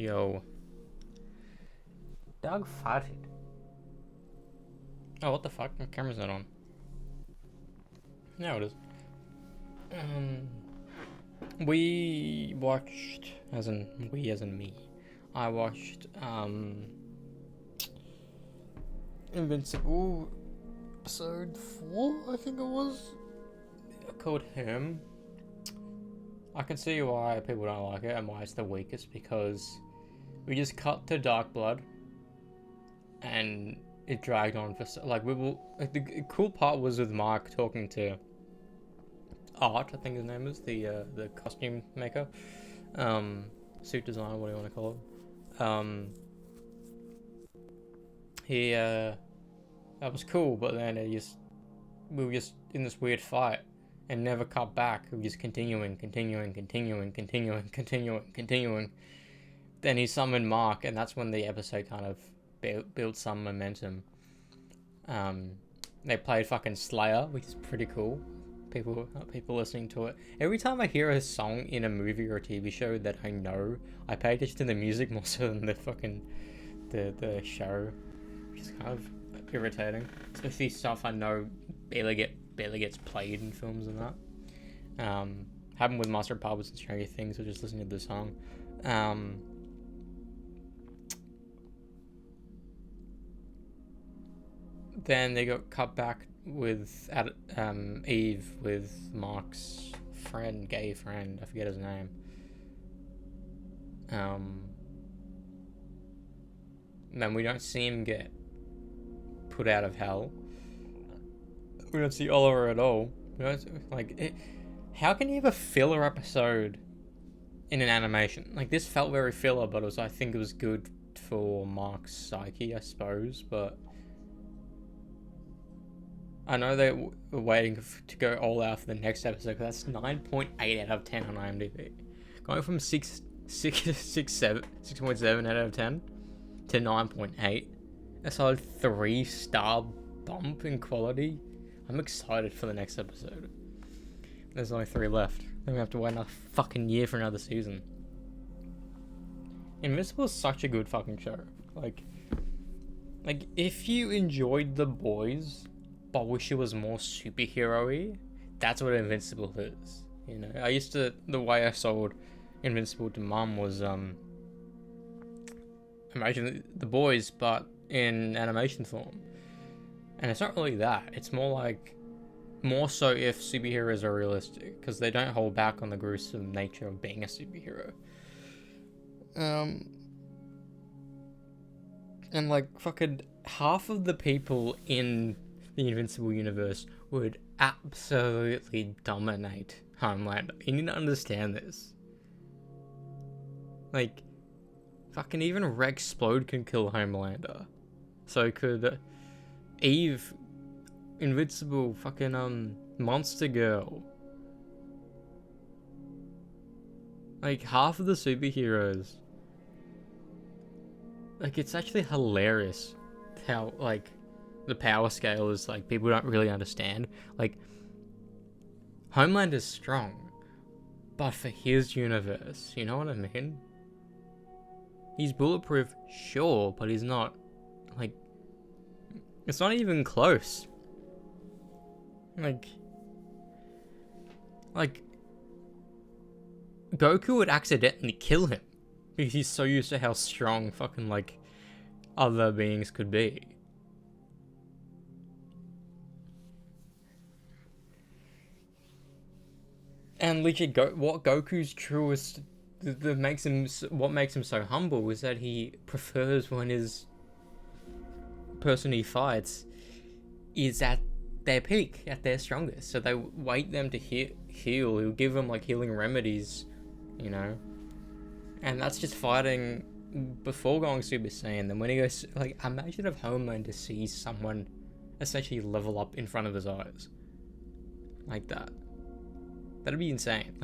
Yo. Dog farted. Oh, what the fuck? My camera's not on. Now it is. Um, we watched, as in me. I watched Invincible episode 4, I think it was, called Him. I can see why people don't like it and why it's the weakest, because we just cut to Dark Blood and it dragged on for the cool part was with Mark talking to Art, I think his name is, the costume maker, suit designer, what do you want to call it. That was cool, but then we were just in this weird fight and never cut back. We were just continuing. Then he summoned Mark, and that's when the episode kind of built some momentum. They played fucking Slayer, which is pretty cool. People listening to it. Every time I hear a song in a movie or a TV show that I know, I pay attention to the music more so than the fucking the show, which is kind of irritating. Especially stuff I know barely gets played in films and that. Happened with Master of Puppets and Stranger Things, so just listening to the song. Then they got cut back with Eve with Mark's gay friend, I forget his name. Then we don't see him get put out of hell. We don't see Oliver at all. We don't, how can you have a filler episode in an animation? Like, this felt very filler, but I think it was good for Mark's psyche, I suppose, but I know they were waiting to go all out for the next episode, because that's 9.8 out of 10 on IMDb. Going from 6.7 out of 10 to 9.8. A solid 3-star bump in quality. I'm excited for the next episode. There's only 3 left. Then we have to wait another fucking year for another season. Invincible is such a good fucking show. Like if you enjoyed The Boys but wish it was more superhero-y, that's what Invincible is. You know, the way I sold Invincible to Mum was imagine The Boys but in animation form. And it's not really that. It's more so if superheroes are realistic, because they don't hold back on the gruesome nature of being a superhero. And fucking half of the people in the Invincible universe would absolutely dominate Homelander. You need to understand this. Fucking even Rexplode can kill Homelander. So could Eve, Invincible, fucking Monster Girl. Half of the superheroes. It's actually hilarious how, the power scale is, people don't really understand. Homelander's strong, but for his universe, you know what I mean? He's bulletproof, sure, but he's not, it's not even close. Goku would accidentally kill him because he's so used to how strong fucking, other beings could be. And legit, what Goku's truest, what makes him so humble is that he prefers when his person he fights is at their peak, at their strongest. So they wait them to heal. He'll give them healing remedies, you know. And that's just fighting before going Super Saiyan. Then when he goes, imagine if Homelander sees someone essentially level up in front of his eyes, like that. That'd be insane.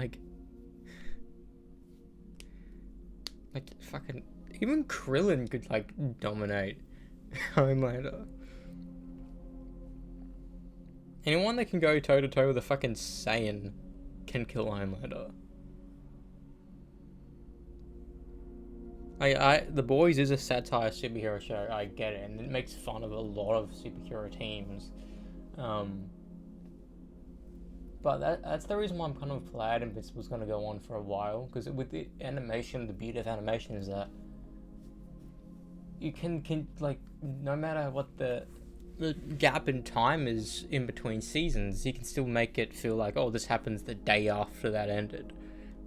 Fucking even Krillin could dominate Homelander. Anyone that can go toe to toe with a fucking Saiyan can kill Homelander. The Boys is a satire superhero show. I get it, and it makes fun of a lot of superhero teams. But that's the reason why I'm kind of glad Invincible's going to go on for a while, because with the animation, the beauty of animation is that you can like, no matter what the gap in time is in between seasons, you can still make it feel like, oh, this happens the day after that ended.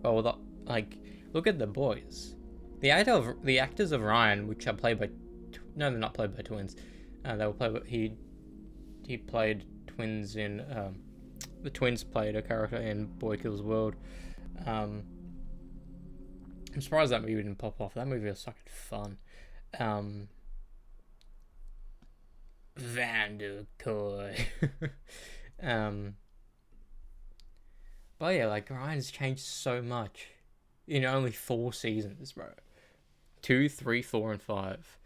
Well, like, look at The Boys. The actors of Ryan, which are played by, no, they're not played by twins. They were played by, he played twins in, the twins played a character in Boy Kills World. I'm surprised that movie didn't pop off. That movie was fucking fun. Vanderkoy. But yeah, like, Ryan's changed so much in only 4 seasons, bro. 2, 3, 4, and 5.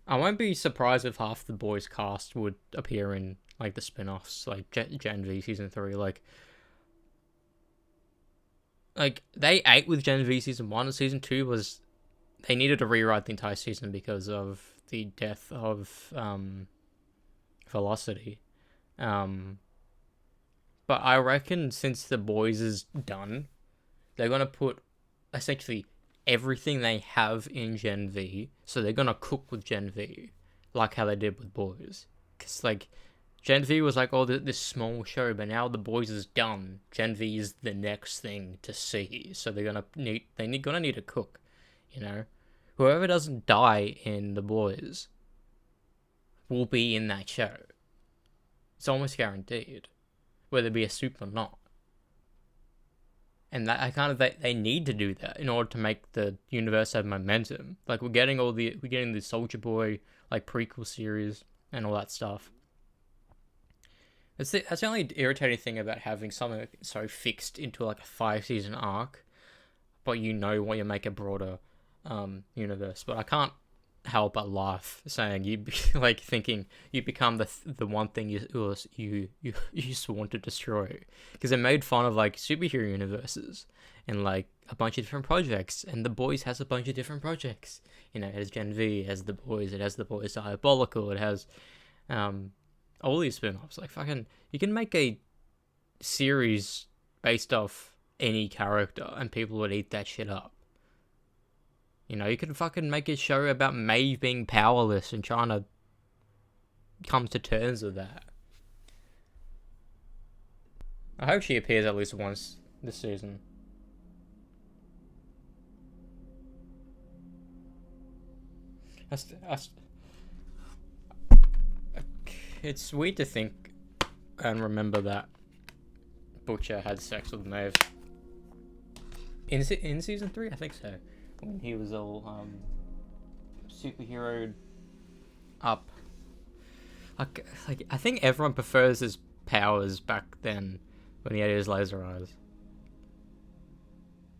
I won't be surprised if half the Boys cast would appear in like the spin-offs, like Gen V season 3. Like they ate with Gen V season 1, and season 2 was, they needed to rewrite the entire season because of the death of Velocity. But I reckon since The Boys is done, they're gonna put essentially everything they have in Gen V, so they're gonna cook with Gen V, like how they did with Boys. Because like, Gen V was like, oh, this small show, but now The Boys is done. Gen V is the next thing to see, so they're gonna need a cook, you know. Whoever doesn't die in The Boys will be in that show. It's almost guaranteed, whether it be a soup or not. And that they need to do that in order to make the universe have momentum. Like, we're getting the Soldier Boy like prequel series and all that stuff. That's the only irritating thing about having something so fixed into like a 5-season arc, but you know when you make a broader universe. But I can't help but laugh saying thinking you become the one thing you just want to destroy, because it made fun of like superhero universes and like a bunch of different projects, and The Boys has a bunch of different projects. You know, it has Gen V, it has The Boys, it has The Boys Diabolical, it has all these spin-offs. Like, fucking, you can make a series based off any character and people would eat that shit up. You know, you could fucking make a show about Maeve being powerless and trying to come to terms with that. I hope she appears at least once this season. It's weird to think and remember that Butcher had sex with Maeve. In season 3, I think so. When he was all superheroed up. Like, I think everyone prefers his powers back then when he had his laser eyes.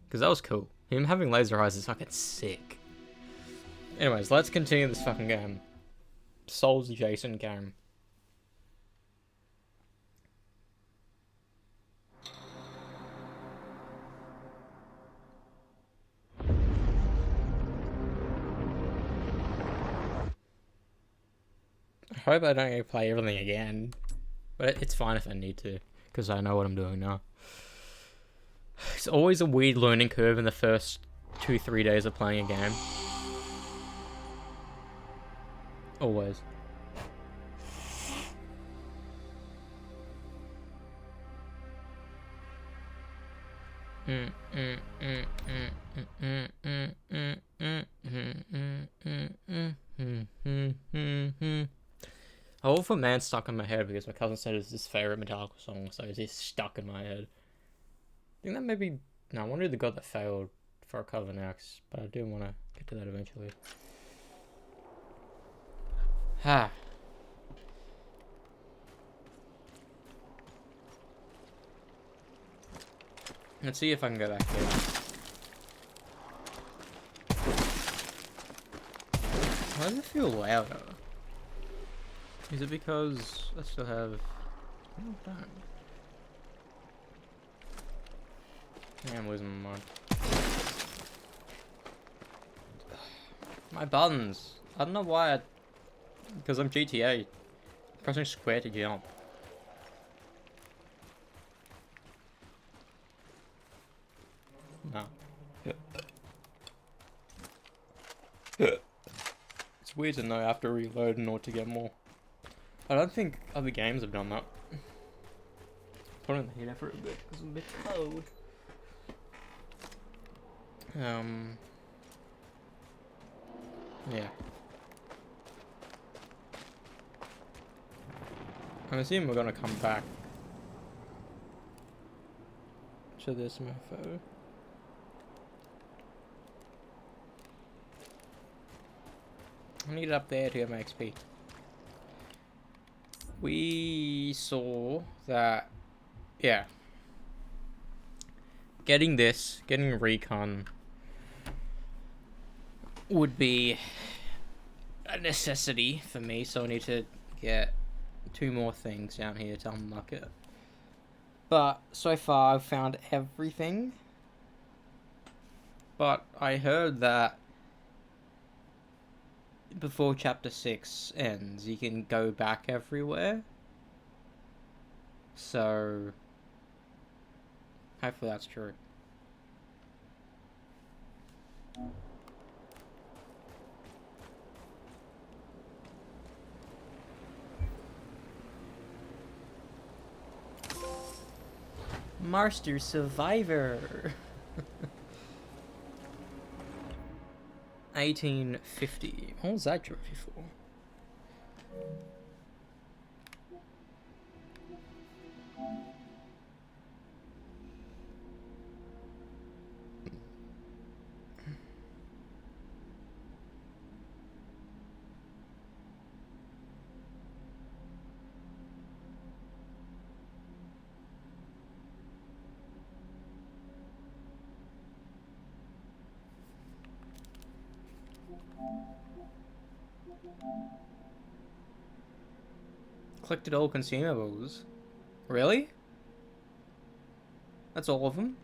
Because that was cool. Him having laser eyes is fucking sick. Anyways, let's continue this fucking game. Souls Jason game. I hope I don't get to play everything again. But it's fine if I need to, because I know what I'm doing now. It's always a weird learning curve in the first 2-3 days of playing a game. Always. Awful Man stuck in my head because my cousin said it's his favorite Metallica song, so it's just stuck in my head. I think that maybe... No, I wonder the God That Failed for a cover next, but I do want to get to that eventually. Ha. Let's see if I can go back here. Why does it feel louder? Is it because I still have... Oh, damn. Yeah, I'm losing my mind. My buttons. I don't know why. Because I'm GTA. Pressing square to jump. No. It's weird to know I have to reload in order to get more. I don't think other games have done that. Put on the heater for a bit because I'm a bit cold. Yeah. I'm assuming we're gonna come back to this mofo. I need it up there to get my XP. We saw that, yeah. Getting recon would be a necessity for me, so I need to get 2 more things down here to unlock it. But so far I've found everything. But I heard that before chapter 6 ends, you can go back everywhere. So hopefully that's true. Master Survivor. 1850. What was that trophy for? Collected all consumables. Really? That's all of them?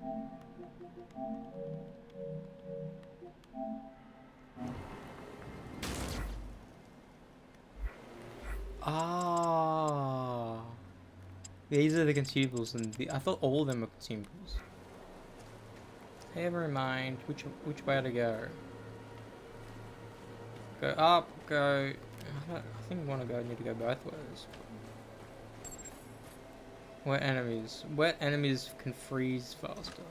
Ah. These are the consumables, and I thought all of them were consumables. Never mind. Which way to go? Go up, go... I think I need to go both ways. Wet enemies. Wet enemies can freeze faster.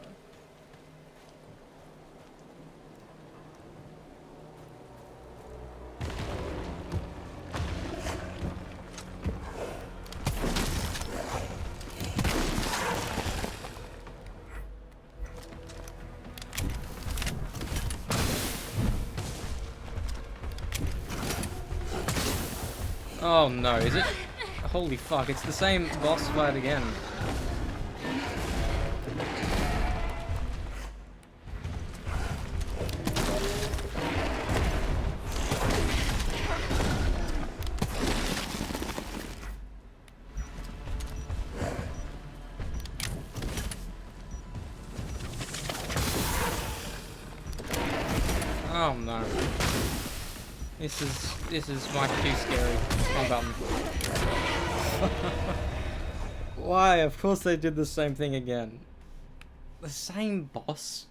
Oh no, is it? Holy fuck, it's the same boss fight again. Oh no. This is much too scary. Wrong button. Why? Of course they did the same thing again. The same boss?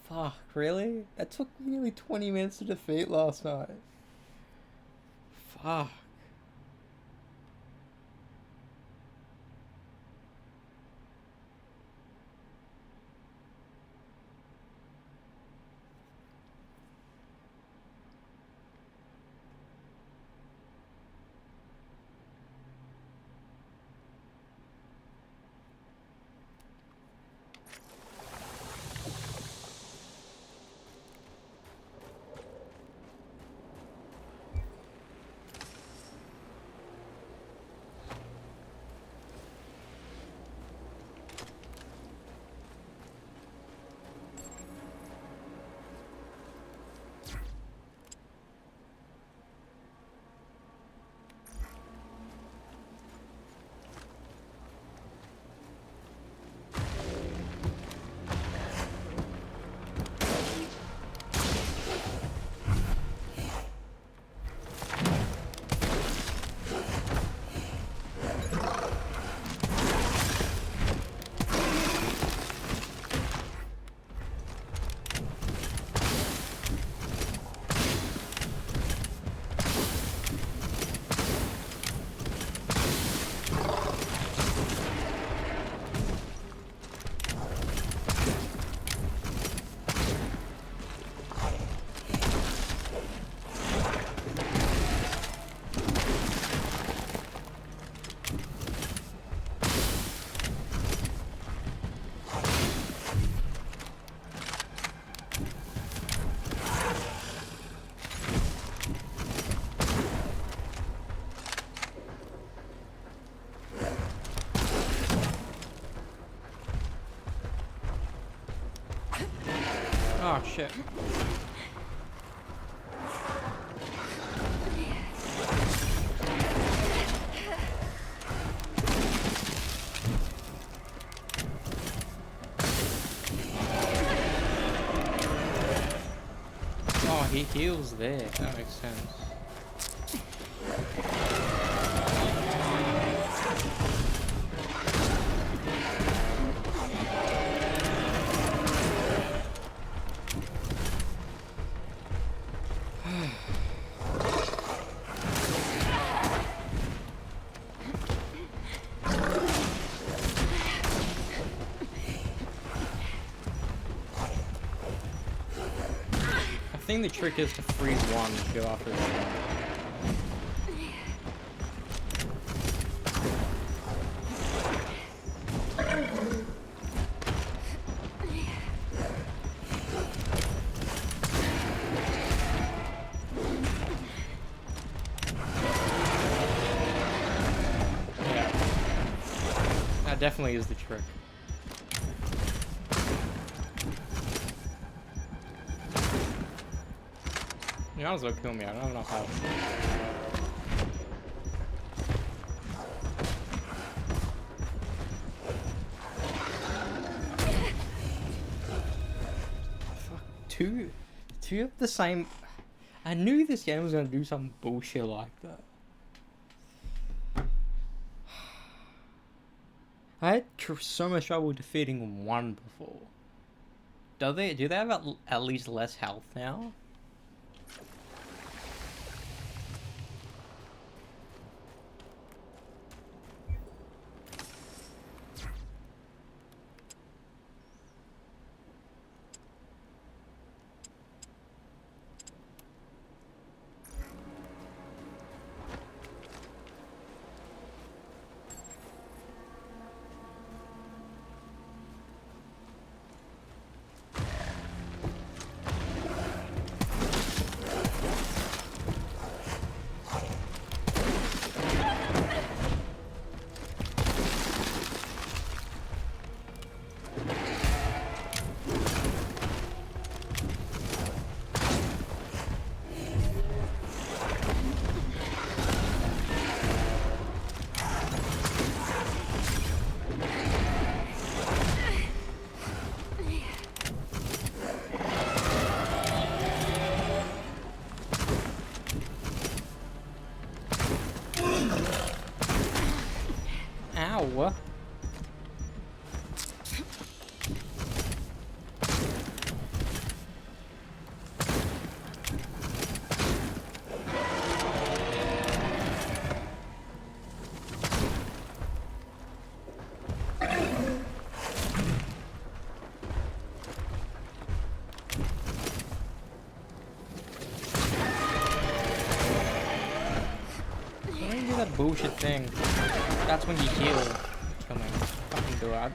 Fuck, really? That took nearly 20 minutes to defeat last night. Fuck. Oh shit. Oh, he heals there. That makes sense. I think the trick is to freeze one and go after the other. Yeah. That definitely is the trick. You might as well kill me, I don't have enough health. Fuck, two of the same... I knew this game was gonna do some bullshit like that. I had so much trouble defeating one before. Do they have at least less health now? Ow! Why do you do that bullshit thing? That's when you heal. Kill me. Fucking do it.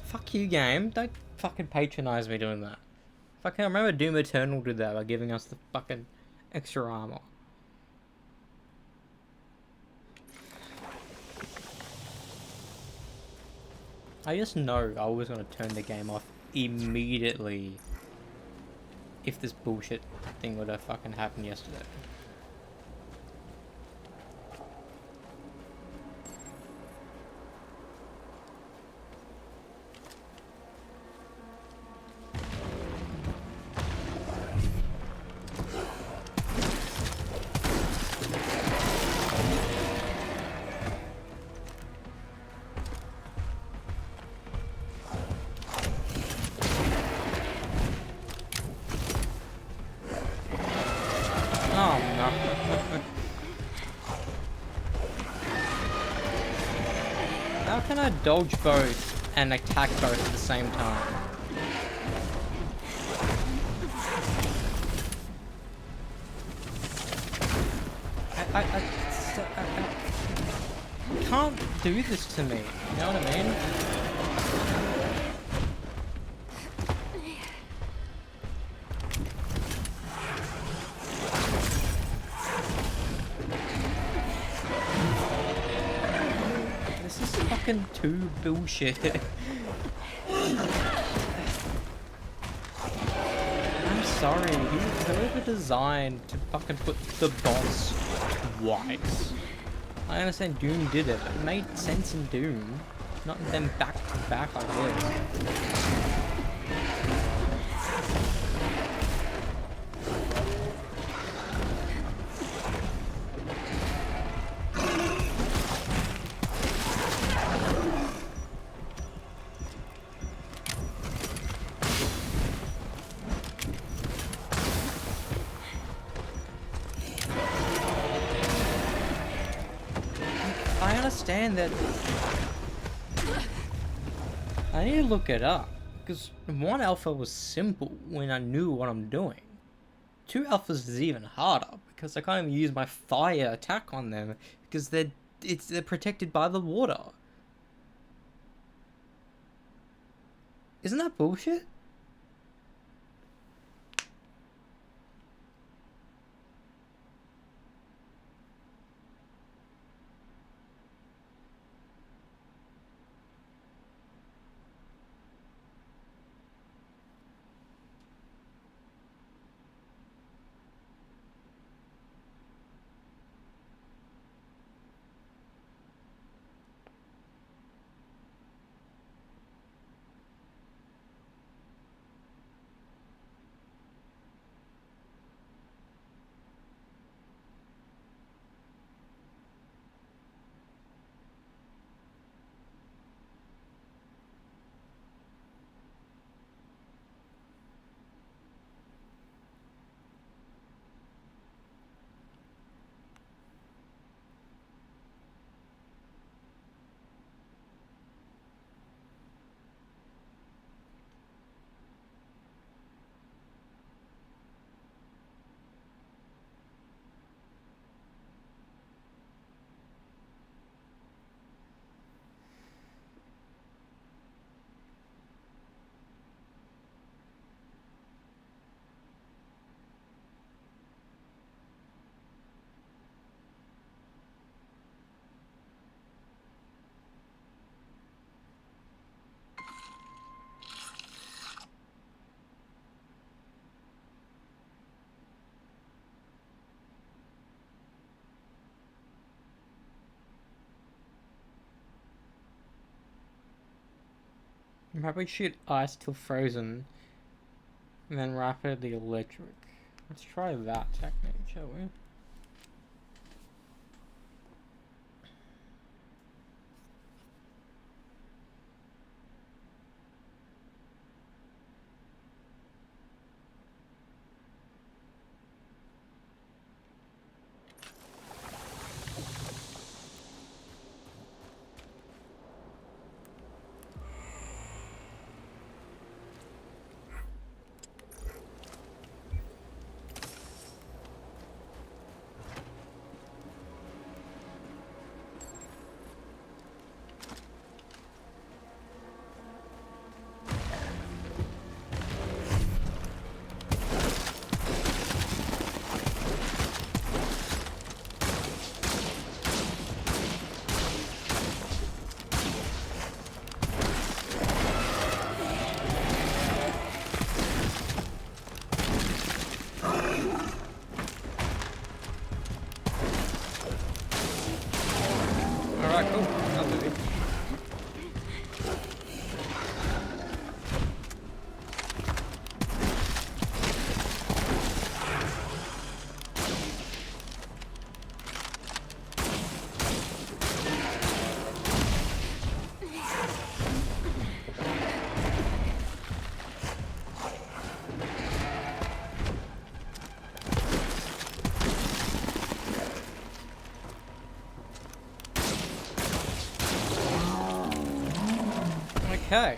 Fuck you, game. Don't fucking patronize me doing that. Fucking, I remember Doom Eternal did that by giving us the fucking extra armor. I just know I was gonna turn the game off immediately if this bullshit thing would have fucking happened yesterday. Oh no. How can I dodge both and attack both at the same time? I can't do this to me, you know what I mean? This is fucking fucking 2 bullshit. I'm sorry, he was over designed to fucking put the boss twice. I understand Doom did it, but it made sense in Doom, not them back to back like this. I understand that. I need to look it up, because 1 alpha was simple when I knew what I'm doing. 2 alphas is even harder, because I can't even use my fire attack on them, because they're protected by the water. Isn't that bullshit? Probably shoot ice till frozen, and then rapidly electric. Let's try that technique, shall we? Alright, cool. I'll do it. Okay.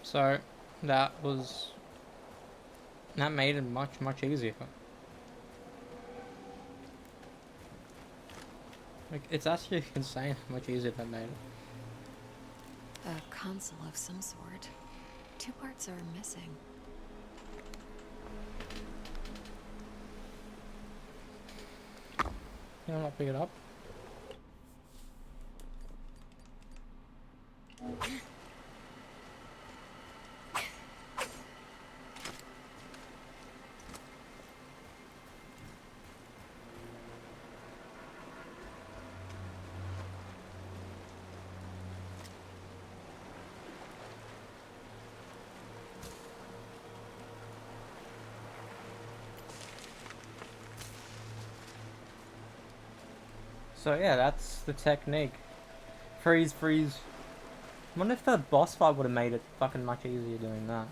So that made it much easier. Like, it's actually insane how much easier that made it. A console of some sort. 2 parts are missing. Can I not pick it up? So yeah, that's the technique. Freeze, freeze. I wonder if the boss fight would have made it fucking much easier doing that.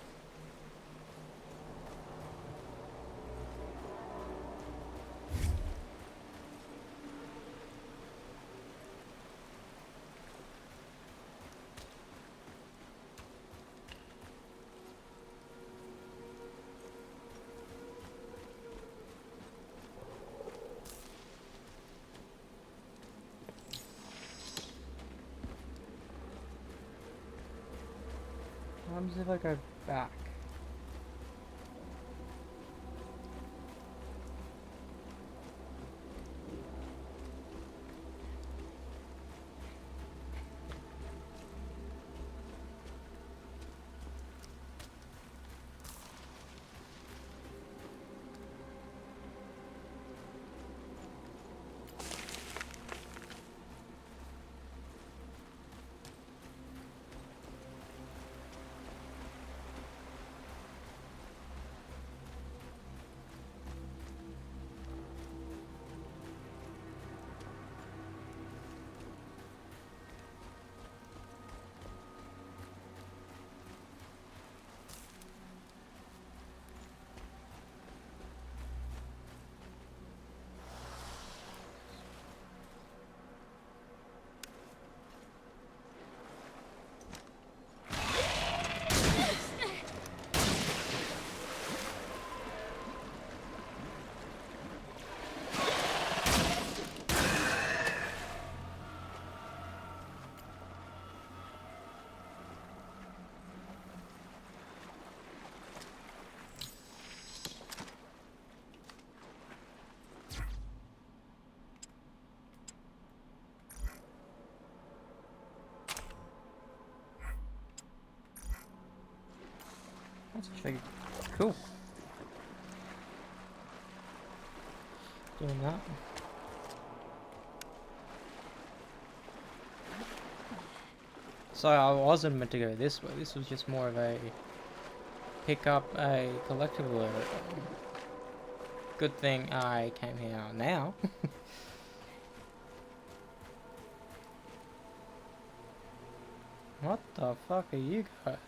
What happens if I go back? That's actually cool. Doing that. So I wasn't meant to go this way. This was just more of a pick up a collectible area. Good thing I came here now. What the fuck are you guys?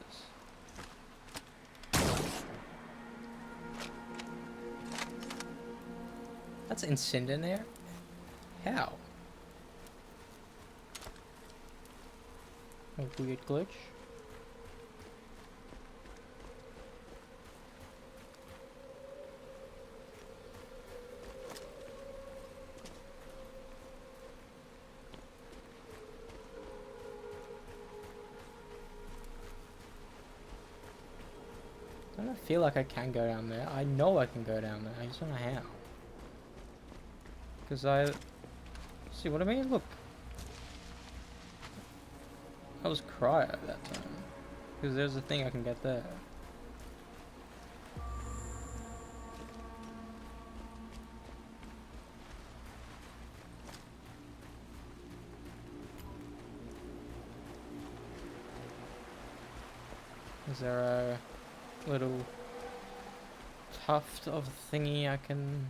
That's incendiary? How? A weird glitch. I don't feel like I can go down there. I know I can go down there. I just don't know how. Because I... See, what do I mean? Look. I was cryo at that time. Because there's a thing I can get there. Is there a little tuft of thingy I can...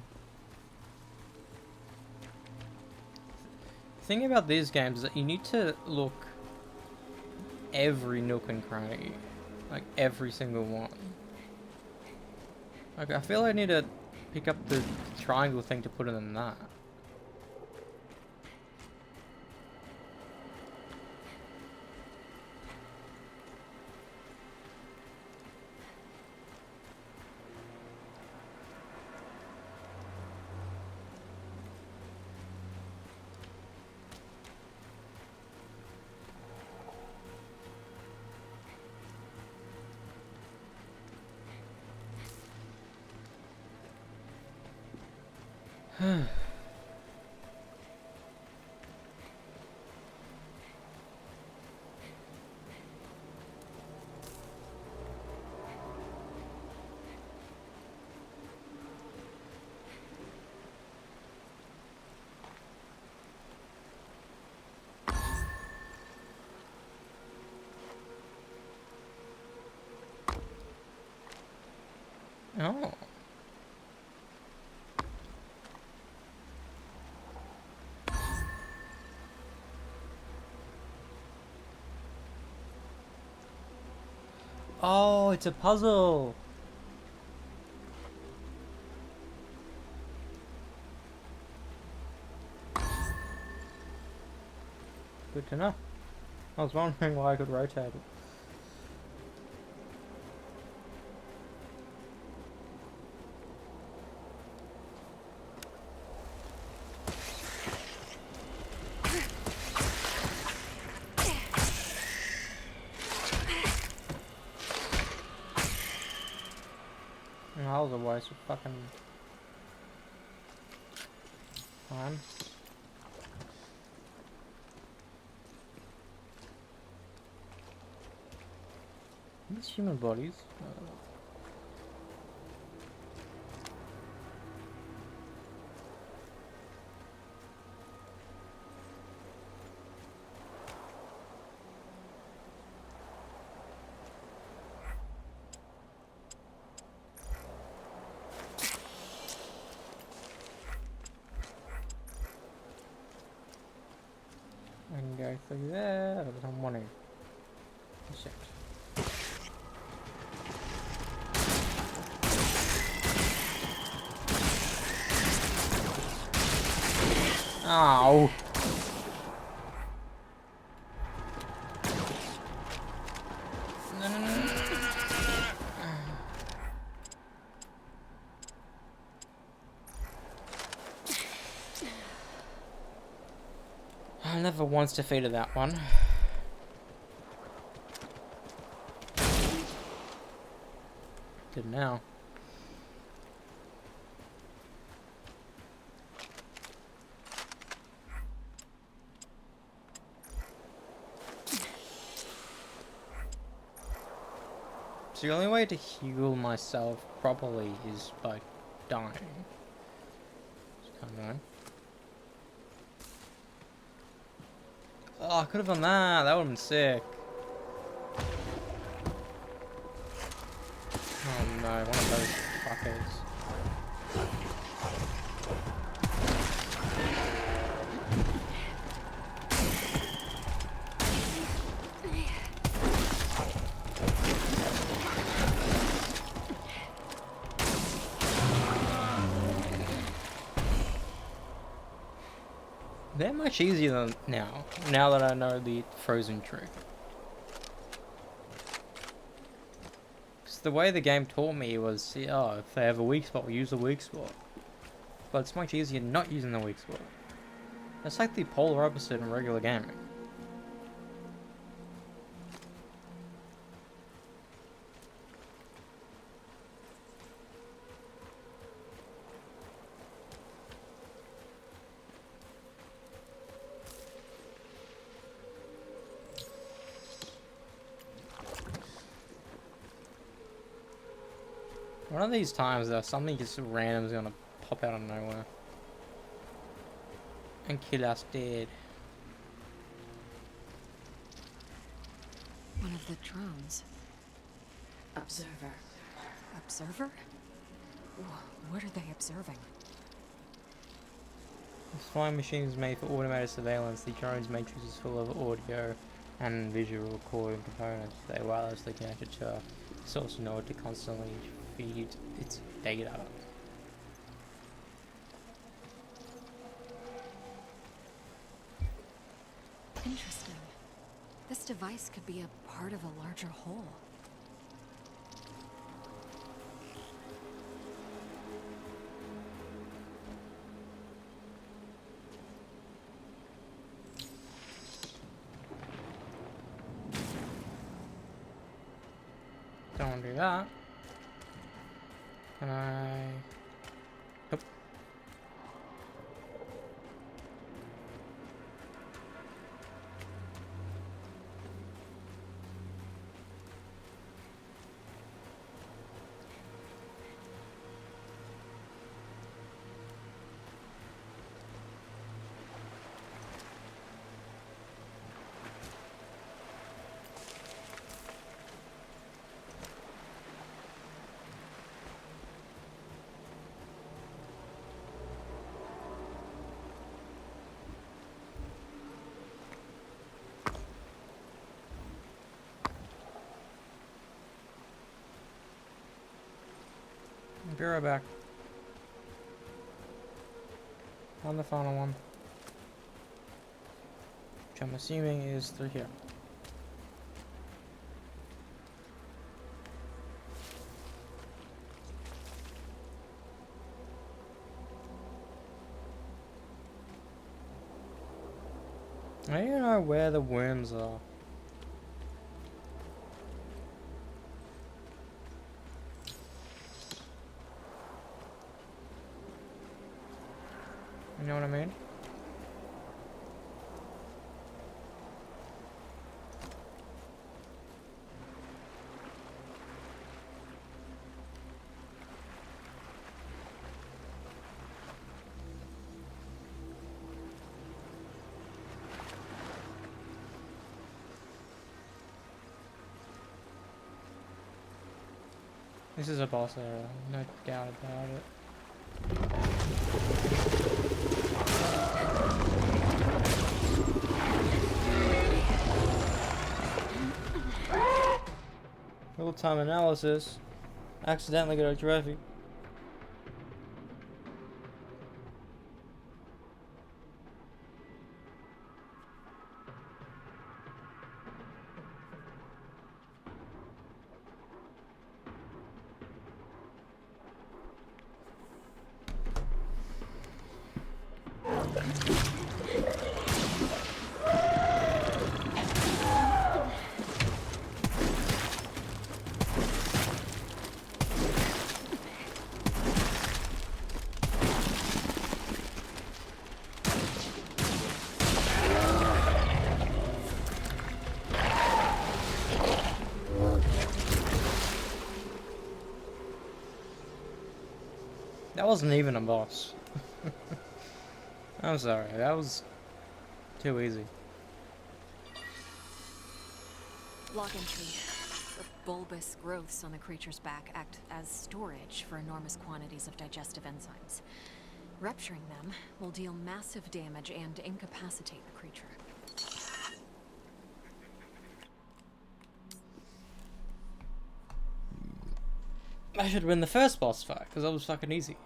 The thing about these games is that you need to look every nook and cranny. Like every single one. Like I feel I need to pick up the triangle thing to put it in that. Oh. Oh, it's a puzzle. Good to know. I was wondering why I could rotate it. And that was a waste of fucking time. These human bodies. I can go through there, but I'm wanting. Shit. Ow! No, no, no, no, no, no. I never once defeated that one. Did now. So the only way to heal myself properly is by dying. It's kind of annoying. Oh, I could have done that. That would have been sick. Oh no, one of those fuckers. They're much easier than now that I know the frozen trick. Because the way the game taught me was, oh, if they have a weak spot, we use the weak spot. But it's much easier not using the weak spot. It's like the polar opposite in regular gaming. One of these times though, something just random is gonna pop out of nowhere. And kill us dead. One of the drones. Observer. Observer? What are they observing? This flying machine is made for automated surveillance. The drone's matrix is full of audio and visual recording components. They are wirelessly connected to a source node to constantly feed its data. Interesting. This device could be a part of a larger whole. Don't do that. Can I? Nope. I'll be right back. On the final one. Which I'm assuming is through here. I don't know where the worms are. You know what I mean? This is a boss area, no doubt about it. Real-time analysis. Accidentally got a trophy. That wasn't even a boss. I'm sorry, that was too easy. Log entry. The bulbous growths on the creature's back act as storage for enormous quantities of digestive enzymes. Rupturing them will deal massive damage and incapacitate the creature. I should win the first boss fight, because that was fucking easy.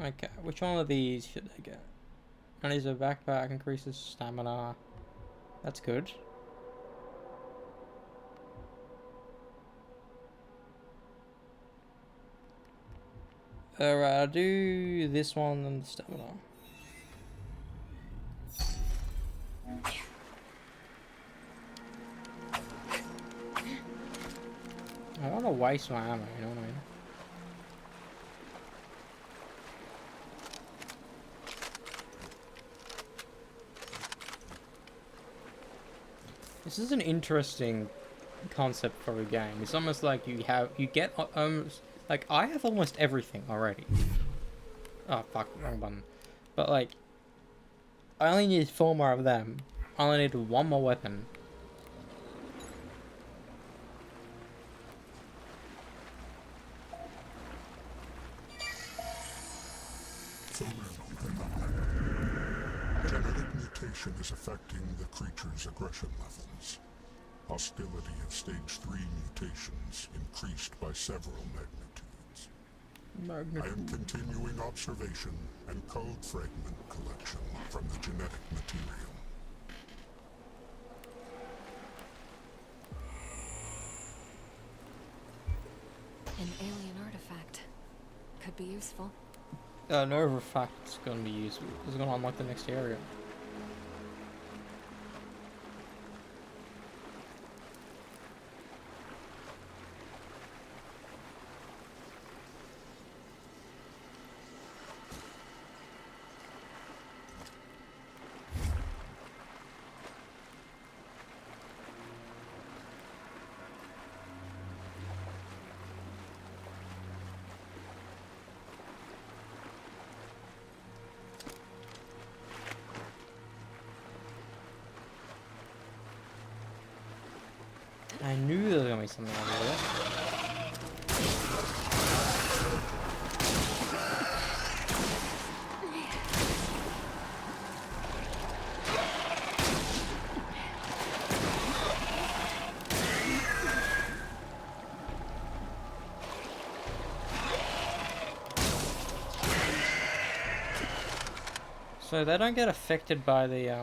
Okay, which one of these should I get? One is a backpack, increases stamina. That's good. Alright, I'll do this one and the stamina. I don't want to waste my ammo, you know what I mean? This is an interesting concept for a game. It's almost like you get almost, like, I have almost everything already. Oh, fuck, wrong button. But, like, I only need 4 more of them. I only need 1 more weapon. Genetic mutation is affecting the creature's aggression levels. Hostility of stage 3 mutations increased by several magnitudes. I am continuing observation and code fragment collection from the genetic material. An alien artifact. Could be useful. No artifact's gonna be useful. It's gonna unlock the next area. I knew there was gonna be something over there. So they don't get affected by the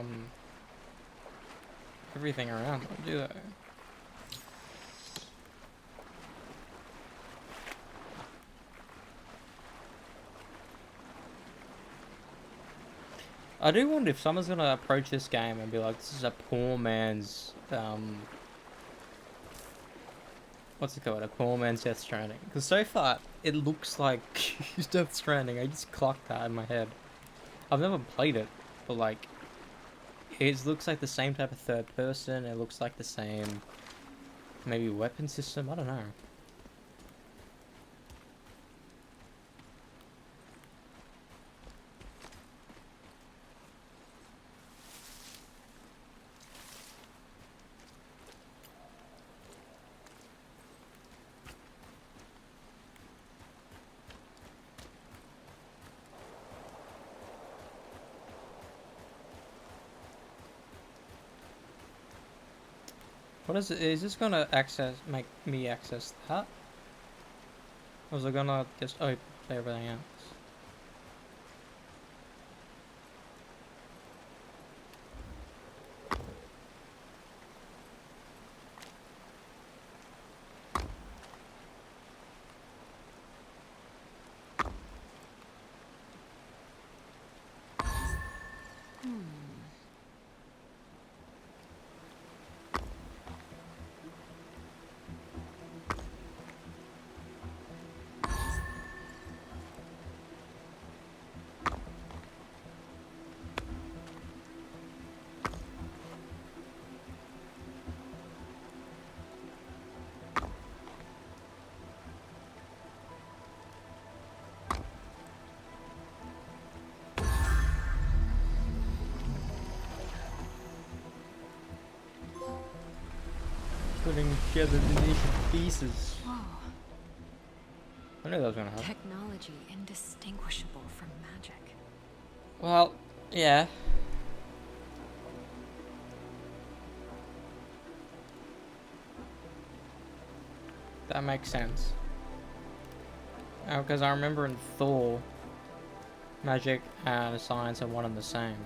everything around them, do they? I do wonder if someone's gonna approach this game and be like, this is a poor man's, what's it called? A poor man's Death Stranding. Because so far, it looks like Death Stranding. I just clocked that in my head. I've never played it, but like, it looks like the same type of third person. It looks like the same, maybe weapon system. I don't know. What is it? Is this gonna make me access that? Or is it gonna just open everything else? Putting together the nation pieces. Whoa. I knew that was gonna happen. Technology indistinguishable from magic. Well, yeah. That makes sense. Because I remember in Thor, magic and science are one and the same.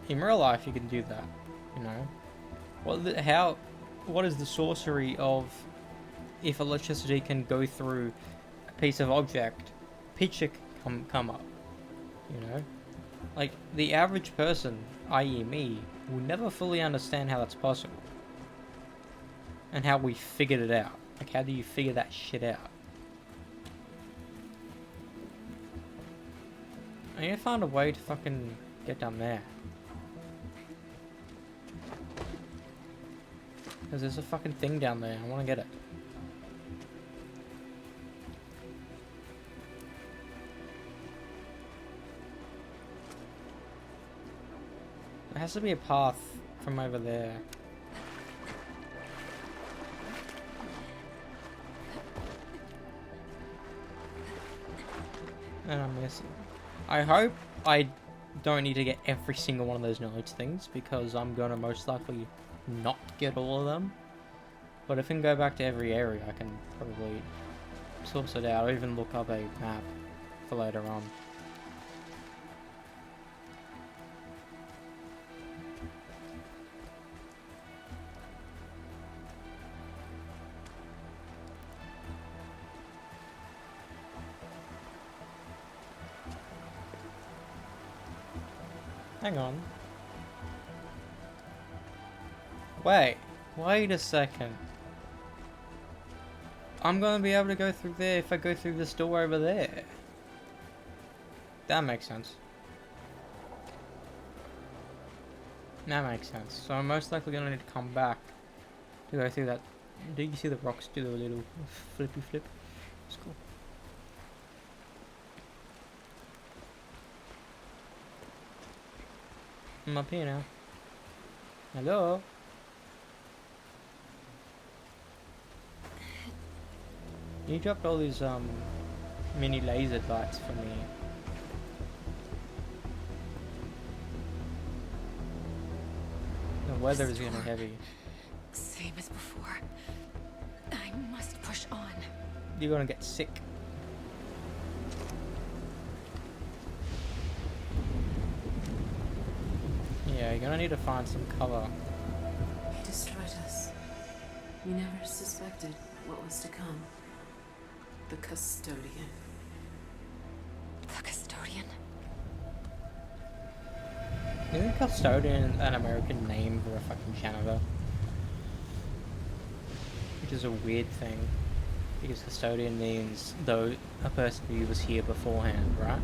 In real life, you can do that, you know. What is the sorcery of if electricity can go through a piece of object, picture come up, you know? Like, the average person, i.e. me, will never fully understand how that's possible. And how we figured it out. Like, how do you figure that shit out? I need to find a way to fucking get down there. Because there's a fucking thing down there. I want to get it. There has to be a path from over there. And I'm missing. I hope I don't need to get every single one of those knowledge things, because I'm gonna most likely not get all of them. But if I can go back to every area, I can probably source it out, or even look up a map for later on. Hang on. Wait a second. I'm gonna be able to go through there if I go through this door over there. That makes sense. That makes sense. So I'm most likely gonna need to come back to go through that. Do you see the rocks do the little flippy flip? It's cool. I'm up here now. Hello? You dropped all these mini laser lights for me. The weather is getting heavy. Same as before. I must push on. You're gonna get sick. you're gonna need to find some cover. He destroyed us. We never suspected what was to come. The custodian. The custodian? Isn't custodian an American name for a fucking janitor? Which is a weird thing. Because custodian means though a person who was here beforehand, right?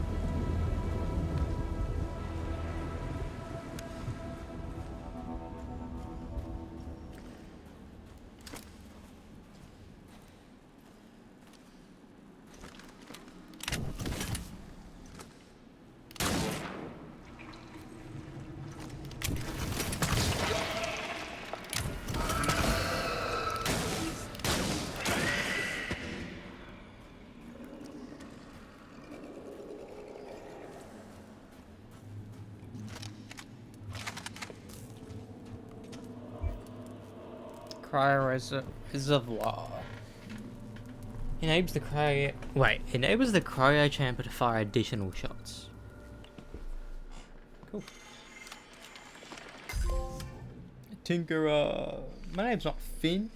Cryo reservoir. Enables the cryo chamber to fire additional shots. Cool. Tinkerer. My name's not Finn.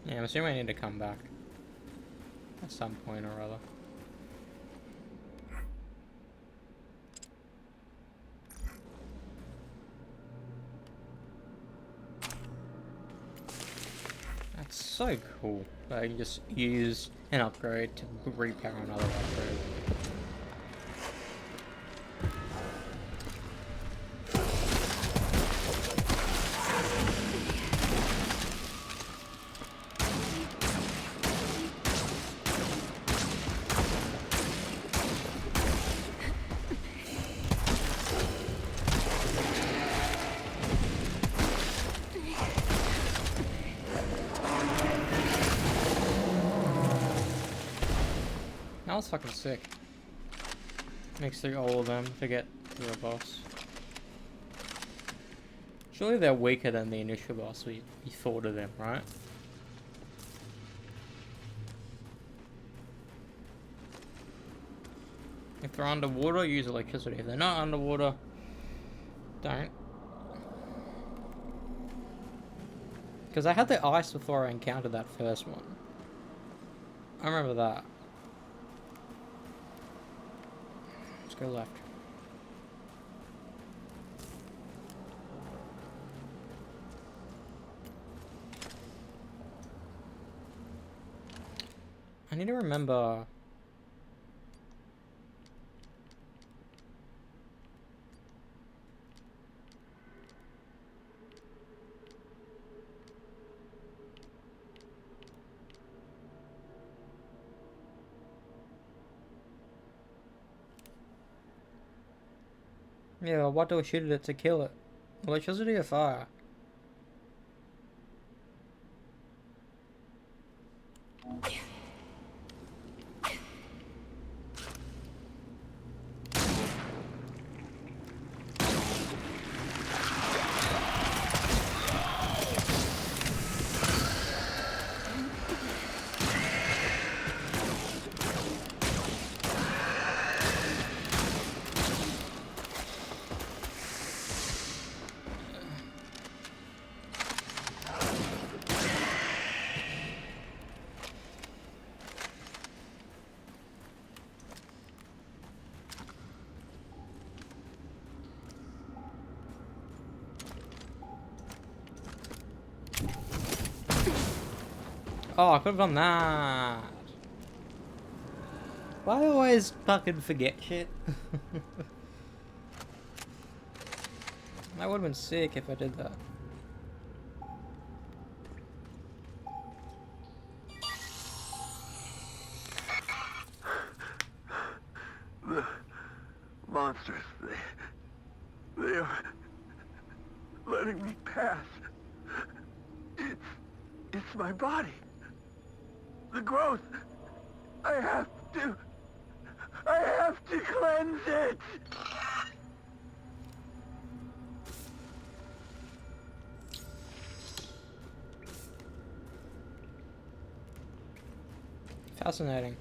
Yeah, I'm assuming I need to come back at some point or other. That's so cool. I can just use an upgrade to repair another upgrade. That was fucking sick. Makes through all of them to get to the boss. Surely they're weaker than the initial boss we fought of them, right? If they're underwater, use electricity. If they're not underwater, don't. Because I had the ice before I encountered that first one. I remember that. Let's go left. I need to remember. Yeah, what do I shoot at it to kill it? Electricity or fire? Oh, I could have done that. Why do I always fucking forget shit? That would have been sick if I did that. The monsters, they are letting me pass. It's my body. The growth. I have to cleanse it! Fascinating.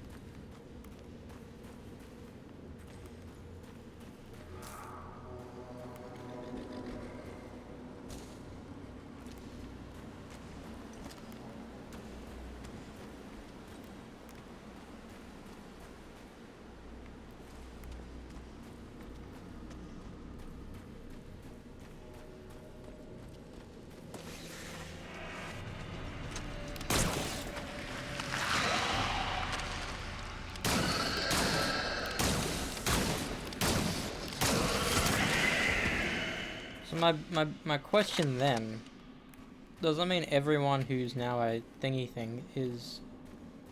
So my question then, does that mean everyone who's now a thingy thing is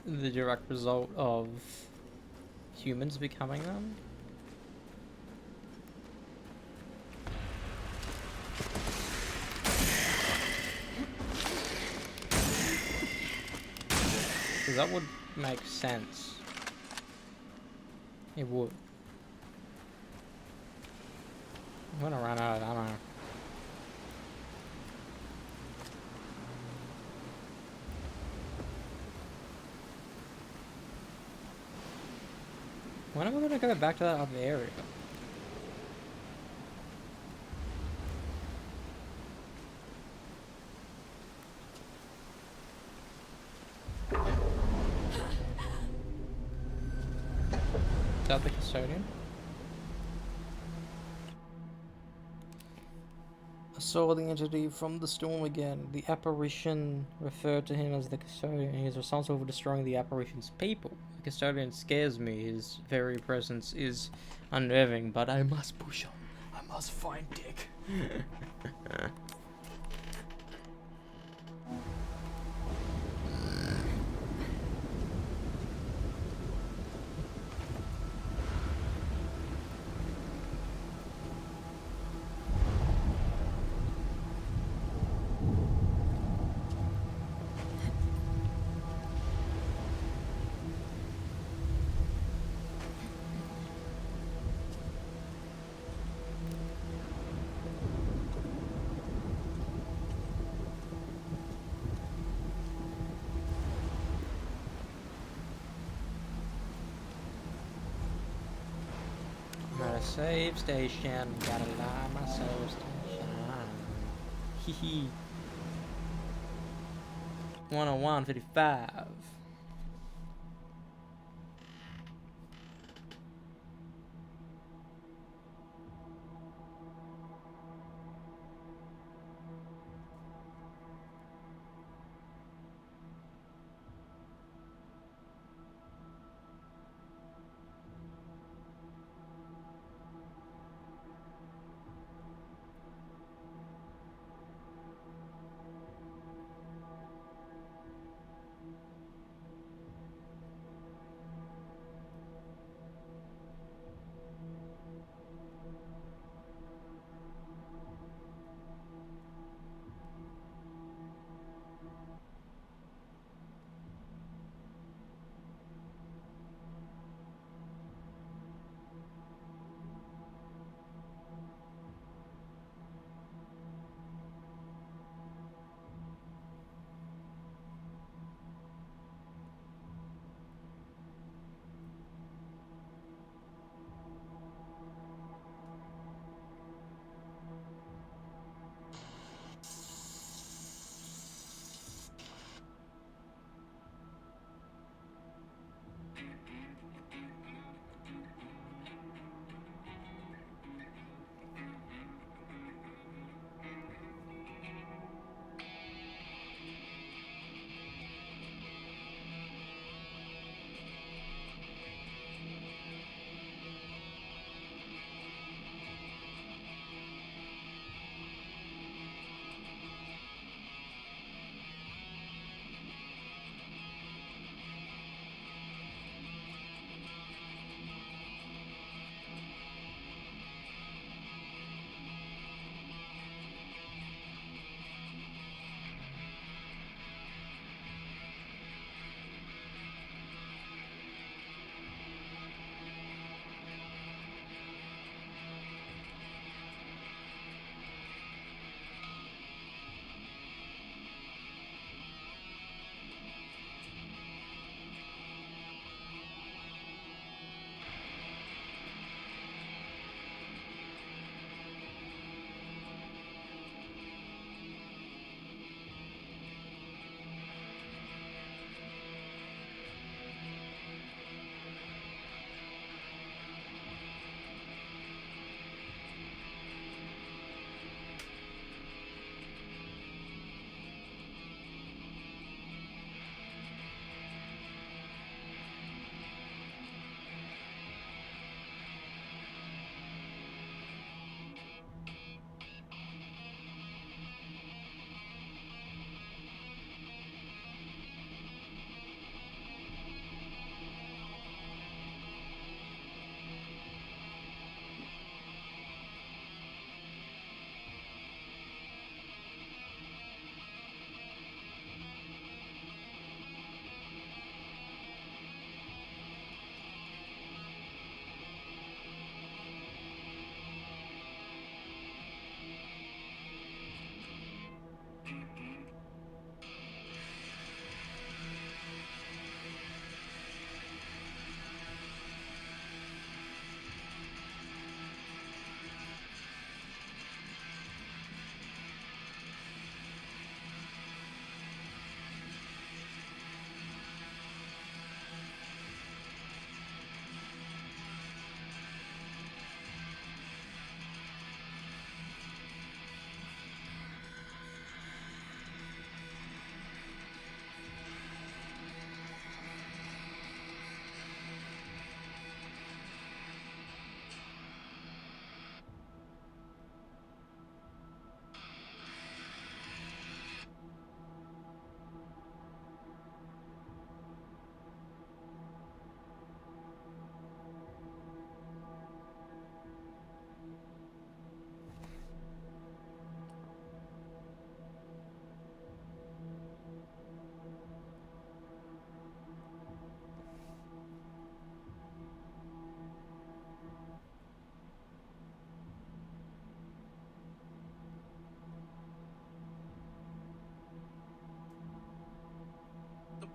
the direct result of humans becoming them? Because that would make sense. It would. I'm gonna run out of ammo. When am I gonna go back to that other area? Is that the custodian? I saw the entity from the storm again. The apparition referred to him as the custodian. He is responsible for destroying the apparition's people. The custodian scares me. His very presence is unnerving, but I must push on. I must find Dick. Got a save station, gotta lie my save station. Hee 101.55.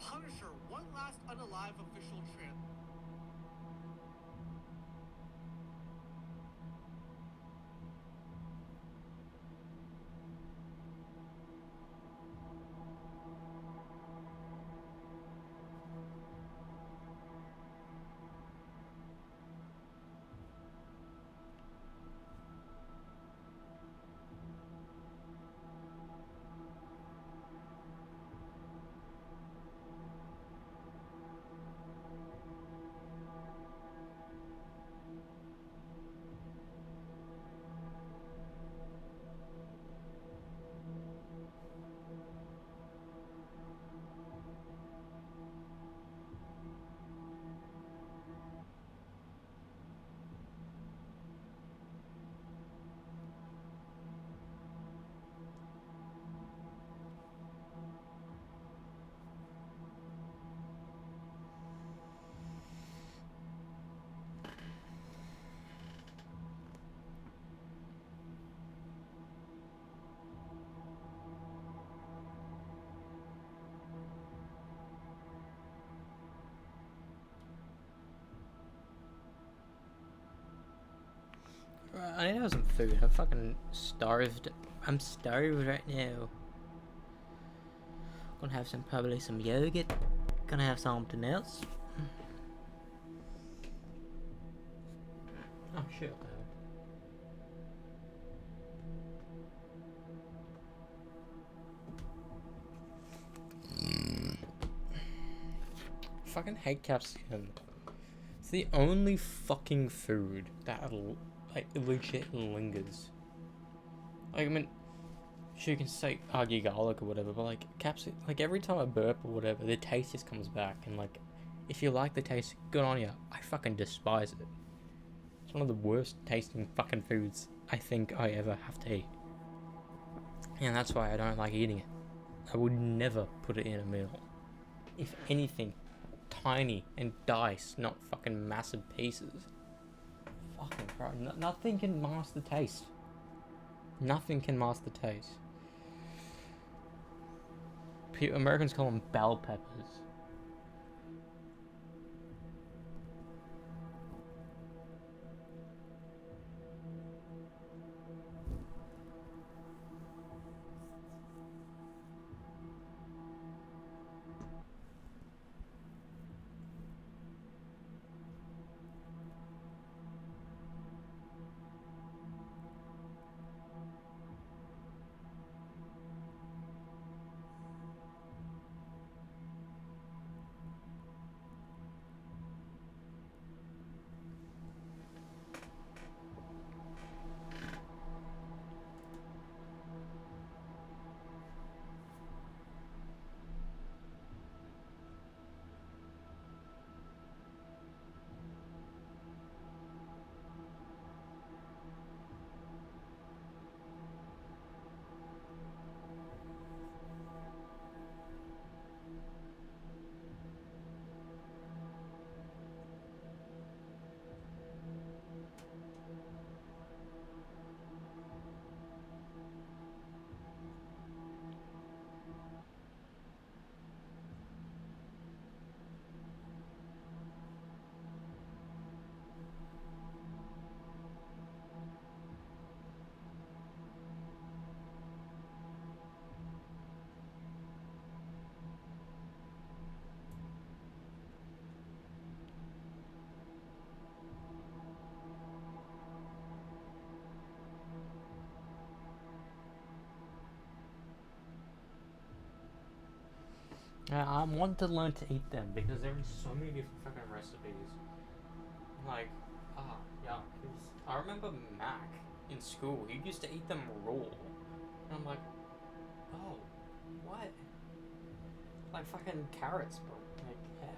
Punisher, one last unalive official trip. I need to have some food. I'm fucking starved. I'm starved right now. Gonna have probably some yogurt. Gonna have something else. Oh shit. Fucking hate capsicum. It's the only fucking food that like legit lingers. Like, I mean, sure, you can say argue garlic or whatever, but like capsicum, like every time I burp or whatever, the taste just comes back. And like, if you like the taste, good on you. I fucking despise it. It's one of the worst tasting fucking foods I think I ever have to eat. And that's why I don't like eating it. I would never put it in a meal. If anything, tiny and diced, not fucking massive pieces. Fucking bro, nothing can mask the taste. Nothing can mask the taste. Americans call them bell peppers. I want to learn to eat them because there are so many different fucking recipes. Like, yeah, I remember Mac in school, he used to eat them raw. And I'm like, oh, what? Like fucking carrots, bro. Like, yeah.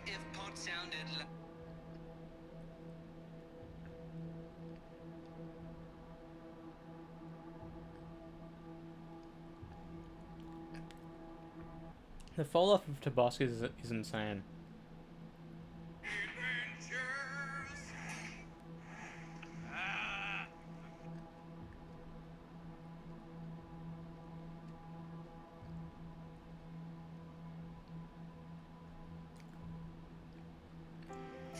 if pot sounded like. The fall off of Tabasco is insane.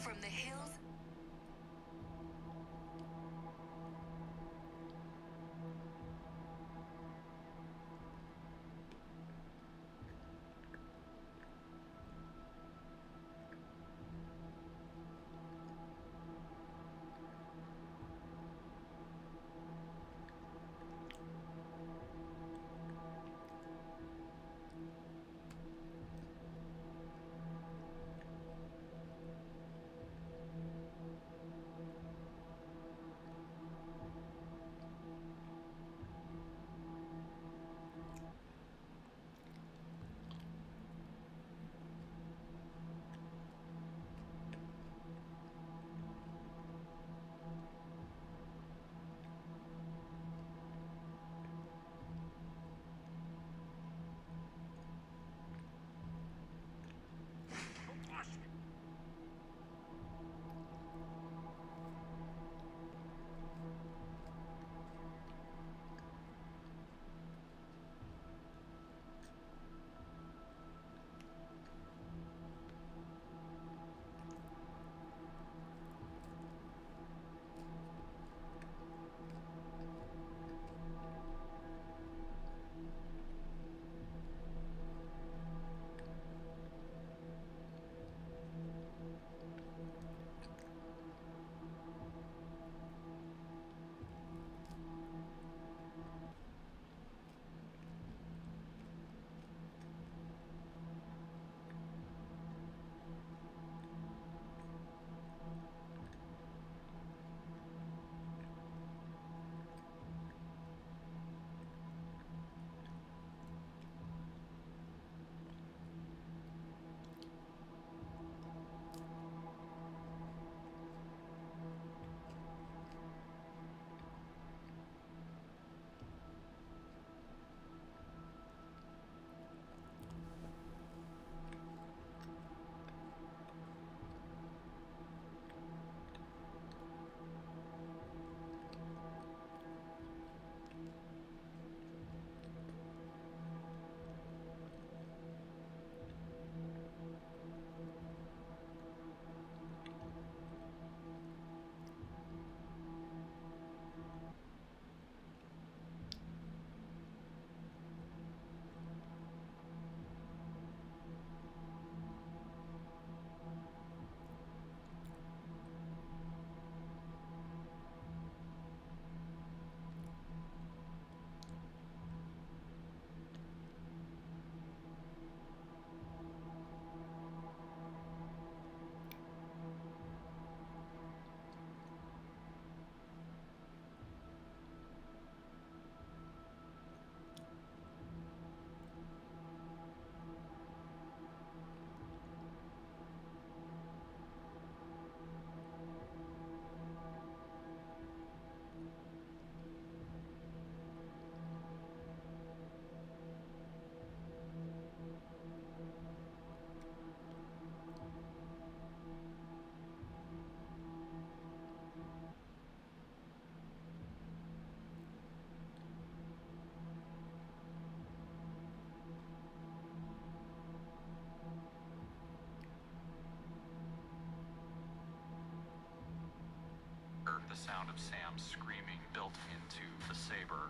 From the hills. The sound of Sam screaming built into the saber.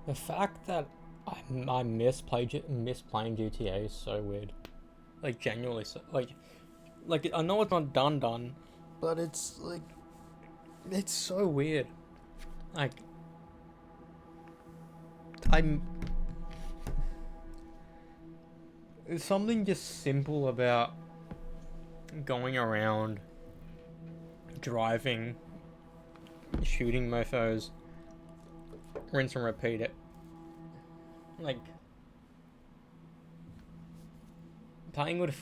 The fact that I miss playing GTA is so weird. Like genuinely so like I know it's not done, but it's like it's so weird. Like there's something just simple about going around driving, shooting mofos, rinse and repeat it. Like playing with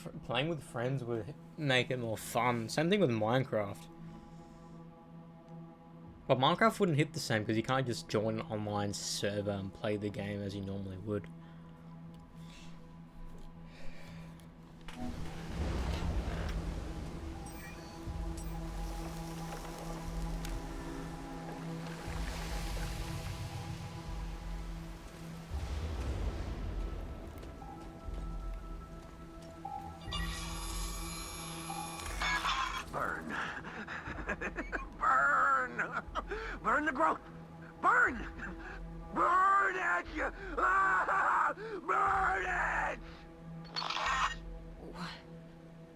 friends would make it more fun. Same thing with Minecraft. But Minecraft wouldn't hit the same because you can't just join an online server and play the game as you normally would. Burn. Burn! Burn the growth! Burn! Burn it! Ah! Burn it!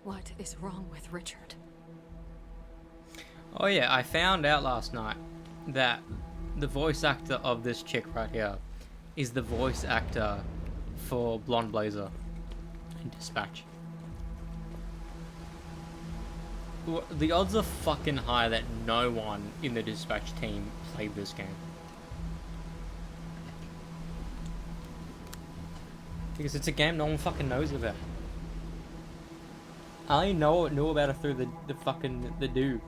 What is wrong with Richard? Oh yeah, I found out last night that the voice actor of this chick right here is the voice actor for Blonde Blazer in Dispatch. The odds are fucking high that no one in the Dispatch team played this game. Because it's a game no one fucking knows about. I only knew about it through the dude.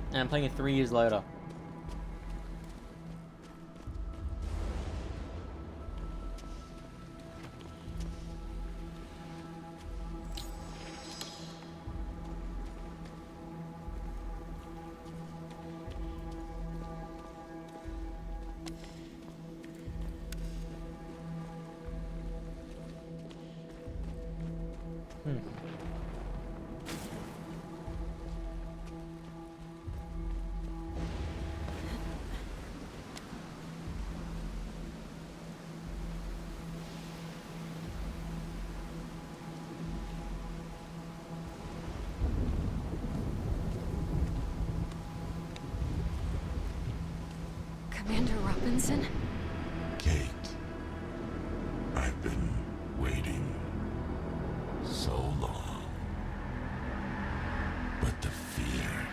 And I'm playing it 3 years later. Commander Robinson? Kate, I've been waiting so long. But the fear,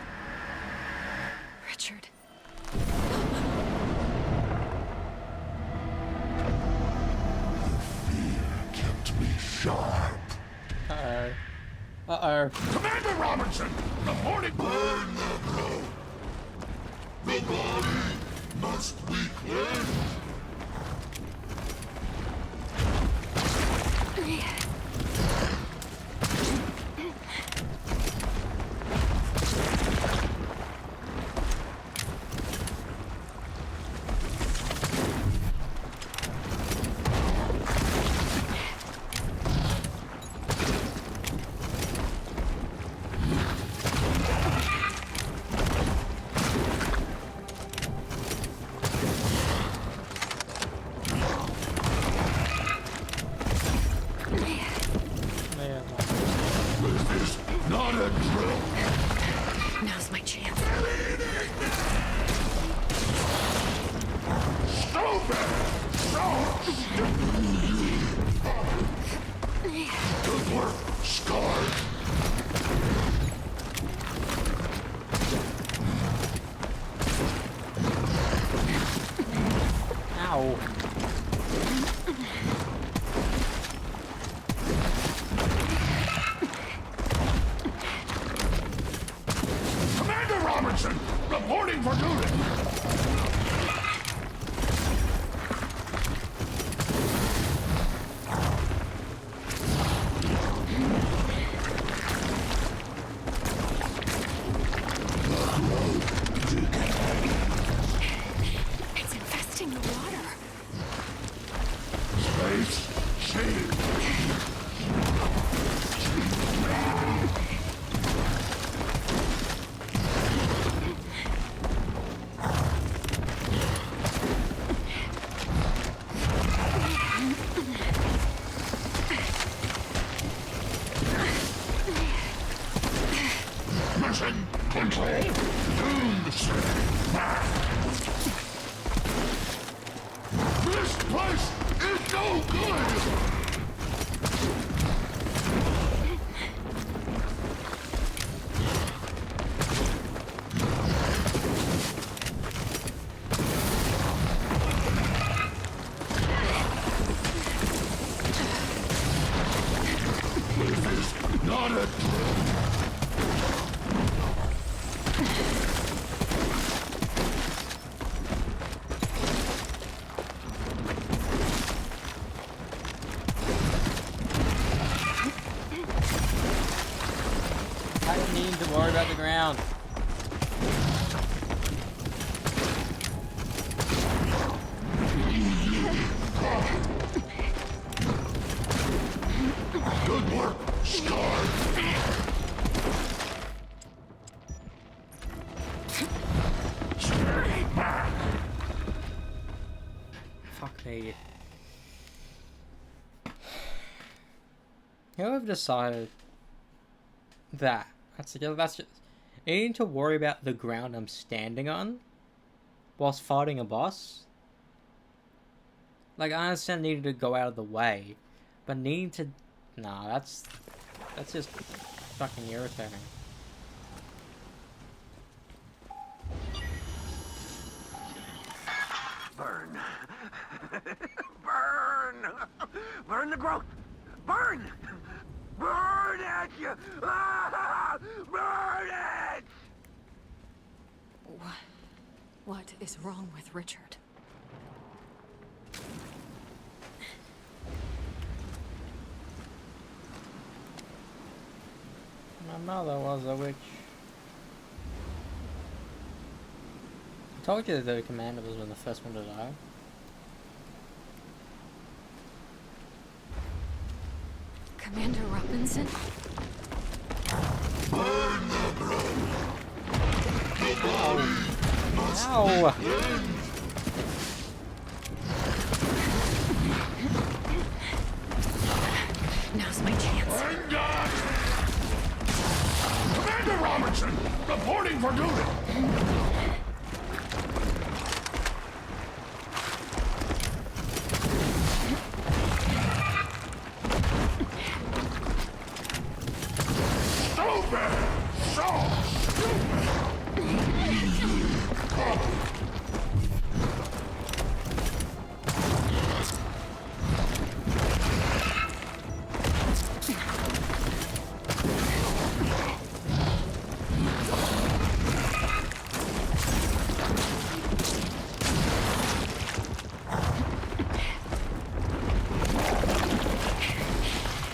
Richard. kept me sharp. Uh-oh. Commander Robinson, the morning burn the grove. The body must be cleansed. Not a drill. Now's my chance. Good work, Scarred. Ow. Commander Robertson, reporting for duty. It's infesting the water. Space shade. place is no good! Not a I don't need to worry about the ground. good work, Scar. Fuck me. You know, I've decided that that's just needing to worry about the ground I'm standing on whilst fighting a boss. Like, I understand needing to go out of the way, but needing to nah, that's just fucking irritating. Burn. Burn! Burn the growth! Burn! Burn it! Ah! Burn it! What is wrong with Richard? My mother was a witch. I told you the commander was one of the first one to die. Commander Robinson? Ow! Now's my chance. Commander Robertson, reporting for duty.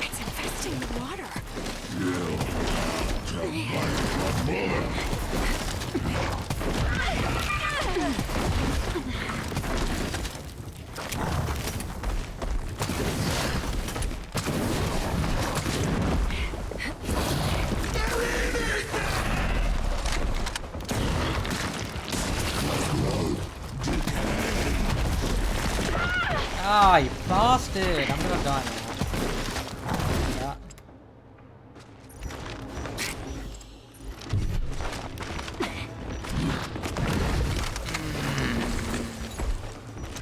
It's infesting the water. Ah, you bastard! I'm gonna die now. Yeah.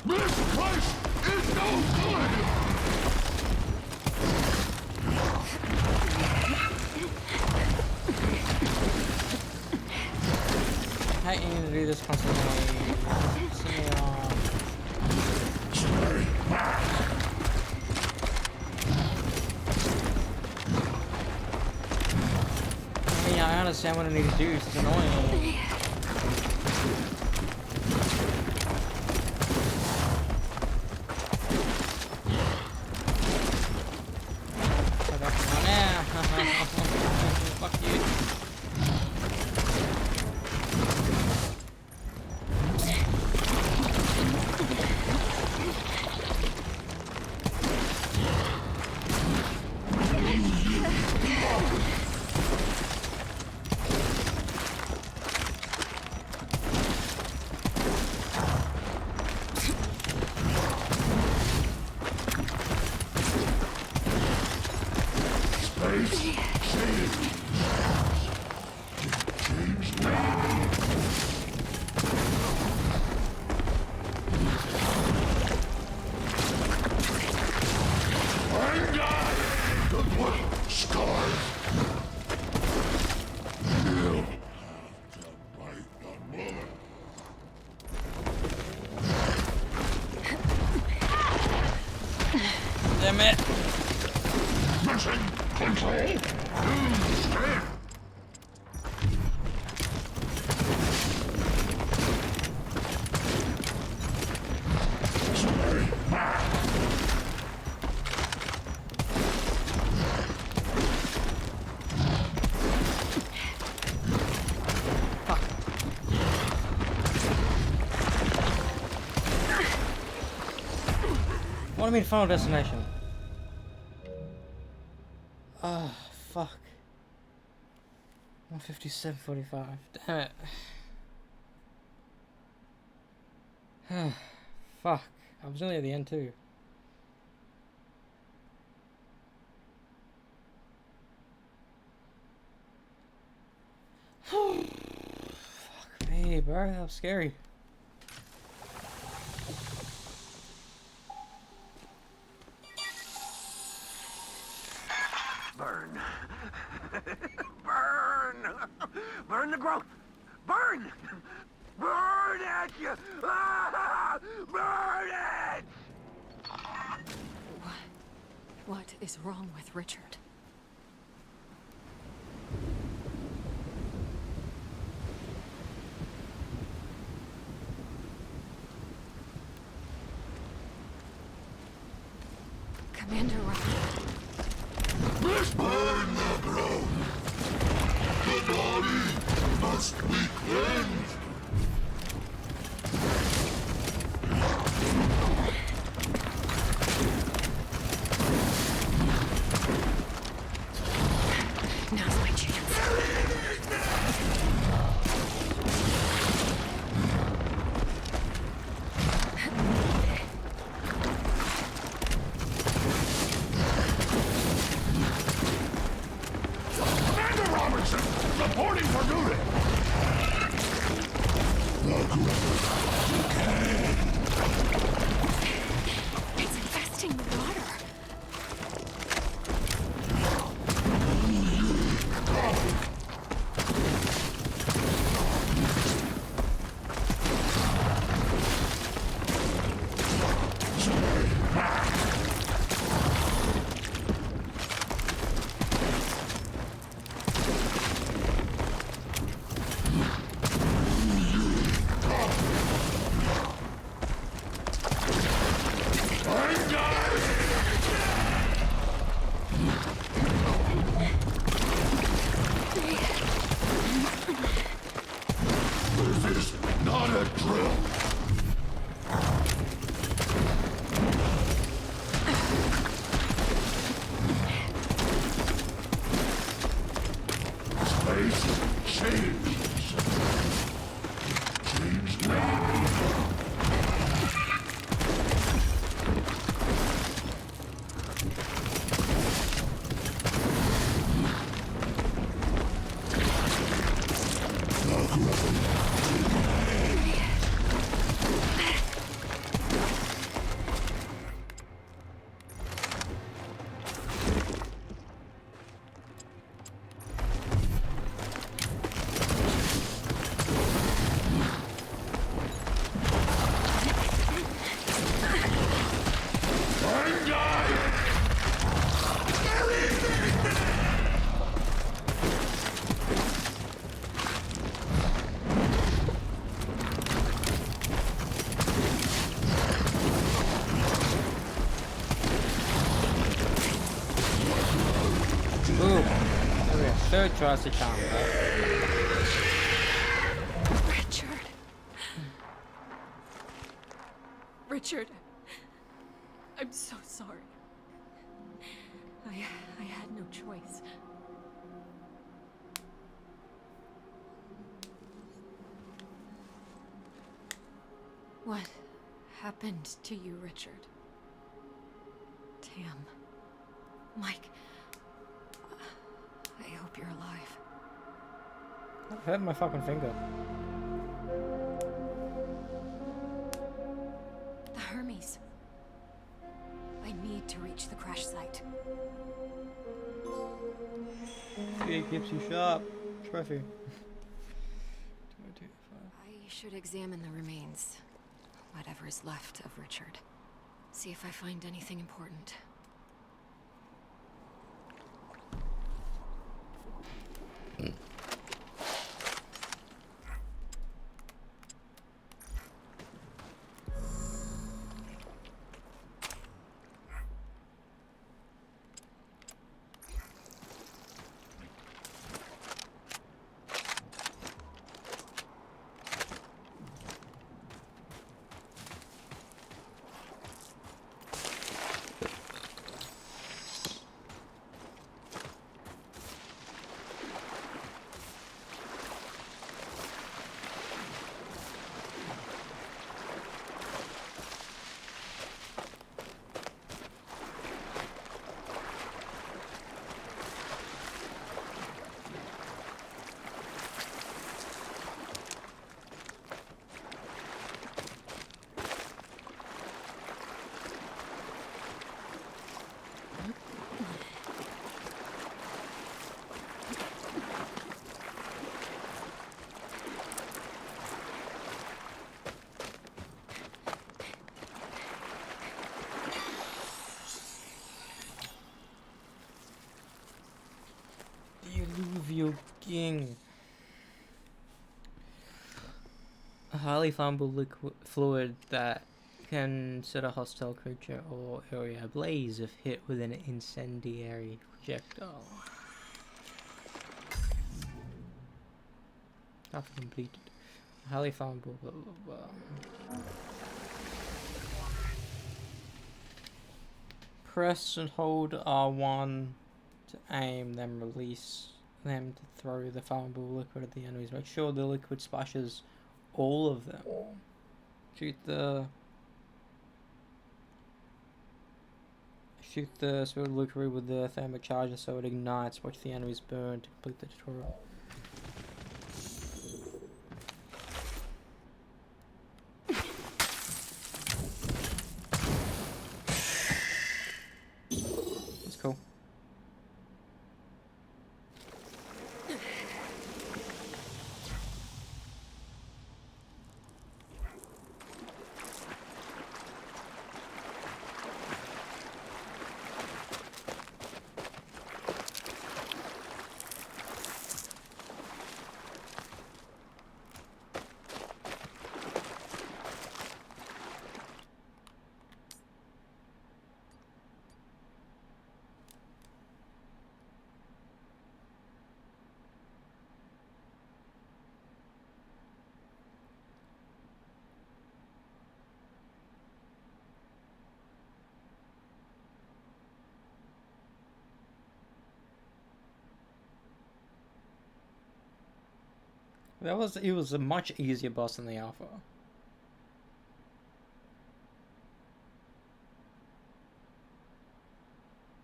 This place is no good! I hate needing to do this constantly. Yeah, I understand what I need to do. It's annoying. Fuck you. Damn it! Mission control. Stand. Stay back. What do you mean Final Destination? Ah, fuck. 157.45. Damn it. Fuck. I was only at the end too. Fuck me, bro. That was scary. Burn. Burn! Burn the growth! Burn! Burn it! Ah! Burn it! What is wrong with Richard? Commander Rocket. Must burn the growth. The body must be cleansed. Now's my chance. Commander Robertson, reporting for duty. It's infesting the water. This is not a drill. Space changes. Change now. Boom. There we go. Third tries to charm, bro. Richard. Richard. I'm so sorry. I had no choice. What happened to you, Richard? Tam. Mike. I hope you're alive. I've hurt my fucking finger. The Hermes. I need to reach the crash site. It keeps you sharp. Trophy. I should examine the remains. Whatever is left of Richard. See if I find anything important. Diluvial King. A highly flammable liquid fluid that can set a hostile creature or area ablaze if hit with an incendiary projectile. Task completed. Highly flammable. Blah, blah, blah. Press and hold R1 to aim, then release them to throw the flammable liquid at the enemies. Make sure the liquid splashes all of them. Shoot the spilled liquid with the thermic charger so it ignites. Watch the enemies burn to complete the tutorial. That's cool. It was a much easier boss than the alpha.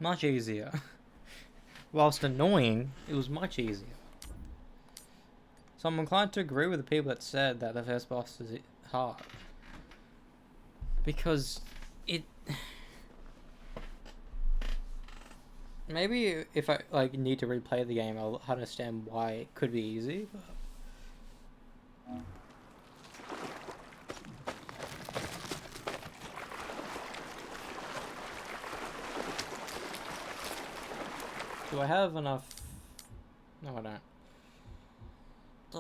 Much easier. Whilst annoying, it was much easier. So I'm inclined to agree with the people that said that the first boss is hard. Because it... Maybe if I need to replay the game, I'll understand why it could be easy, but... Do I have enough? No, I don't. I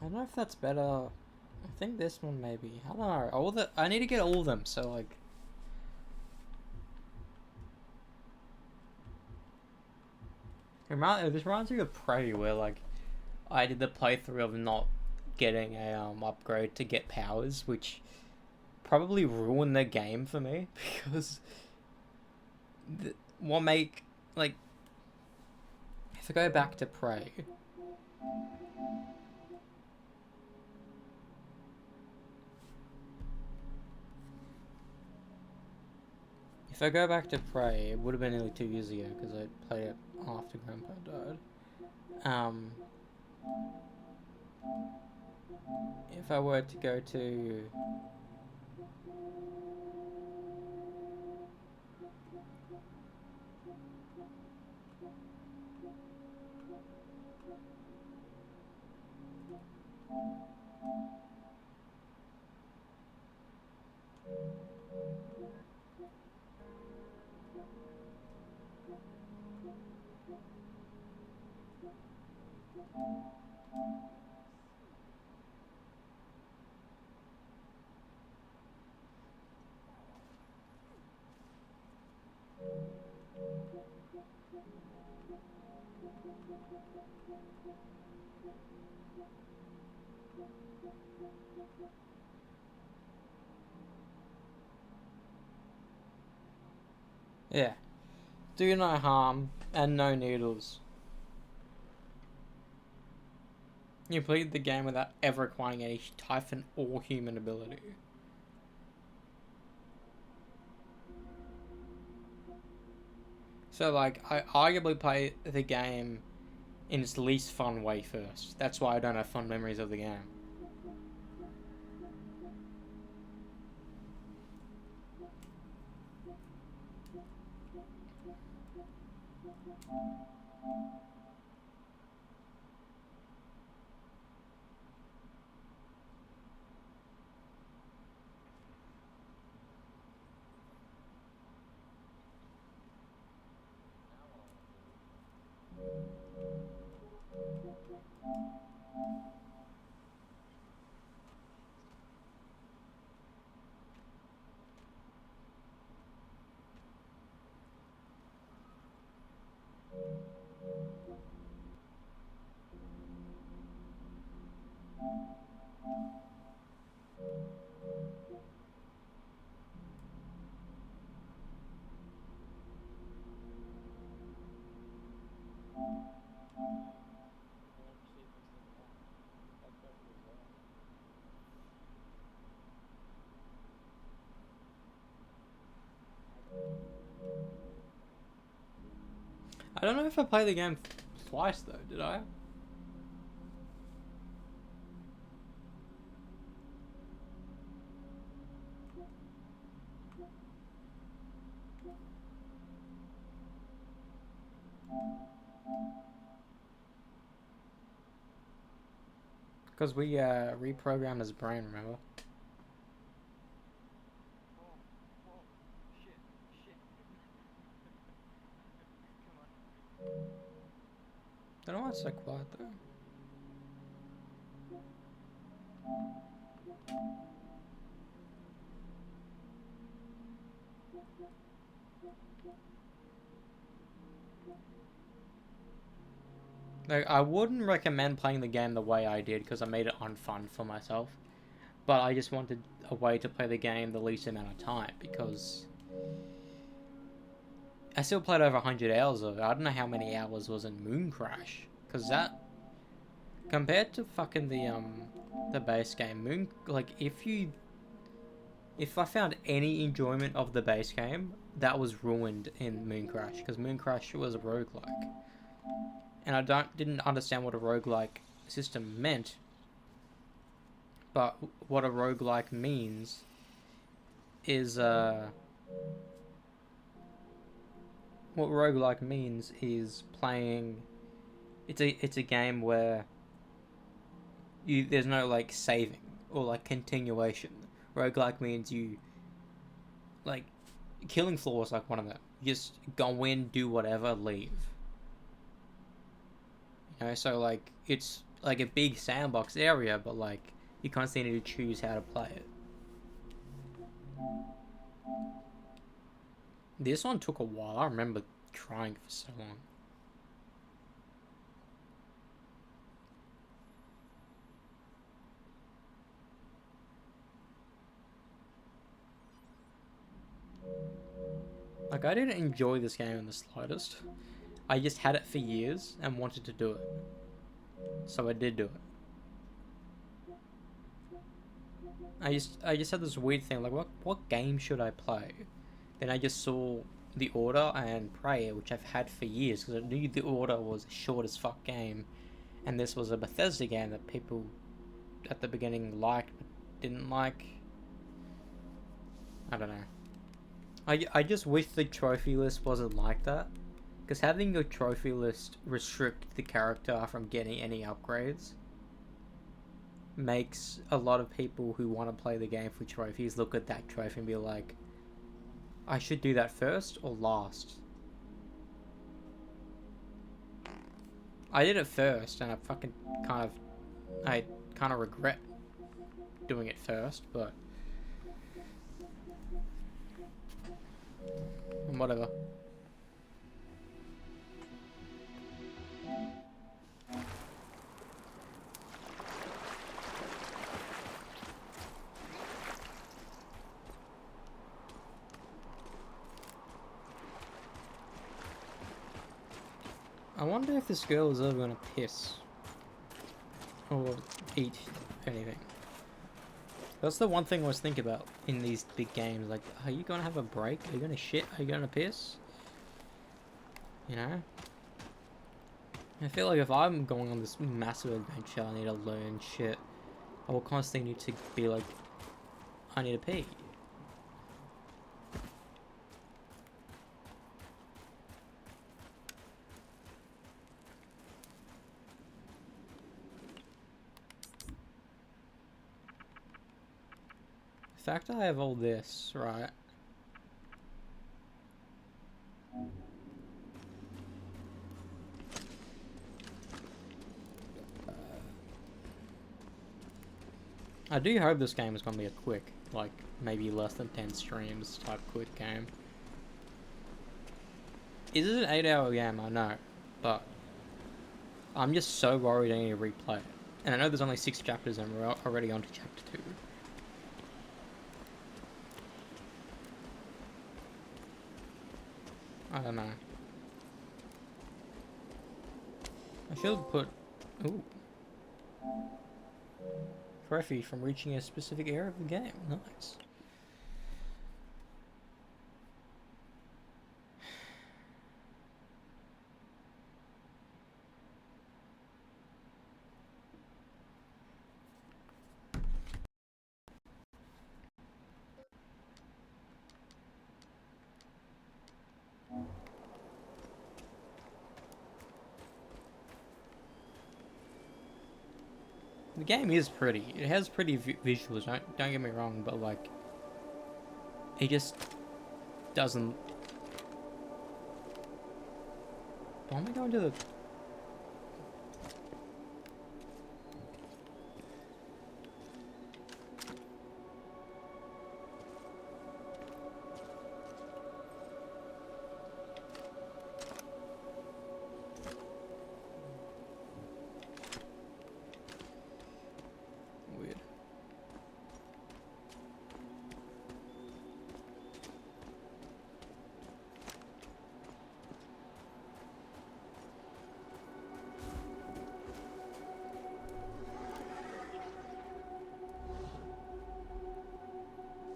don't know if that's better. I think this one maybe. I don't know. I need to get all of them. So like. This reminds me of Prey, where like I did the playthrough of not getting a upgrade to get powers, which probably ruined the game for me because if I go back to Prey, it would have been nearly 2 years ago because I played it after Grandpa died. If I were to go to Yeah. Do no harm and no needles. You complete the game without ever acquiring any Typhon or human ability. So, like, I arguably play the game in its least fun way first. That's why I don't have fun memories of the game. I don't know if I played the game twice though, did I? Because we reprogrammed his brain, remember? I don't know why it's so quiet though. Like, I wouldn't recommend playing the game the way I did because I made it unfun for myself. But I just wanted a way to play the game the least amount of time because I still played over 100 hours of it. I don't know how many hours was in Moon Crash, because that, compared to fucking the base game, if I found any enjoyment of the base game, that was ruined in Moon Crash, because Moon Crash was a roguelike. And I didn't understand what a roguelike system meant, but what a roguelike means is, what roguelike means is playing, it's a game where there's no like saving or like continuation. Roguelike means you, like, Killing Floor is like one of them. You just go in, do whatever, leave. You know, so like it's like a big sandbox area, but like you constantly need to choose how to play it. This one took a while. I remember trying for so long. Like, I didn't enjoy this game in the slightest. I just had it for years and wanted to do it. So I did do it. I just had this weird thing, like, what game should I play? Then I just saw The Order and Prey, which I've had for years, because I knew The Order was a short as fuck game, and this was a Bethesda game that people at the beginning liked, but didn't like. I don't know. I just wish the trophy list wasn't like that, because having your trophy list restrict the character from getting any upgrades makes a lot of people who want to play the game for trophies look at that trophy and be like, I should do that first or last. I did it first, and I fucking I kind of regret doing it first, but whatever. I wonder if this girl is ever gonna piss or eat anything. That's the one thing I always think about in these big games. Like, are you gonna have a break? Are you gonna shit? Are you gonna piss? You know? I feel like if I'm going on this massive adventure, I need to learn shit. I will constantly need to be like, I need to pee. The fact I have all this, right? I do hope this game is going to be a quick, like, maybe less than 10 streams type quick game. It is an 8-hour game, I know, but I'm just so worried I need to replay it. And I know there's only 6 chapters and we're already on to chapter 2. I don't know. I should put... Ooh. Trophy from reaching a specific area of the game. Nice. The game is pretty. It has pretty visuals, don't get me wrong, but like, it just doesn't... Why am I going to the... Weird.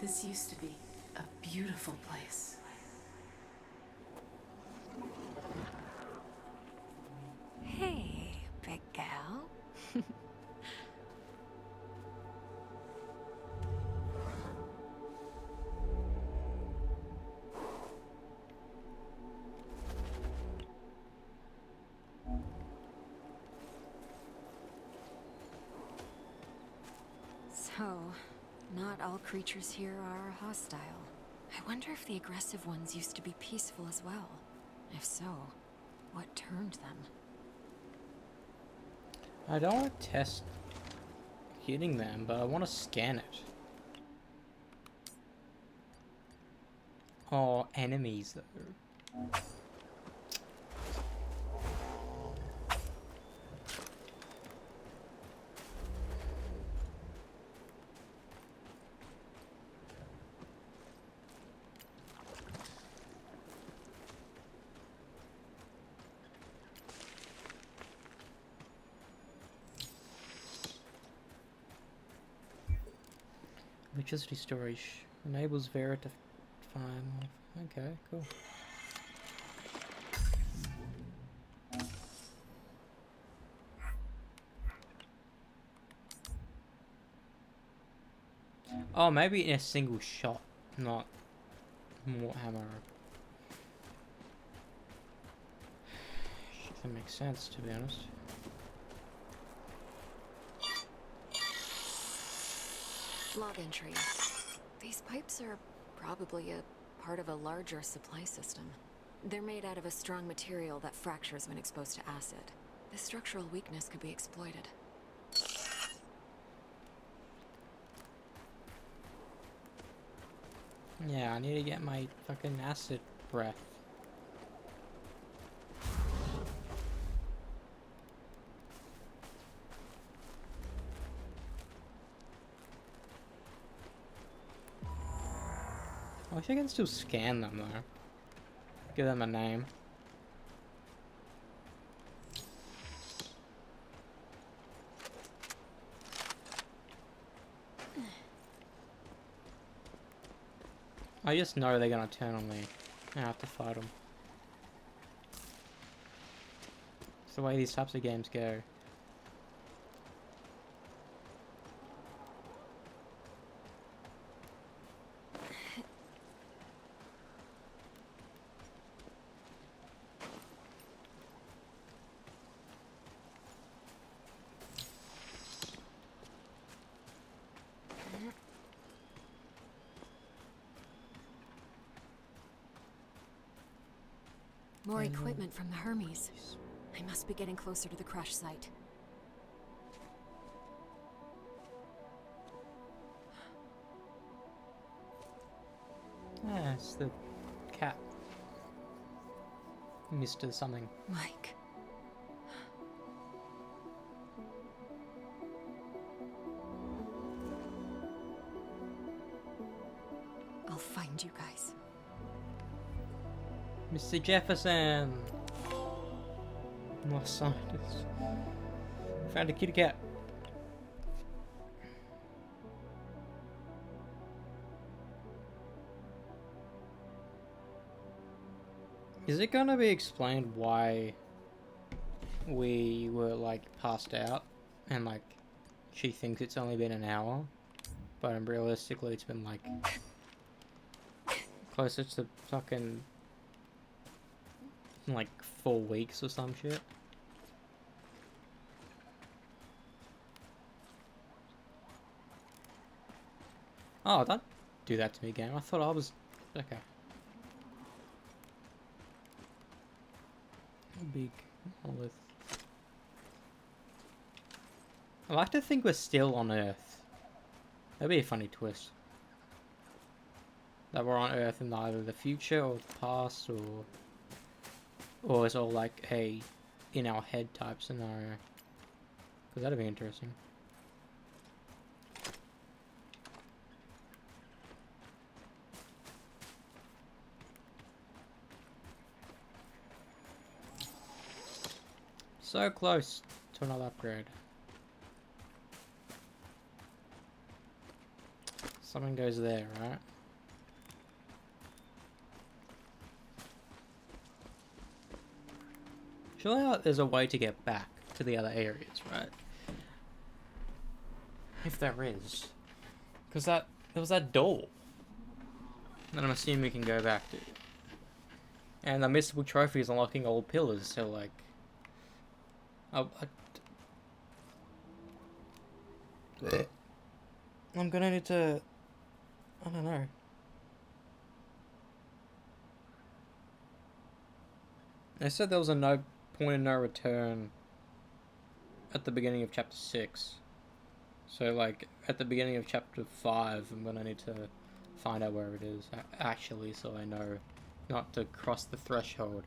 This used to be a beautiful place. Hey, big gal. So, not all creatures here are hostile. I wonder if the aggressive ones used to be peaceful as well. If so, what turned them? I don't want to test hitting them, but I want to scan it. Oh, enemies though. Electricity storage enables Vera to fire more. Okay, cool. Oh, maybe in a single shot, not more ammo. That makes sense, to be honest. Log entry. These pipes are probably a part of a larger supply system. They're made out of a strong material that fractures when exposed to acid. This structural weakness could be exploited. Yeah, I need to get my fucking acid breath. I wish I can still scan them though. Give them a name. I just know they're gonna turn on me. I have to fight them. It's the way these types of games go. More equipment from the Hermes. I must be getting closer to the crash site. Ah, it's the cat. Mr. something. Mike. I'll find you guys. Mr. Jefferson! More scientists. Found a kitty cat. Is it gonna be explained why we were like passed out and like she thinks it's only been an hour, but realistically it's been like closer to fucking like 4 weeks or some shit? Oh, don't do that to me, game. I thought I was okay. Big monolith. I like to think we're still on Earth. That'd be a funny twist. That we're on Earth in either the future or the past, or it's all like a in our head type scenario. Because that'd be interesting. So close to another upgrade. Something goes there, right? Surely there's a way to get back to the other areas, right? If there is. Because there was that door that I'm assuming we can go back to. And the mystical trophy is unlocking old pillars, so like... I'm gonna need to... I don't know. They said there was a no point of no return at the beginning of chapter 6. So like at the beginning of chapter 5 I'm gonna need to find out where it is actually, so I know not to cross the threshold.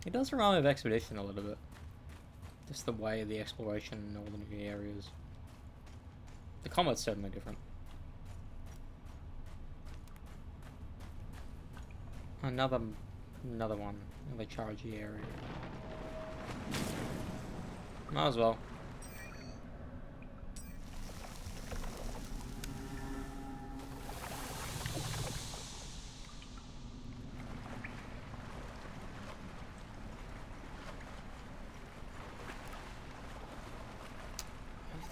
It does remind me of Expedition a little bit. Just the way of the exploration in all the new areas. The combat's certainly different. Another one. Another chargey area. Might as well.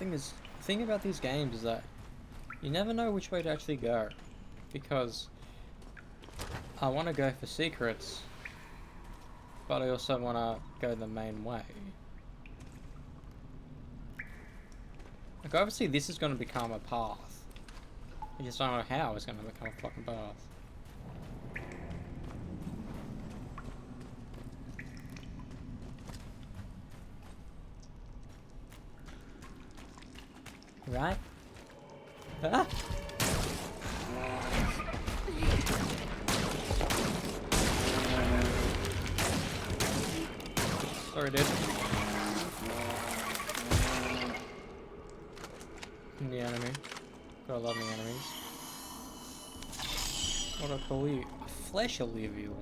The thing about these games is that you never know which way to actually go, because I want to go for secrets, but I also want to go the main way. Like obviously this is going to become a path. I just don't know how it's going to become a fucking path. right? Ah! Sorry, dude. The enemy. Gotta love the enemies. What do I call you? A flesh alluvial.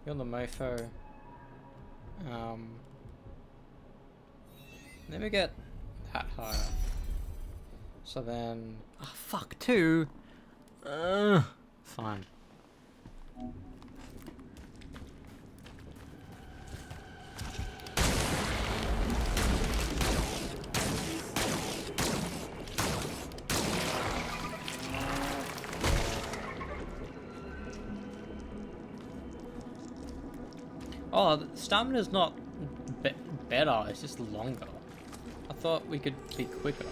You're the mofo. Let me get that higher. So then... Oh, fuck, 2! Fine. Oh, the stamina's not better, it's just longer. I thought we could be quicker.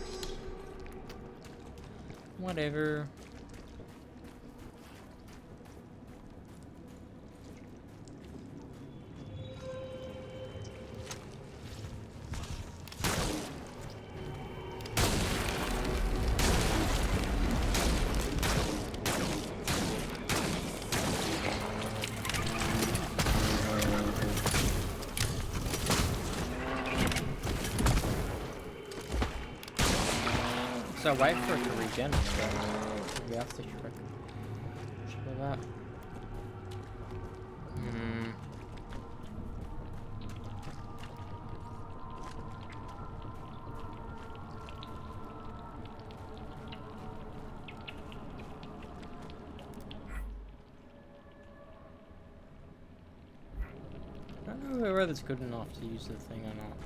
Whatever. So wait for it to regen. We have to trick. Show that. I don't know whether it's good enough to use the thing or not.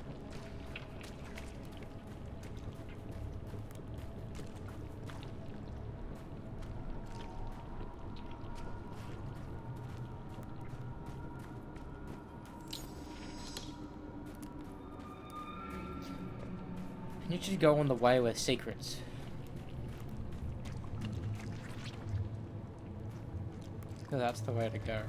You should go on the way with secrets. Because that's the way to go.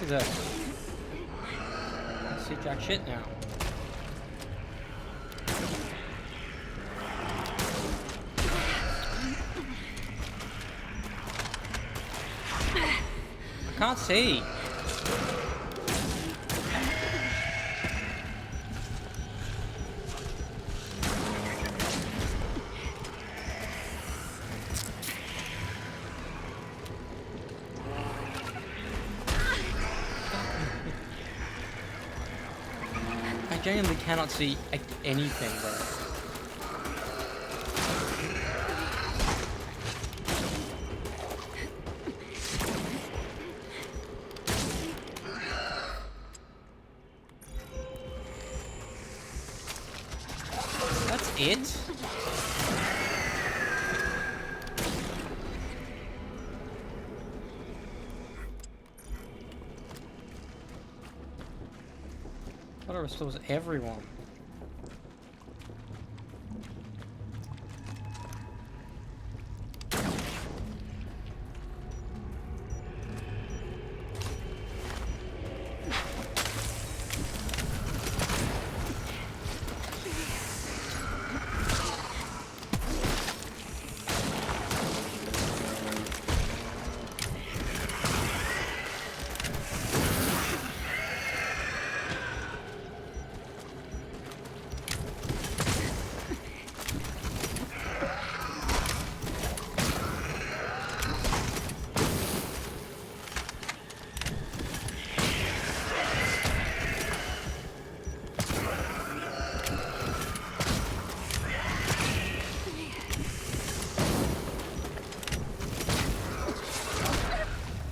Look at that. See jack shit now. I can't see. I genuinely cannot see anything, bro. That's it? I thought it restores everyone.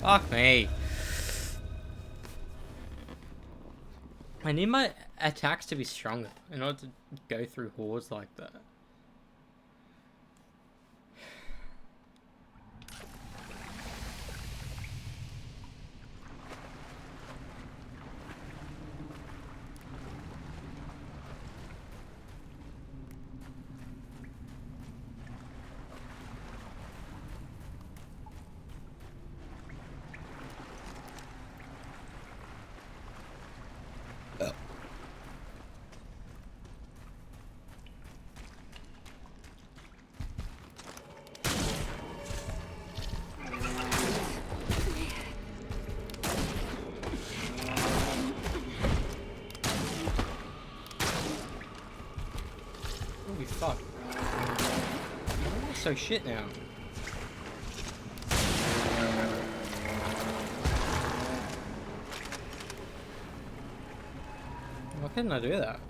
Fuck me. I need my attacks to be stronger in order to go through hordes like that. so shit now? Why couldn't I do that?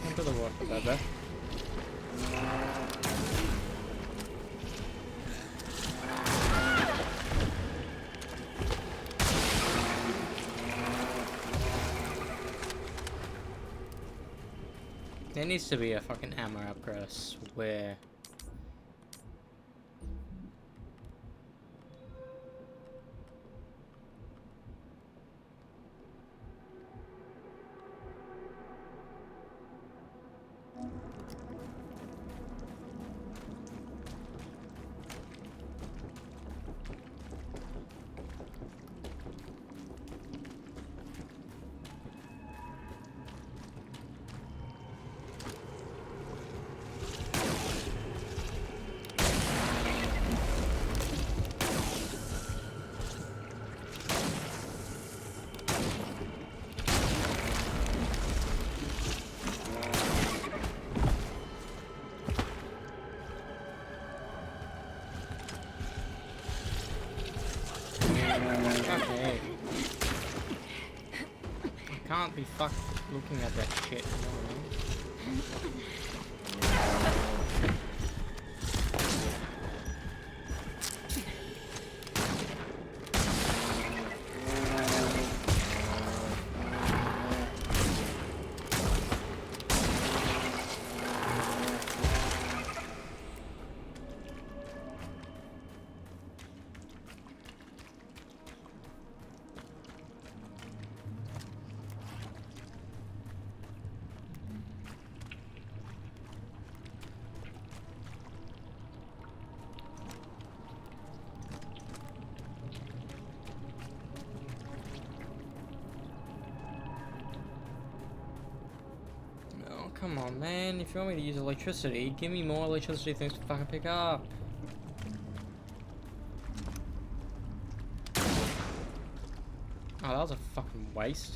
Into the water, baby. There needs to be a fucking ammo upgrade, I swear. Okay. I can't be fucked looking at that shit, you know what I mean? Come on, man. If you want me to use electricity, give me more electricity things to fucking pick up. Oh, that was a fucking waste.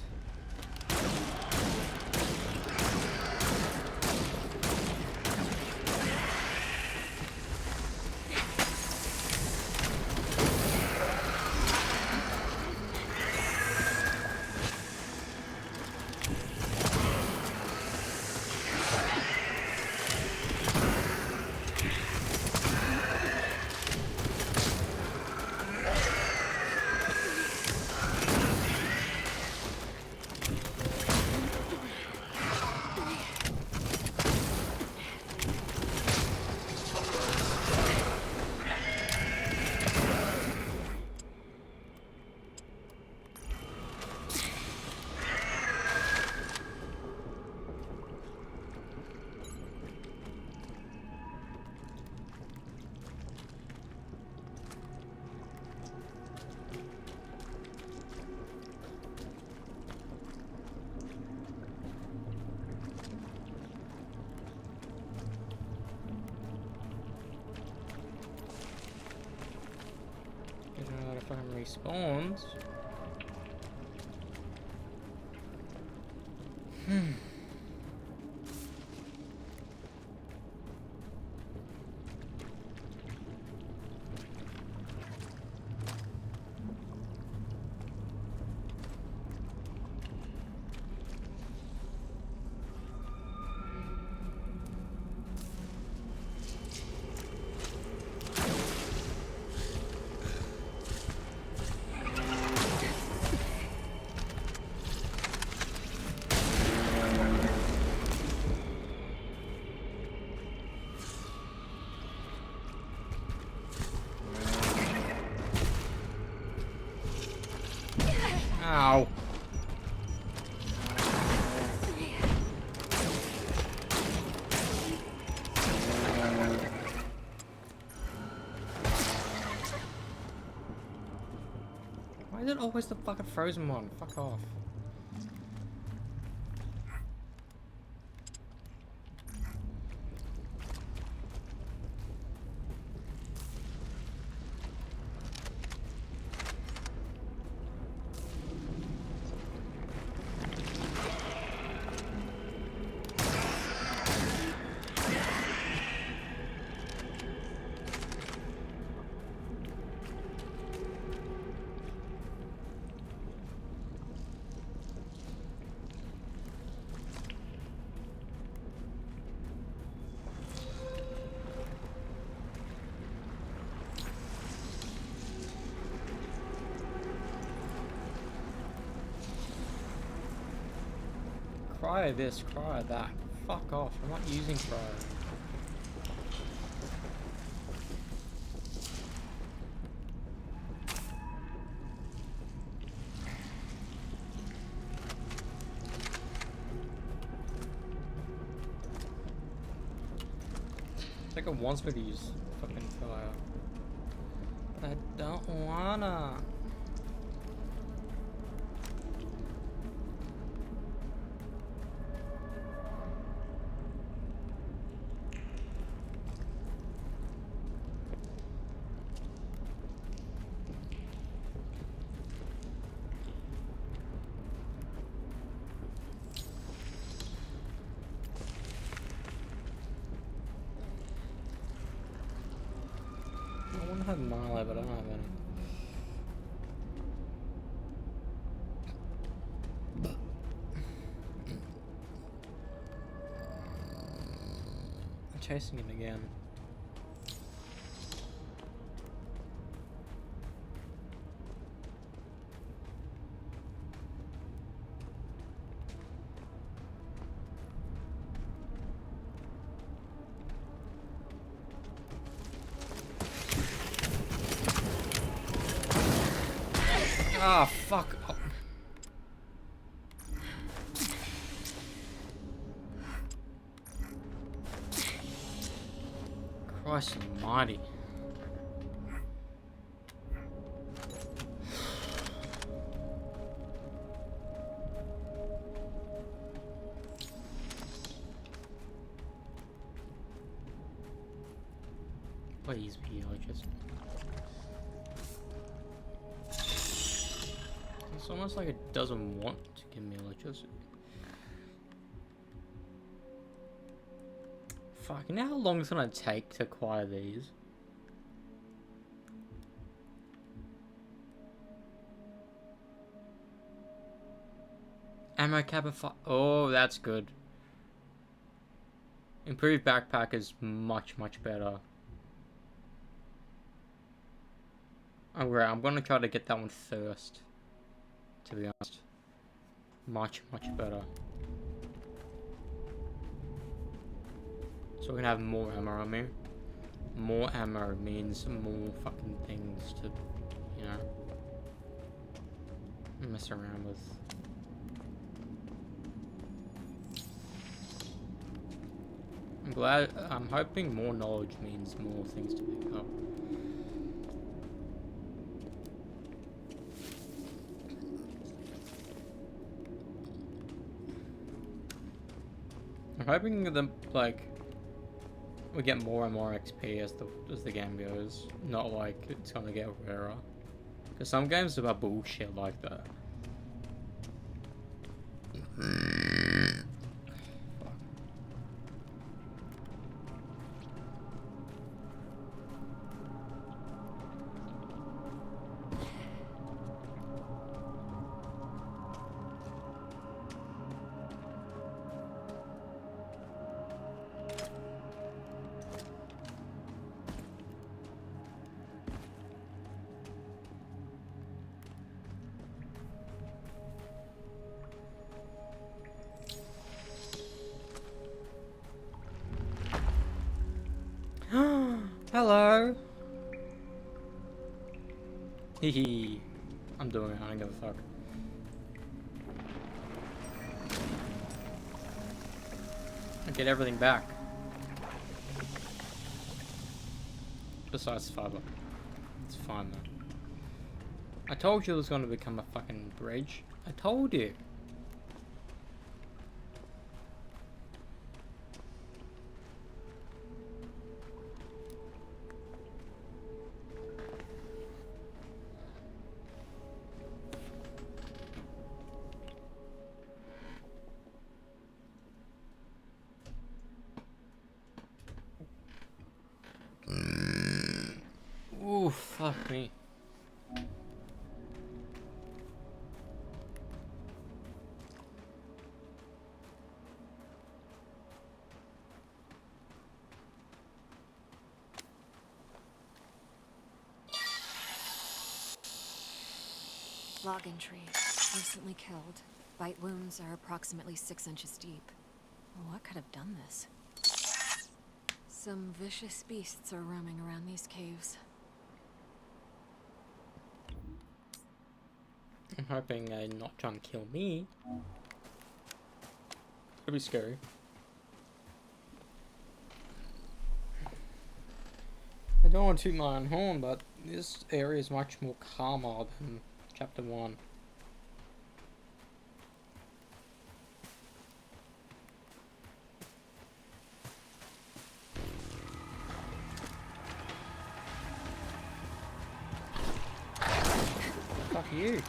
Fucking respawns. Ow. Why is it always the fucking frozen one? Fuck off. Cryo this, cryo that. Fuck off, I'm not using cryo. It's like it wants me to use fucking fire. But I don't wanna. I want to have Marley, but I don't have any. I'm chasing him again. Ah, fuck. Oh. Christ almighty. Please be just. It's almost like it doesn't want to give me electricity. Fuck, you know how long it's gonna take to acquire these? Ammo cap of oh, that's good. Improved backpack is much better. Alright, I'm gonna try to get that one first. To be honest. Much better. So we're gonna have more ammo on me. More ammo means more fucking things to, you know, mess around with. I'm hoping more knowledge means more things to pick up. I'm hoping that, like, we get more and more XP as the game goes. Not like it's gonna get rarer. Because some games are about bullshit like that. Hello. Hehe. I'm doing it. I don't give a fuck. I get everything back. Besides fiber. It's fine though. I told you it was going to become a fucking bridge. I told you. Ooh, fuck me. Log entry. Recently killed. Bite wounds are approximately 6 inches deep. What could have done this? Some vicious beasts are roaming around these caves. I'm hoping they're not trying to kill me. That'd be scary. I don't want to toot my own horn, but this area is much more calmer than Chapter 1. Fuck you.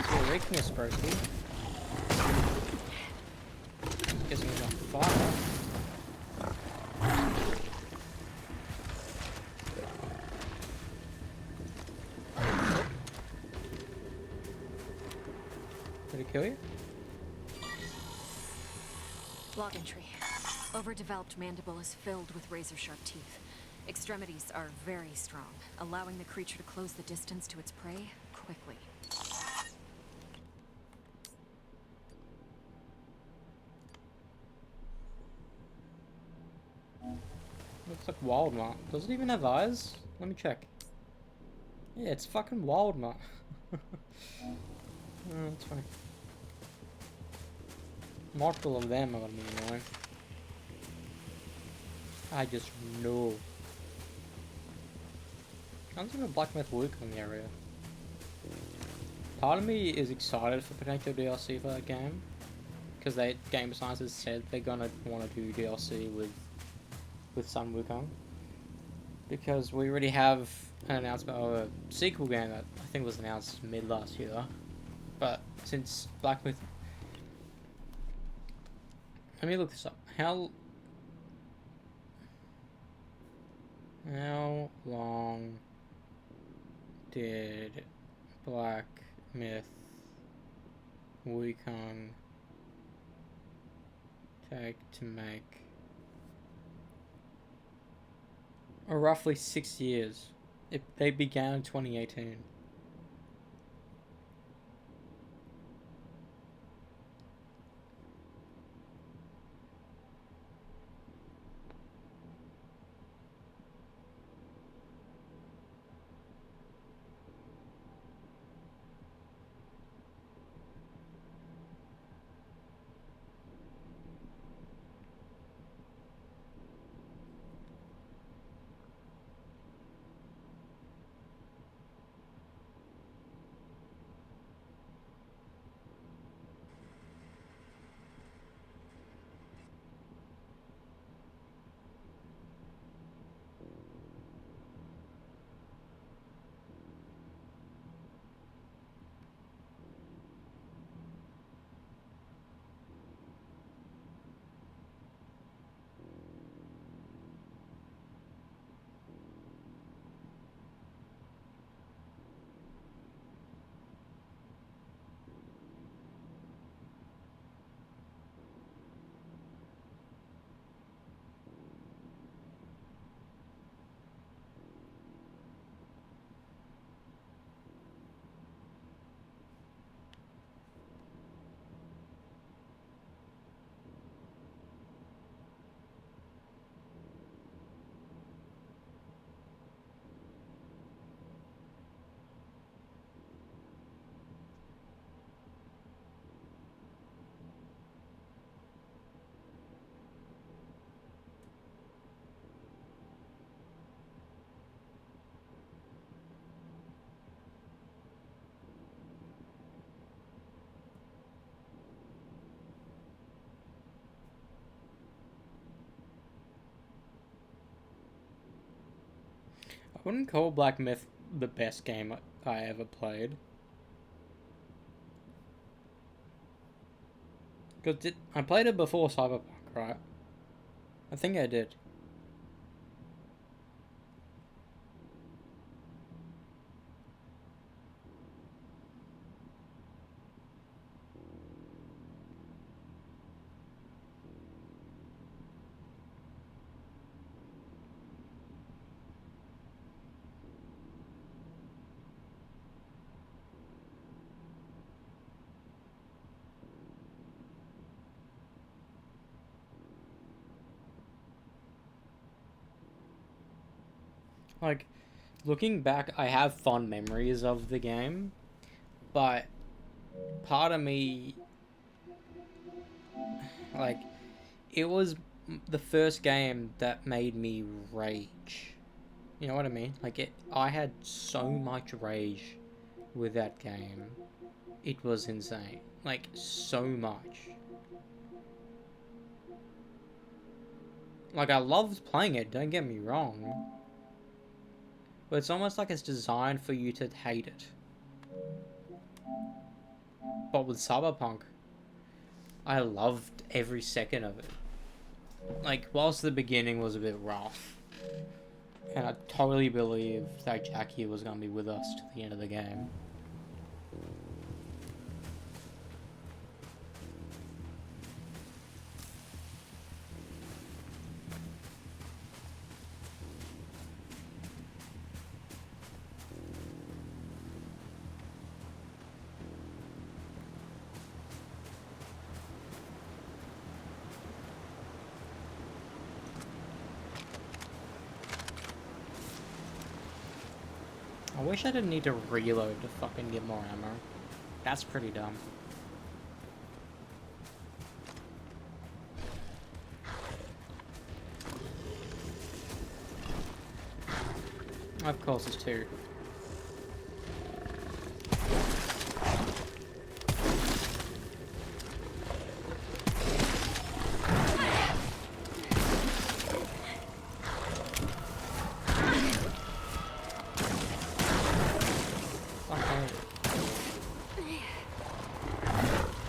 Your weakness, broski. Guessing he's on fire. Did it kill you? Log entry. Overdeveloped mandible is filled with razor-sharp teeth. Extremities are very strong, allowing the creature to close the distance to its prey quickly. Looks like Wildmart. Does it even have eyes? Let me check. Yeah, it's fucking Wildmart. Oh, that's funny. Multiple of them are gonna be annoying. I just know. Sounds like a Black Myth Luke in the area. Part of me is excited for potential DLC for that game, because Game Science has said they're gonna want to do DLC with Sun Wukong, because we already have an announcement of a sequel game that I think was announced mid last year. But since Black Myth, let me look this up. How long did Black Myth Wukong take to make? Roughly 6 years. They began in 2018. I wouldn't call Black Myth the best game I ever played. Because I played it before Cyberpunk, right? I think I did. Like, looking back, I have fond memories of the game, but part of me, like, it was the first game that made me rage. You know what I mean? Like, I had so much rage with that game. It was insane. Like, so much. Like, I loved playing it, don't get me wrong. But it's almost like it's designed for you to hate it. But with Cyberpunk, I loved every second of it. Like, whilst the beginning was a bit rough, and I totally believed that Jackie was going to be with us to the end of the game. I wish I didn't need to reload to fucking get more ammo. That's pretty dumb. Of course, it's two.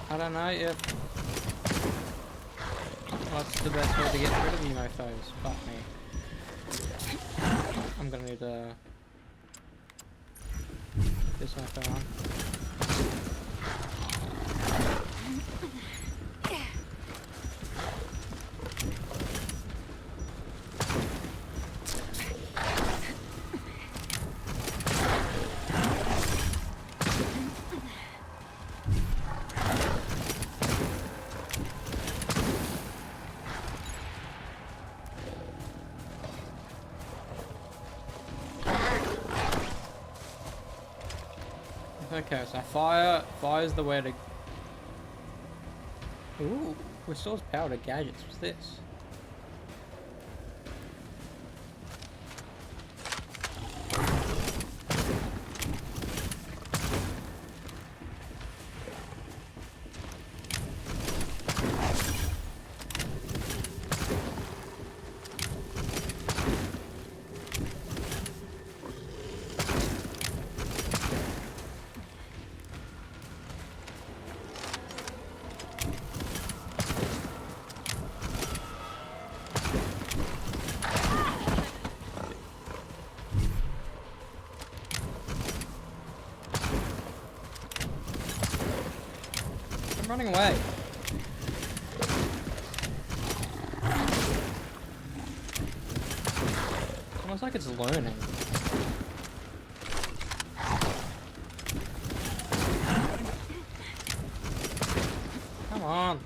I don't know if what's the best way to get rid of you mofos. Fuck me. I'm gonna need this mofo on. Okay, so fire's the way to... Ooh, restores power to gadgets. What's this? I'm running away. It's almost like it's learning. Come on.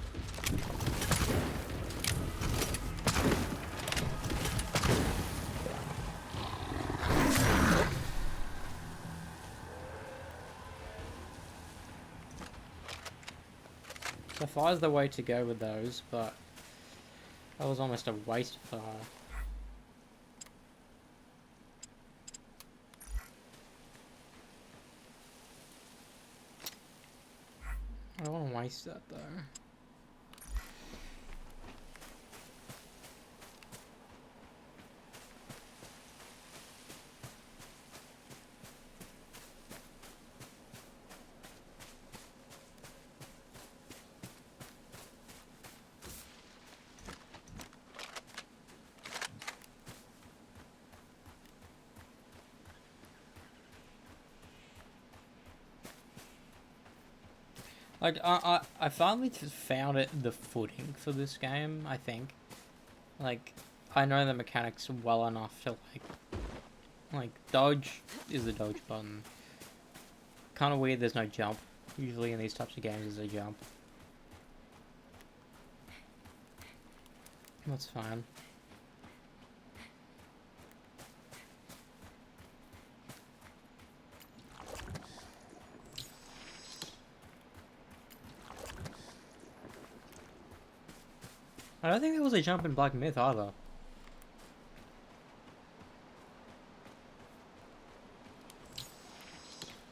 So fire's the way to go with those, but that was almost a waste of fire. I don't want to waste that though. Like, I finally just found the footing for this game, I think. Like, I know the mechanics well enough to, like, dodge is the dodge button. Kind of weird there's no jump. Usually in these types of games there's a jump. That's fine. I don't think there was a jump in Black Myth either.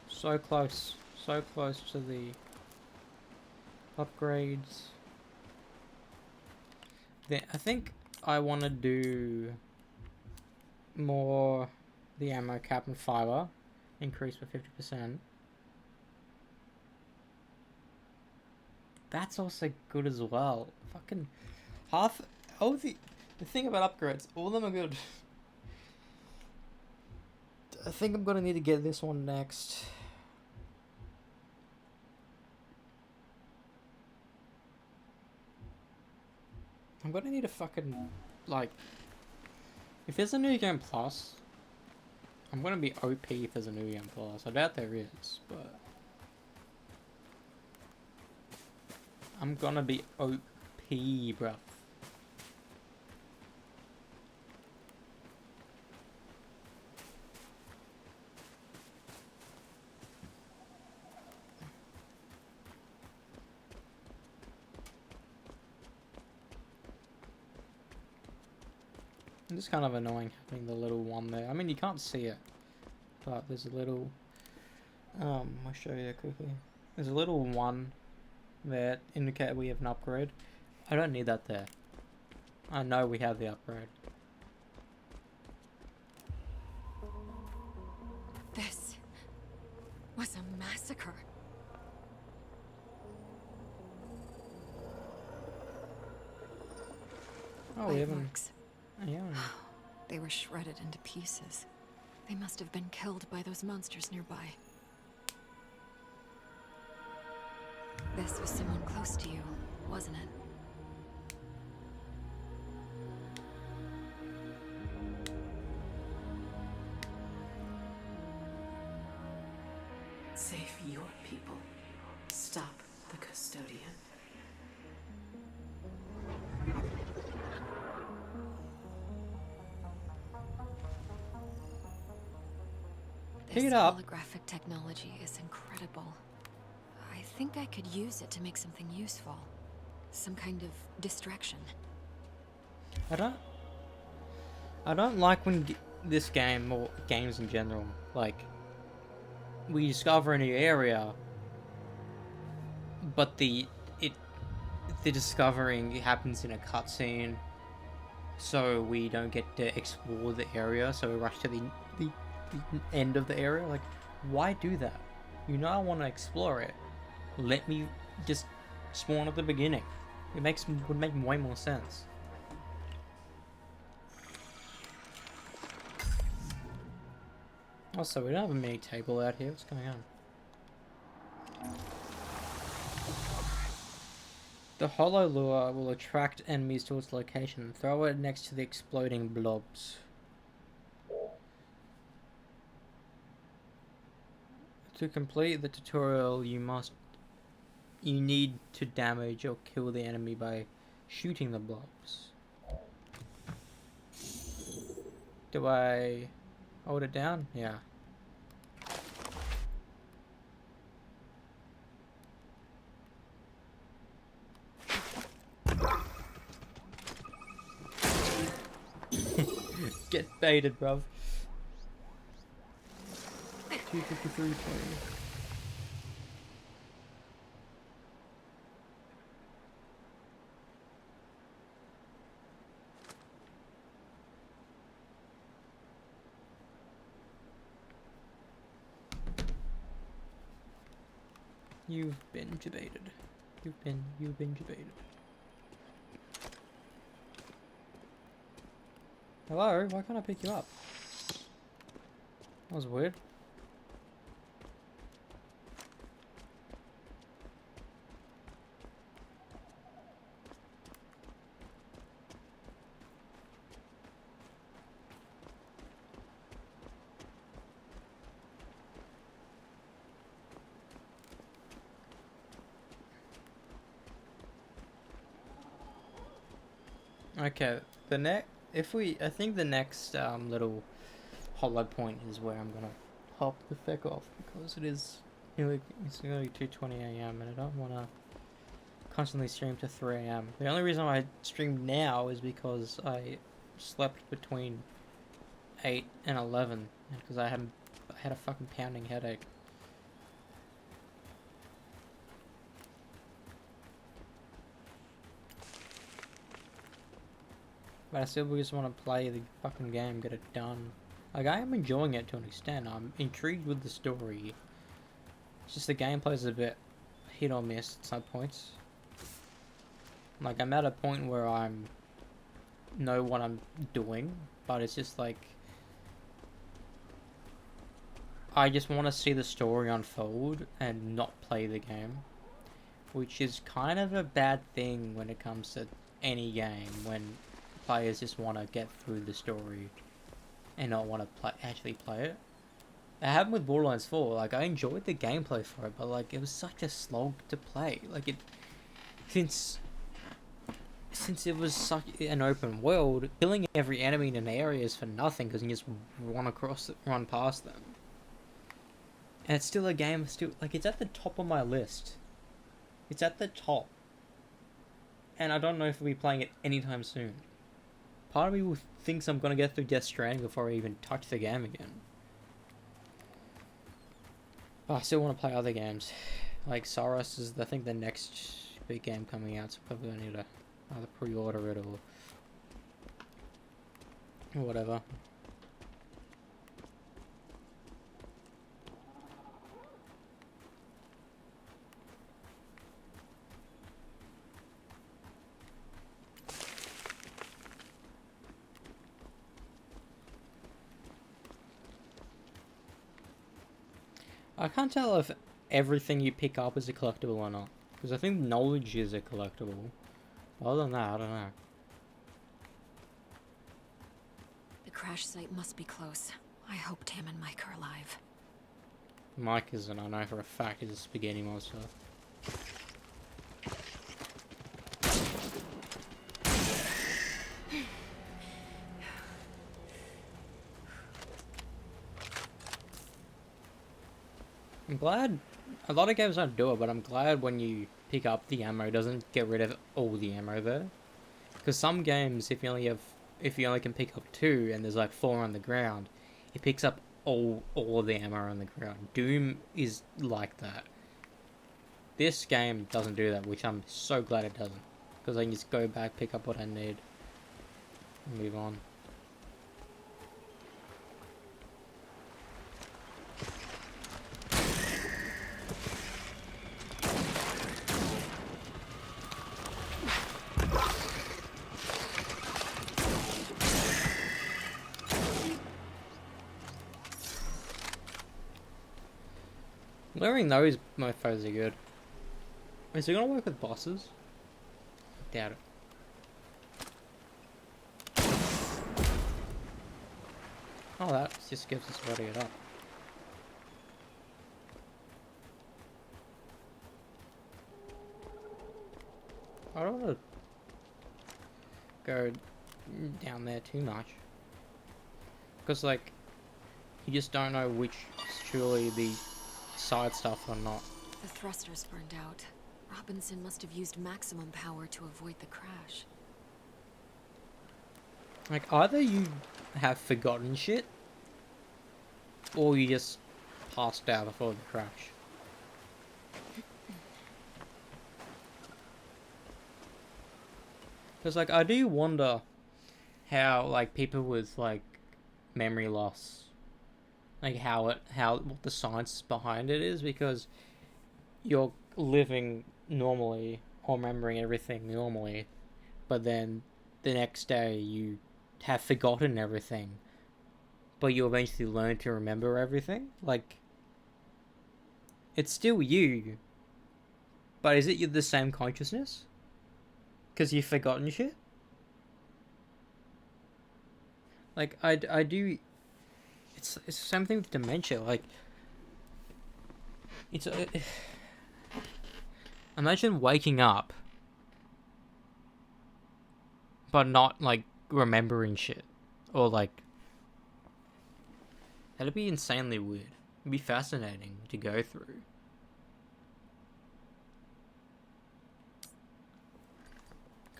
So close to the upgrades. Then I think I want to do more the ammo cap and fiber, increase by 50%. That's also good as well. Fucking half. Oh, the thing about upgrades, all of them are good. I think I'm gonna need to get this one next. I'm gonna need a fucking, like, if there's a New Game Plus, I'm gonna be OP if there's a New Game Plus. I doubt there is, but I'm gonna be OP, bruv. It's kind of annoying having the little one there. I mean, you can't see it, but there's a little, I'll show you that quickly. There's a little one that indicate we have an upgrade. I don't need that there. I know we have the upgrade. This was a massacre. Oh, we Bite haven't. marks. Yeah. They were shredded into pieces. They must have been killed by those monsters nearby. This was someone close to you, wasn't it? Save your people. Stop the custodian. Pick This it up. holographic technology is incredible. I think I could use it to make something useful. Some kind of distraction. I don't like when this game, or games in general, like, we discover a new area, but the discovering happens in a cutscene, so we don't get to explore the area, so we rush to the end of the area. Like, why do that? You know I want to explore it. Let me just spawn at the beginning. Would make way more sense. Also, we don't have a mini table out here. What's going on? The hollow lure will attract enemies to its location. Throw it next to the exploding blobs. To complete the tutorial, you need to damage or kill the enemy by shooting the blobs. Do I hold it down? Yeah. Get baited, bruv. 253.20. You've been debated. You've been debated. Hello? Why can't I pick you up? That was weird. Okay, I think the next little hollow point is where I'm gonna hop the feck off, because it's nearly 2:20 AM and I don't wanna constantly stream to 3 a.m. The only reason I stream now is because I slept between 8 and 11 because I had a fucking pounding headache. But I still just want to play the fucking game, get it done. Like, I am enjoying it to an extent. I'm intrigued with the story. It's just the gameplay's a bit hit or miss at some points. Like, I'm at a point where I'm know what I'm doing, but it's just like I just want to see the story unfold and not play the game, which is kind of a bad thing when it comes to any game, when players just want to get through the story and not want to actually play it. It happened with Borderlands 4. Like, I enjoyed the gameplay for it, but like it was such a slog to play. Like, it since it was such an open world, killing every enemy in an area is for nothing because you just run past them. And it's still a game, like, it's at the top of my list. It's at the top. And I don't know if we'll be playing it anytime soon. Part of me thinks I'm gonna get through Death Stranding before I even touch the game again. But I still want to play other games. Like, Soros is, I think, the next big game coming out, so probably I need to either pre-order it or whatever. I can't tell if everything you pick up is a collectible or not, because I think knowledge is a collectible. Other than that, I don't know. The crash site must be close. I hope Tam and Mike are alive. Mike isn't, I know for a fact he's a spaghetti monster. I'm glad, a lot of games don't do it, but I'm glad when you pick up the ammo, it doesn't get rid of all the ammo there. Because some games, if you only can pick up 2 and there's like 4 on the ground, it picks up all of the ammo on the ground. Doom is like that. This game doesn't do that, which I'm so glad it doesn't. Because I can just go back, pick up what I need, and move on. Learning those mofos are good. Is it gonna work with bosses? Doubt it. Oh, that just gives us a way to get up. I don't want to go down there too much. Because, like, you just don't know which is truly the side stuff or not. The thrusters burned out. Robinson must have used maximum power to avoid the crash. Like, either you have forgotten shit, or you just passed out before the crash. Because, like, I do wonder how, like, people with, like, memory loss, like, what the science behind it is, because you're living normally, or remembering everything normally, but then the next day you have forgotten everything, but you eventually learn to remember everything. Like, it's still you, but is it the same consciousness? Because you've forgotten shit? Like, I do... It's the same thing with dementia, like... It's... imagine waking up, but not, like, remembering shit. Or, like... That'd be insanely weird. It'd be fascinating to go through.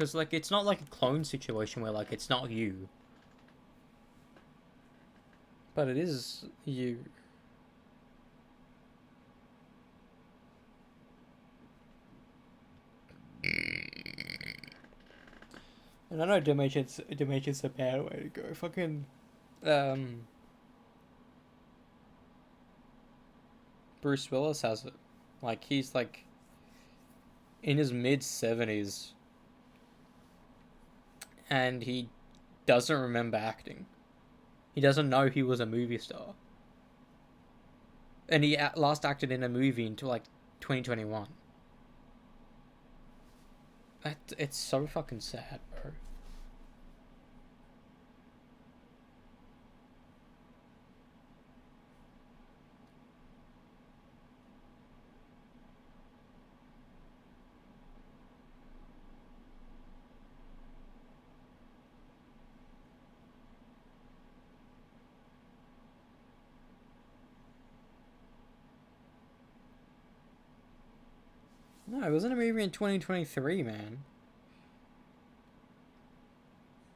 Because, like, it's not like a clone situation where, like, it's not you. But it is you. And I know Dimension's a bad way to go. Fucking, Bruce Willis has it. Like, he's, like, in his mid-70s. And he doesn't remember acting. He doesn't know he was a movie star. And he last acted in a movie until, like, 2021. It's so fucking sad, bro. No, it wasn't a movie in 2023, man.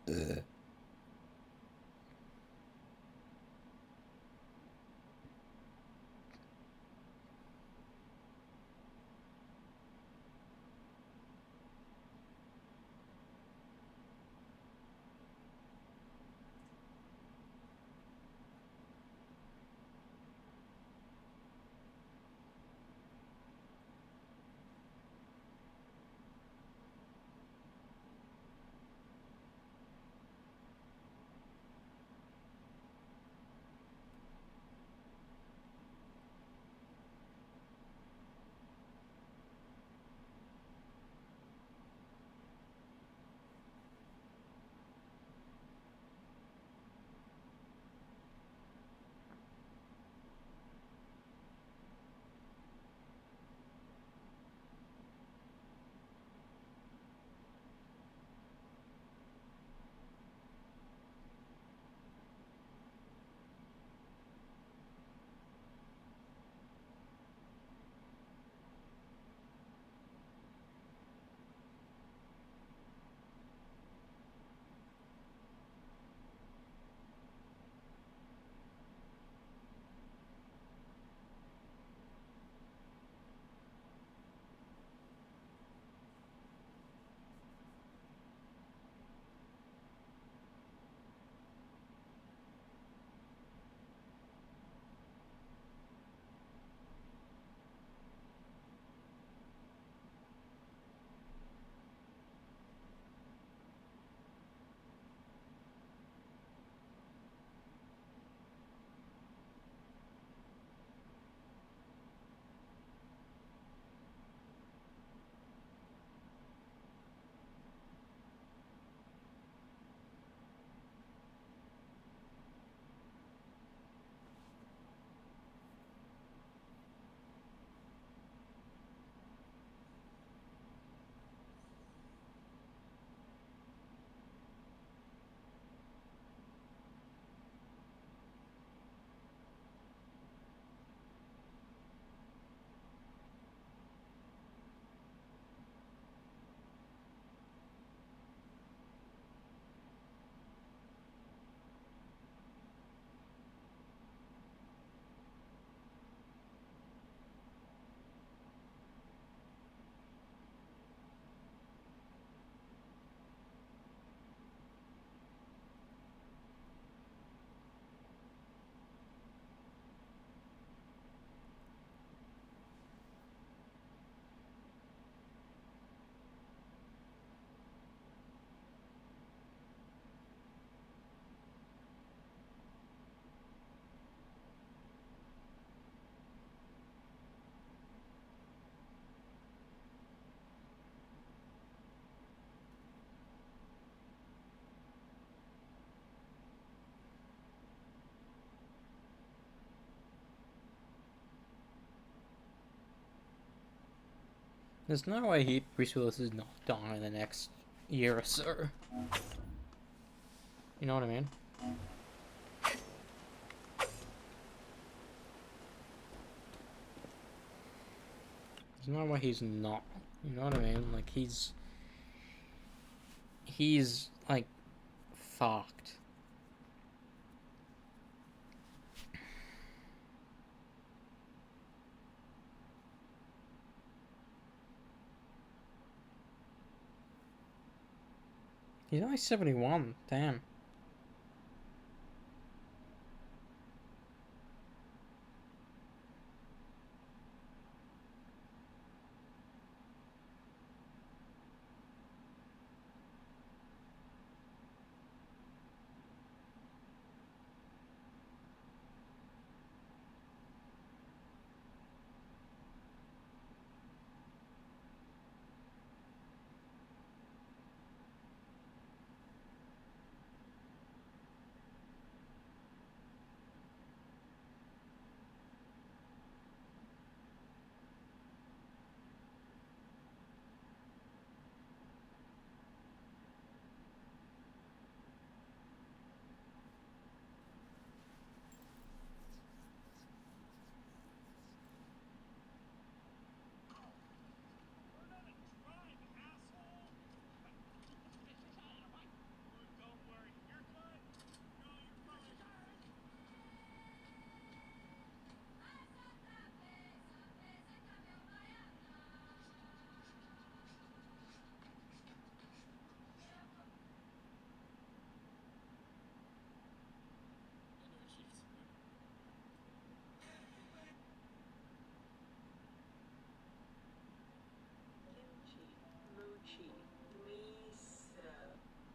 Ugh. There's no way Bruce Willis is not dying in the next year or so. You know what I mean? There's no way he's not. You know what I mean? Like, he's... he's like fucked. He's only 71. Damn.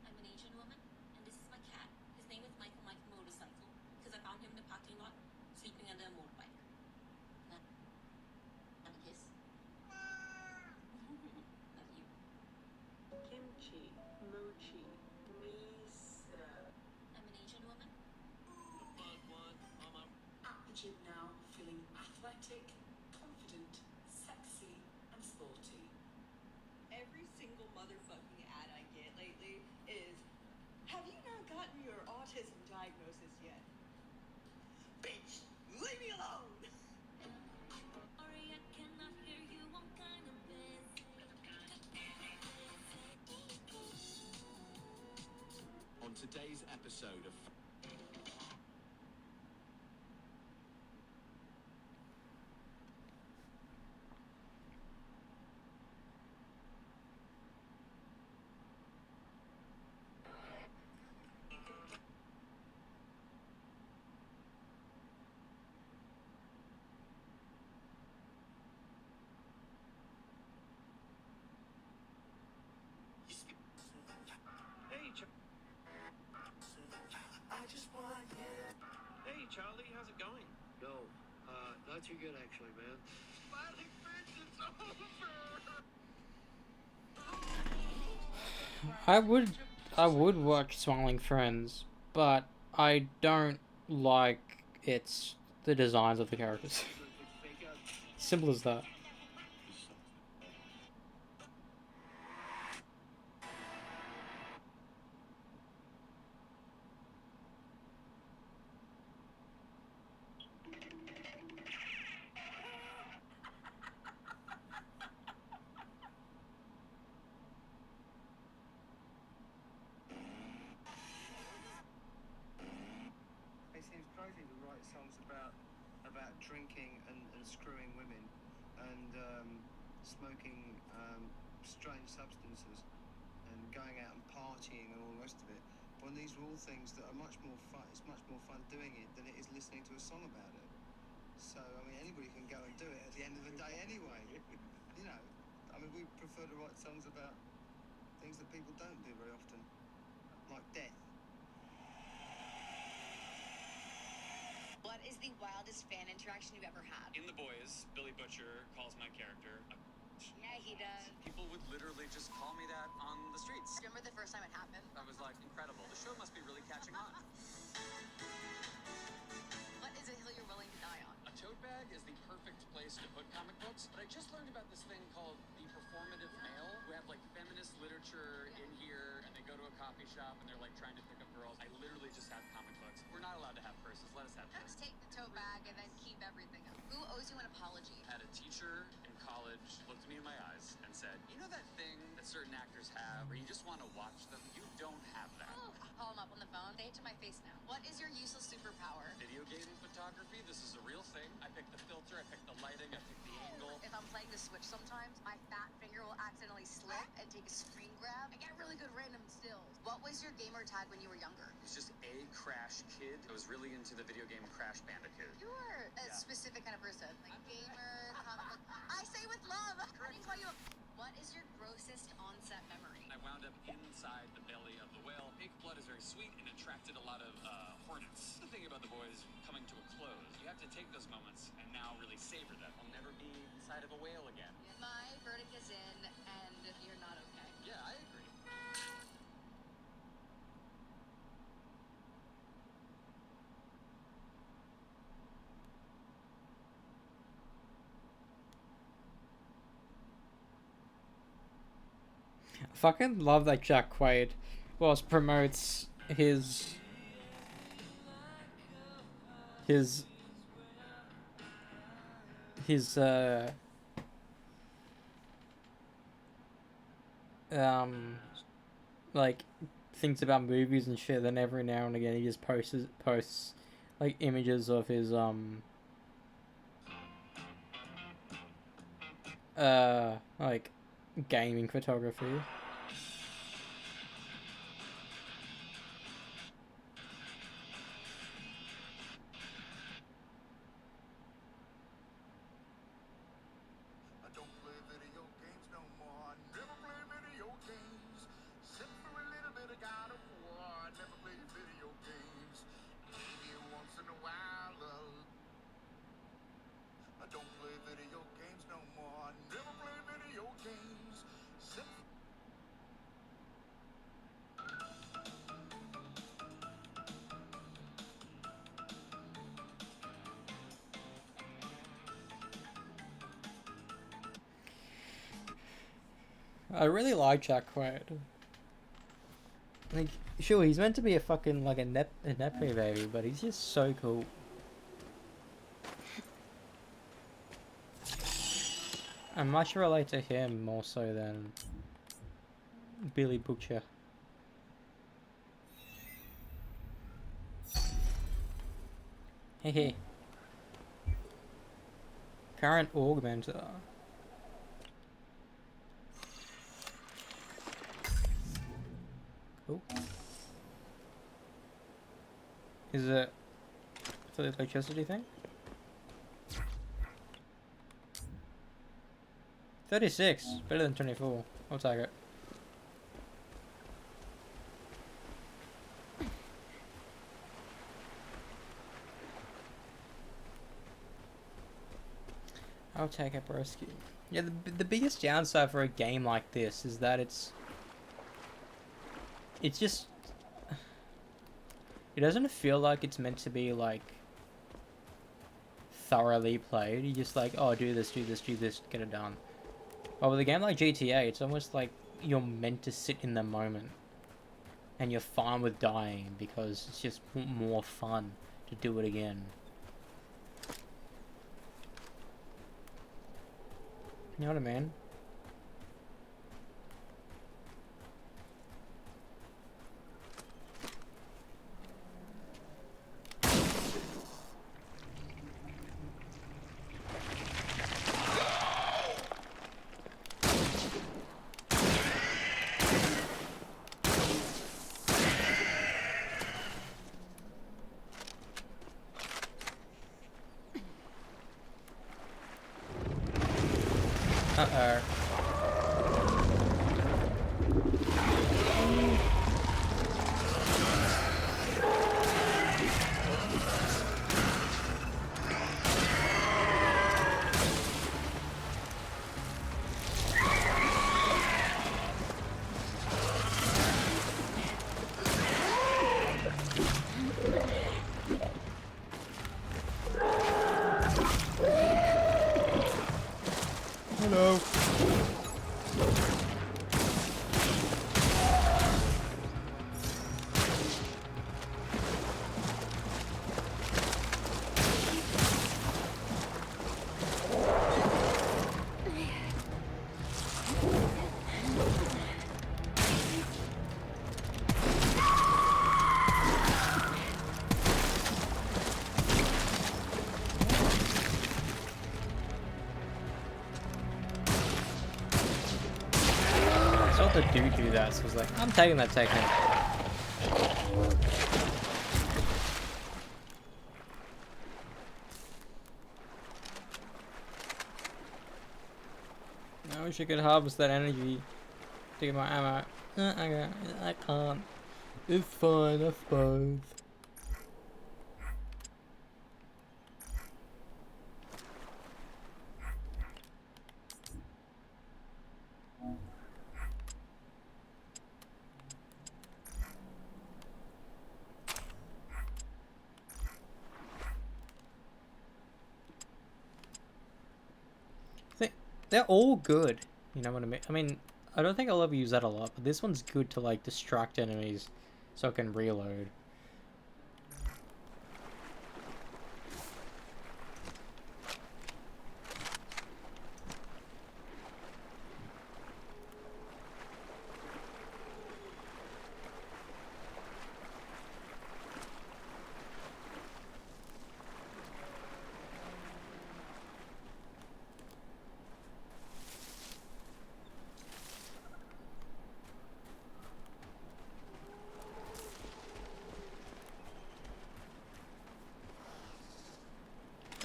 I'm an Asian woman, and this is my cat. His name is Michael Mike Motorcycle, because I found him in the parking lot, sleeping under a motorbike. Have a kiss? Love you. Kimchi, mochi, miso. I'm an Asian woman. At the gym now, feeling athletic, confident, sexy, and sporty. Every single motherfucking ad I get lately is, have you not gotten your autism diagnosis yet? Bitch, leave me alone! Sorry, I cannot hear you. I'm kind of busy. On today's episode of Hey, Charlie, how's it going? No, not too good actually, man. Finally, bitch, it's over! I would watch Smiling Friends, but I don't like the designs of the characters. Simple as that. It seems crazy to write songs about drinking and screwing women and smoking strange substances and going out and partying and all the rest of it. When these are all things that are much more fun, it's much more fun doing it than it is listening to a song about it. So, I mean, anybody can go and do it at the end of the day anyway. You know, I mean, we prefer to write songs about things that people don't do very often, like death. What is the wildest fan interaction you've ever had? In The Boys, Billy Butcher calls my character a Yeah, he does. People would literally just call me that on the streets. Remember the first time it happened? I was like, incredible. The show must be really catching on. What is a hill you're willing to die on? A tote bag is the perfect place to put comic books, but I just learned about this thing called the performative male, who have like feminist literature in here, and they go to a coffee shop and they're like trying to pick up girls. I literally just have comic books. We're not allowed to have purses. Let us have purses. Take the tote bag and then keep everything up. Who owes you an apology? Had a teacher in college looked me in my eyes and said, you know that thing that certain actors have, where you just want to watch them. You don't have that. Oh, call him up on the phone. Say it to my face now. What is your useless superpower? Video game photography, this is a real thing. I pick the filter, I pick the lighting, I pick the angle. If I'm playing the Switch sometimes, my fat finger will accidentally slip and take a screen grab. I get really good random stills. What was your gamer tag when you were younger? It was just a Crash kid. I was really into the video game Crash Bandicoot. You were a specific kind of person. Like gamer, comic book. I say with love. I didn't call you a... What is your grossest on-set memory? I wound up inside the belly of the whale. Fake blood is very sweet and attracted a lot of hornets. The thing about The Boys coming to a close, you have to take those moments and now really savor them. I'll never be inside of a whale again. My verdict is in, and you're not okay. Yeah, I agree. I fucking love that Jack Quaid promotes his like things about movies and shit, then every now and again he just posts like images of his like gaming photography. I don't play video games no more. I never play video games. Except for a little bit of God of War. I never play video games. Maybe once in a while. I don't play video games no more. I never play video games. Except I really like Jack Quaid. Like, sure, he's meant to be a fucking like a nepo baby, but he's just so cool. I much relate to him more so than Billy Butcher. Hehe. Current augmenter. Cool. Is it for the electricity thing? 36, better than 24. I'll take it. I'll take it, broski. Yeah, the biggest downside for a game like this is that it's just, it doesn't feel like it's meant to be like thoroughly played. You just like, oh, do this, get it done. But with a game like GTA, it's almost like you're meant to sit in the moment. And you're fine with dying because it's just more fun to do it again. You know what I mean? Uh-oh. Hello. do that, so I was like, I'm taking that technique. I wish I could harvest that energy to get my ammo. I can't. It's fine, I suppose. They're all good. You know what I mean? I mean, I don't think I'll ever use that a lot, but this one's good to like distract enemies so I can reload.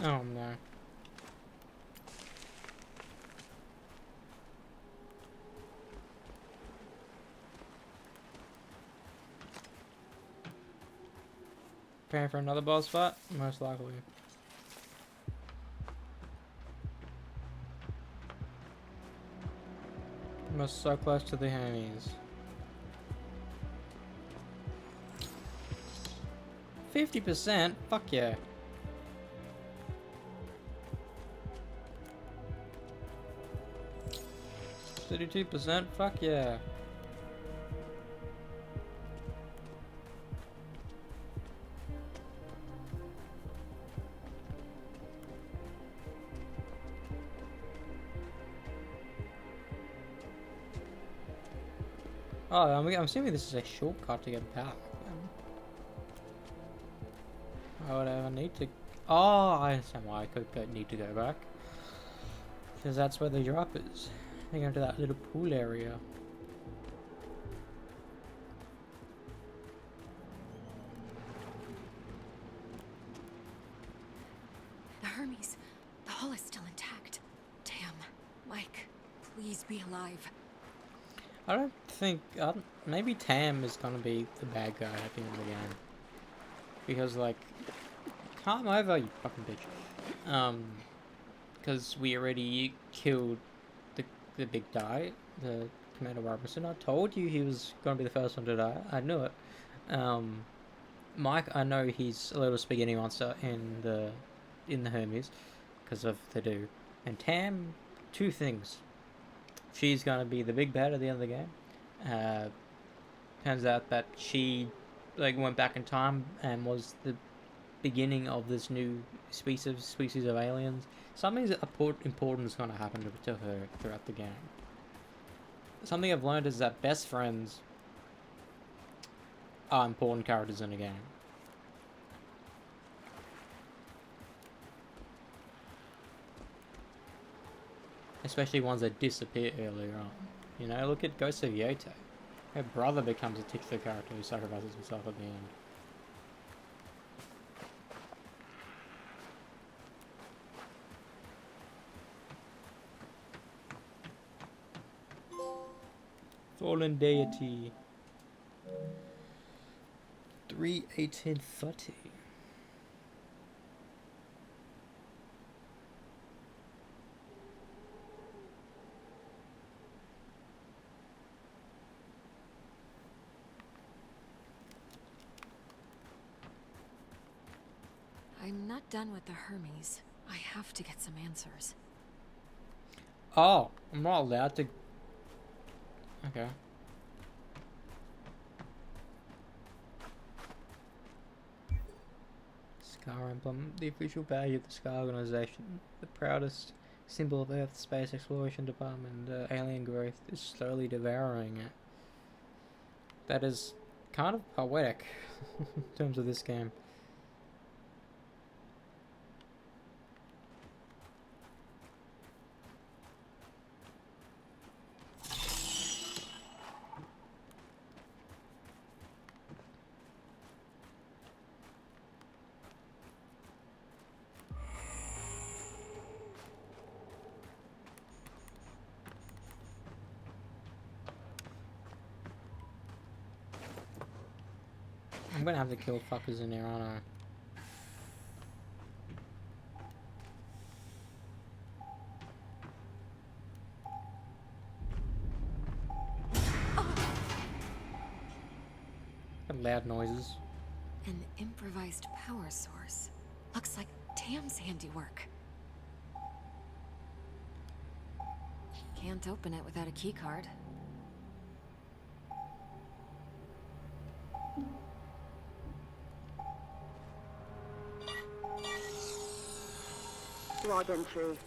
Oh no. Preparing for another boss fight? Most likely. We're so close to the Hermes. 50%? Fuck yeah. 32%? Fuck yeah. Oh, I'm assuming this is a shortcut to get back. Why would I ever need to... Oh, I understand why I could need to go back. Because that's where the drop is. They go to that little pool area. The Hermes. The hull is still intact. Damn. Mike, please be alive. I don't think... maybe Tam is gonna be the bad guy at the end of the game. Because, like... Come over, you fucking bitch. Because we already killed the big guy, the Commander Robinson. I told you he was gonna be the first one to die. I knew it. Mike, I know he's a little spaghetti monster in the Hermes, because of the do. And Tam, two things. She's gonna be the big bad at the end of the game. Turns out that she like went back in time and was the beginning of this new species of aliens. Something important is going to happen to her throughout the game. Something I've learned is that best friends are important characters in a game. Especially ones that disappear earlier on. You know, look at Ghost of Yoto. Her brother becomes a titular character who sacrifices himself at the end. Fallen Deity. 3/18/30. I'm not done with the Hermes. I have to get some answers. Oh, I'm not allowed to... Okay. Scar Emblem, the official badge of the Scar Organization, the proudest symbol of Earth's Space Exploration Department. Alien growth is slowly devouring it. That is kind of poetic in terms of this game. I'm gonna have to kill fuckers in here, aren't I? Loud noises. An improvised power source. Looks like Tam's handiwork. Can't open it without a keycard. Log entry.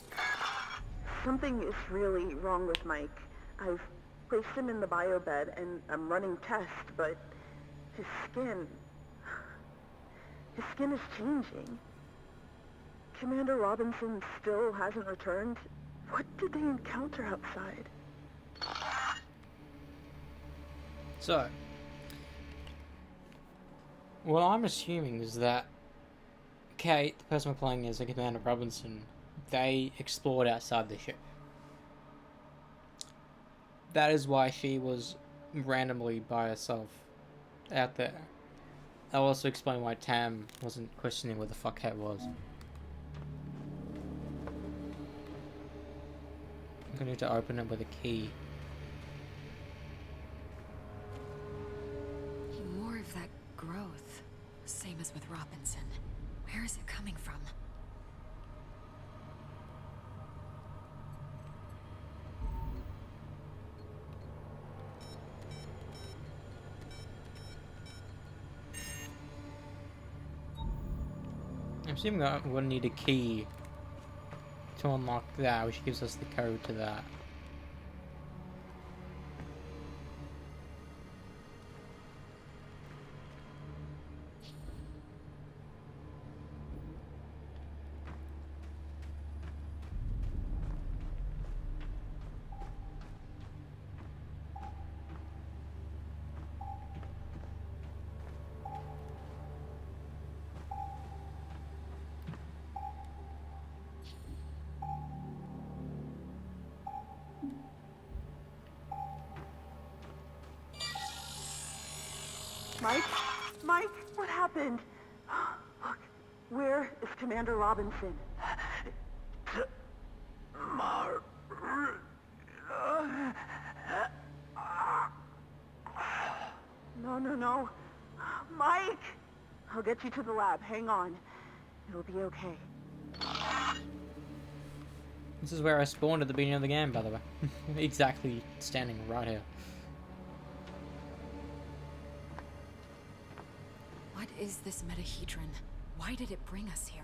Something is really wrong with Mike. I've placed him in the biobed and I'm running tests, but his skin is changing. Commander Robinson still hasn't returned. What did they encounter outside? So, what I'm assuming is that Kate, the person we're playing as, Commander Robinson, they explored outside the ship. That is why she was randomly by herself out there. I'll also explain why Tam wasn't questioning where the fuck Kate was. I'm gonna need to open it with a key. More of that growth. Same as with Robinson. Where is it coming from? I'm assuming I'm gonna need a key to unlock that, which gives us the code to that. Mike? Mike, what happened? Look, where is Commander Robinson? No. Mike! I'll get you to the lab. Hang on. It'll be okay. This is where I spawned at the beginning of the game, by the way. Exactly standing right here. What is this metahedron? Why did it bring us here?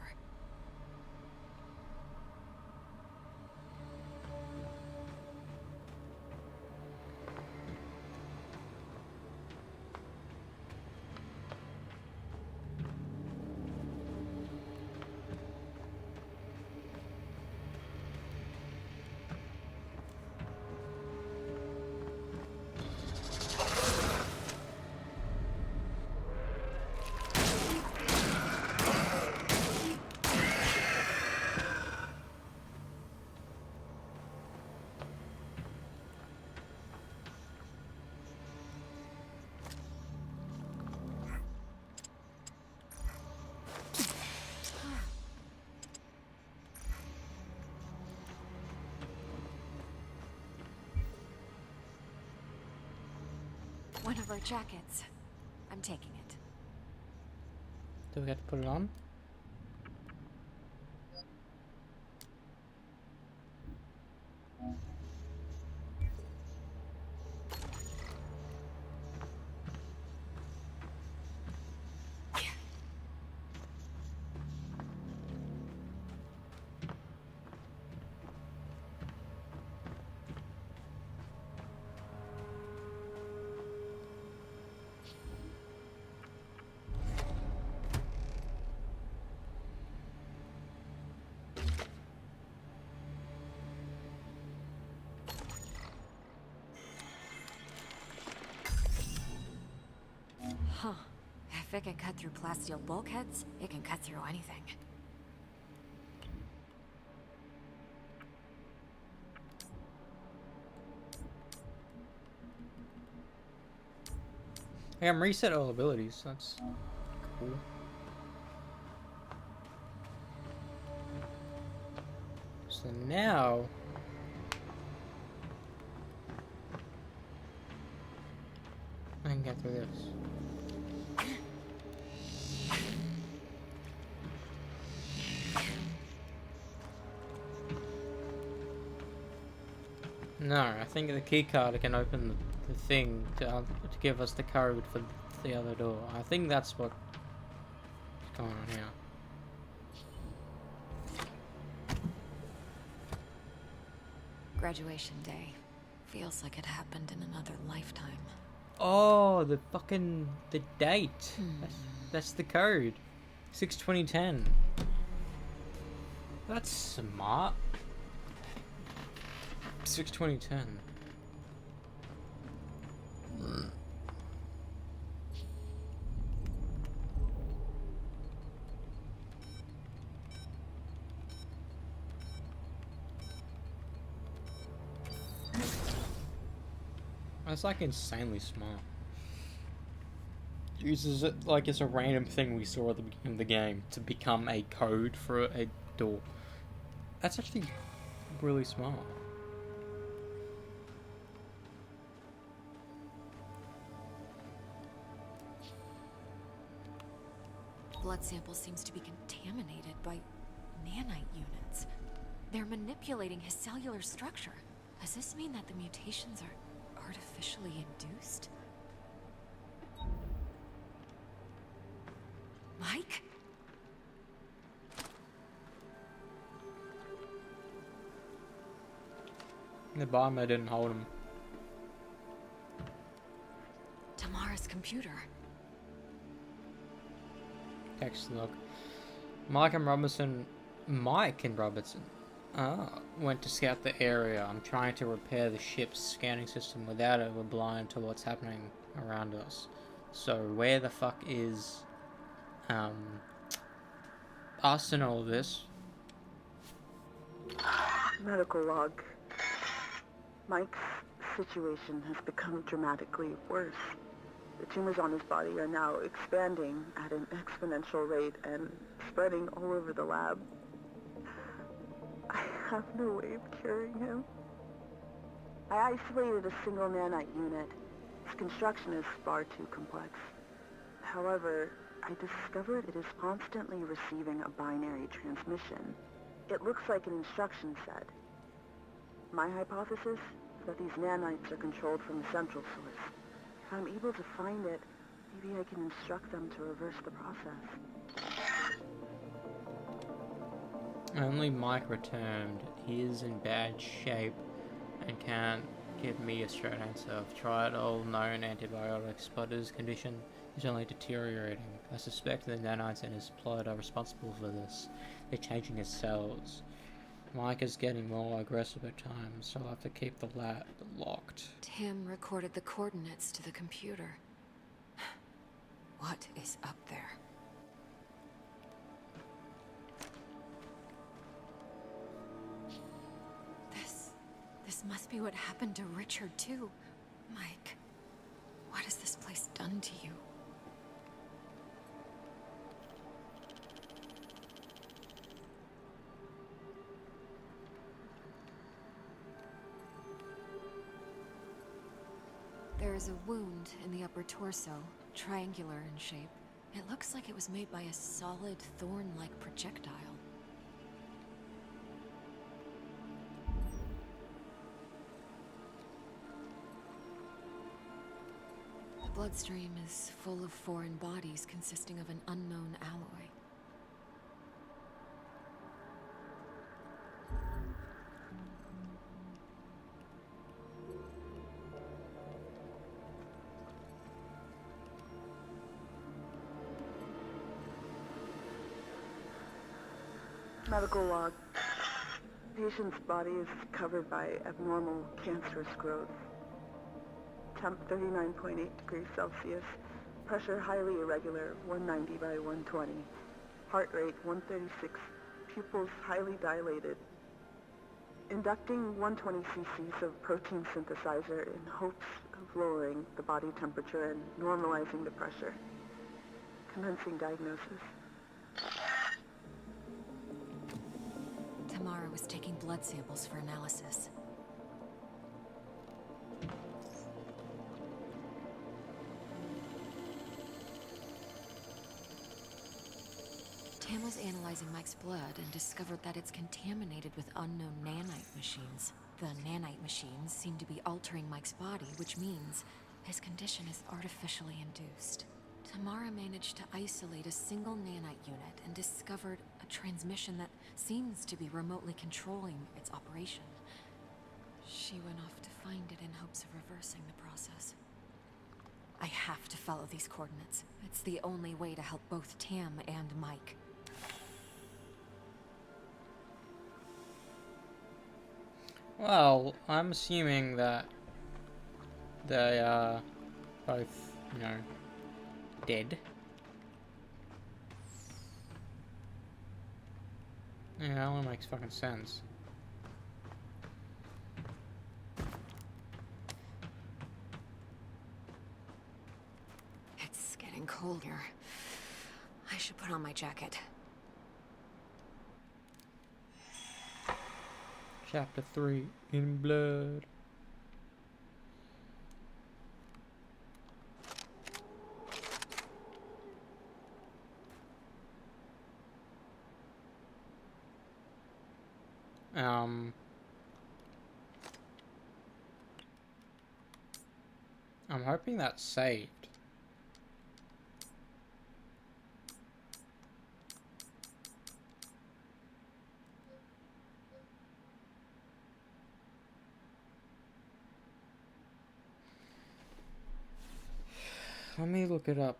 One of our jackets. I'm taking it. Do we have to put it on? Huh. If it can cut through plasteel bulkheads, it can cut through anything. Hey, I'm reset all abilities. That's cool. So now I can get through this. No, I think the key card can open the thing to give us the code for the other door. I think that's what's going on here. Graduation day. Feels like it happened in another lifetime. Oh, the date. That's the code. 6/20/10. That's smart. 6/20/10. That's like insanely smart. Uses it like it's a random thing we saw at the beginning of the game to become a code for a door. That's actually really smart. Blood sample seems to be contaminated by nanite units. They're manipulating his cellular structure. Does this mean that the mutations are artificially induced? Mike? The bomber didn't hold him. Tamara's computer. Text log. Mike and Robertson went to scout the area. I'm trying to repair the ship's scanning system. Without it, we're blind to what's happening around us. So where the fuck is us in all of this? Medical log. Mike's situation has become dramatically worse. The tumors on his body are now expanding at an exponential rate and spreading all over the lab. I have no way of curing him. I isolated a single nanite unit. Its construction is far too complex. However, I discovered it is constantly receiving a binary transmission. It looks like an instruction set. My hypothesis is that these nanites are controlled from a central source. If I'm able to find it, maybe I can instruct them to reverse the process. Only Mike returned. He is in bad shape and can't give me a straight answer. I've tried all known antibiotics, but his condition is only deteriorating. I suspect the nanites in his blood are responsible for this. They're changing his cells. Mike is getting more aggressive at times, so I'll have to keep the lab locked. Tim recorded the coordinates to the computer. What is up there? This must be what happened to Richard, too. Mike, what has this place done to you? There is a wound in the upper torso, triangular in shape. It looks like it was made by a solid thorn-like projectile. The bloodstream is full of foreign bodies consisting of an unknown alloy. Medical log. Patient's body is covered by abnormal cancerous growth. Temp 39.8 degrees Celsius. Pressure highly irregular, 190 by 120. Heart rate 136. Pupils highly dilated. Inducting 120 cc's of protein synthesizer in hopes of lowering the body temperature and normalizing the pressure. Commencing diagnosis. Tamara was taking blood samples for analysis. Tam was analyzing Mike's blood and discovered that it's contaminated with unknown nanite machines. The nanite machines seem to be altering Mike's body, which means his condition is artificially induced. Tamara managed to isolate a single nanite unit and discovered a transmission that seems to be remotely controlling its operation. She went off to find it in hopes of reversing the process. I have to follow these coordinates. It's the only way to help both Tam and Mike. Well, I'm assuming that they are both, you know, dead. Yeah, that one makes fucking sense. It's getting colder. I should put on my jacket. Chapter 3, In Blood. I'm hoping that's saved. Let me look it up.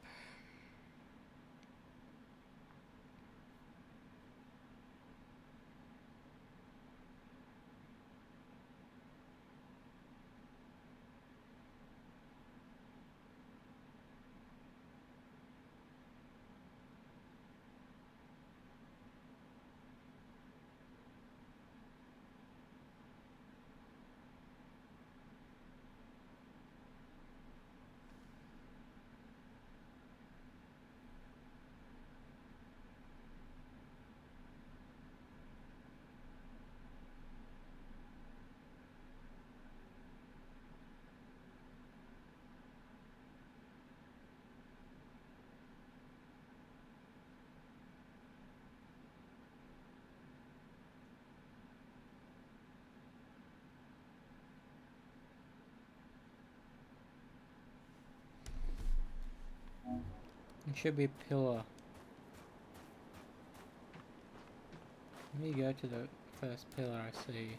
It should be a pillar. Let me go to the first pillar I see.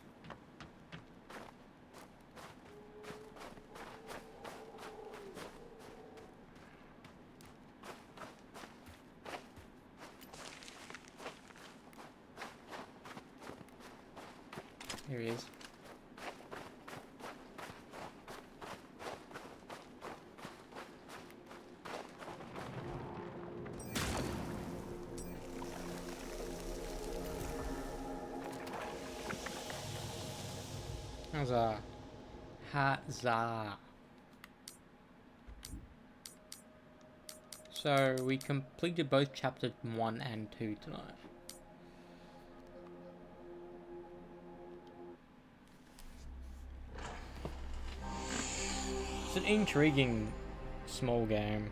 Here he is. Huzzah. Huzzah. So we completed both chapters 1 and 2 tonight. It's an intriguing small game.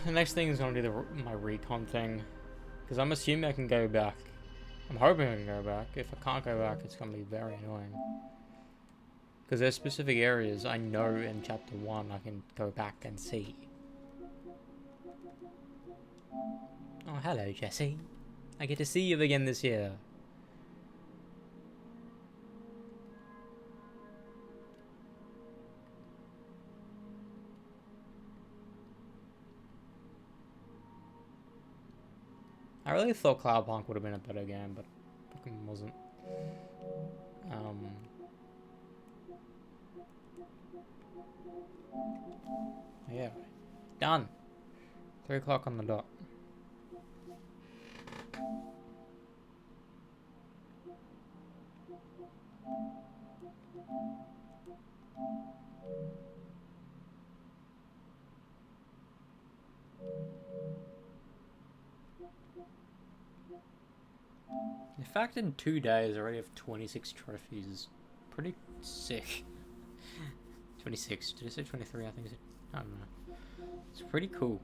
The next thing is gonna be my recon thing, because I'm assuming I can go back. I'm hoping I can go back. If I can't go back, it's gonna be very annoying. Because there's specific areas I know in Chapter 1 I can go back and see. Oh, hello, Jesse. I get to see you again this year. I really thought Cloudpunk would have been a better game, but fucking wasn't. Yeah. Done. 3 o'clock on the dot. The fact in 2 days I already have 26 trophies is pretty sick. 26, did I say 23? I think it's, I don't know. It's pretty cool.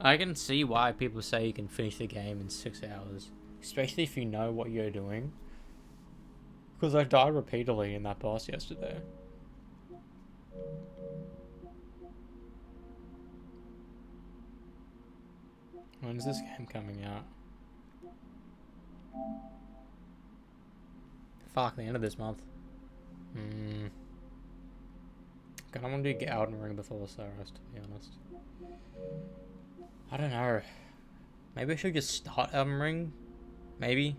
I can see why people say you can finish the game in 6 hours. Especially if you know what you're doing. Because I died repeatedly in that boss yesterday. When's this game coming out? Fuck, the end of this month. I don't want to do Elden Ring before Soros, to be honest. I don't know. Maybe I should just start Elden Ring? Maybe?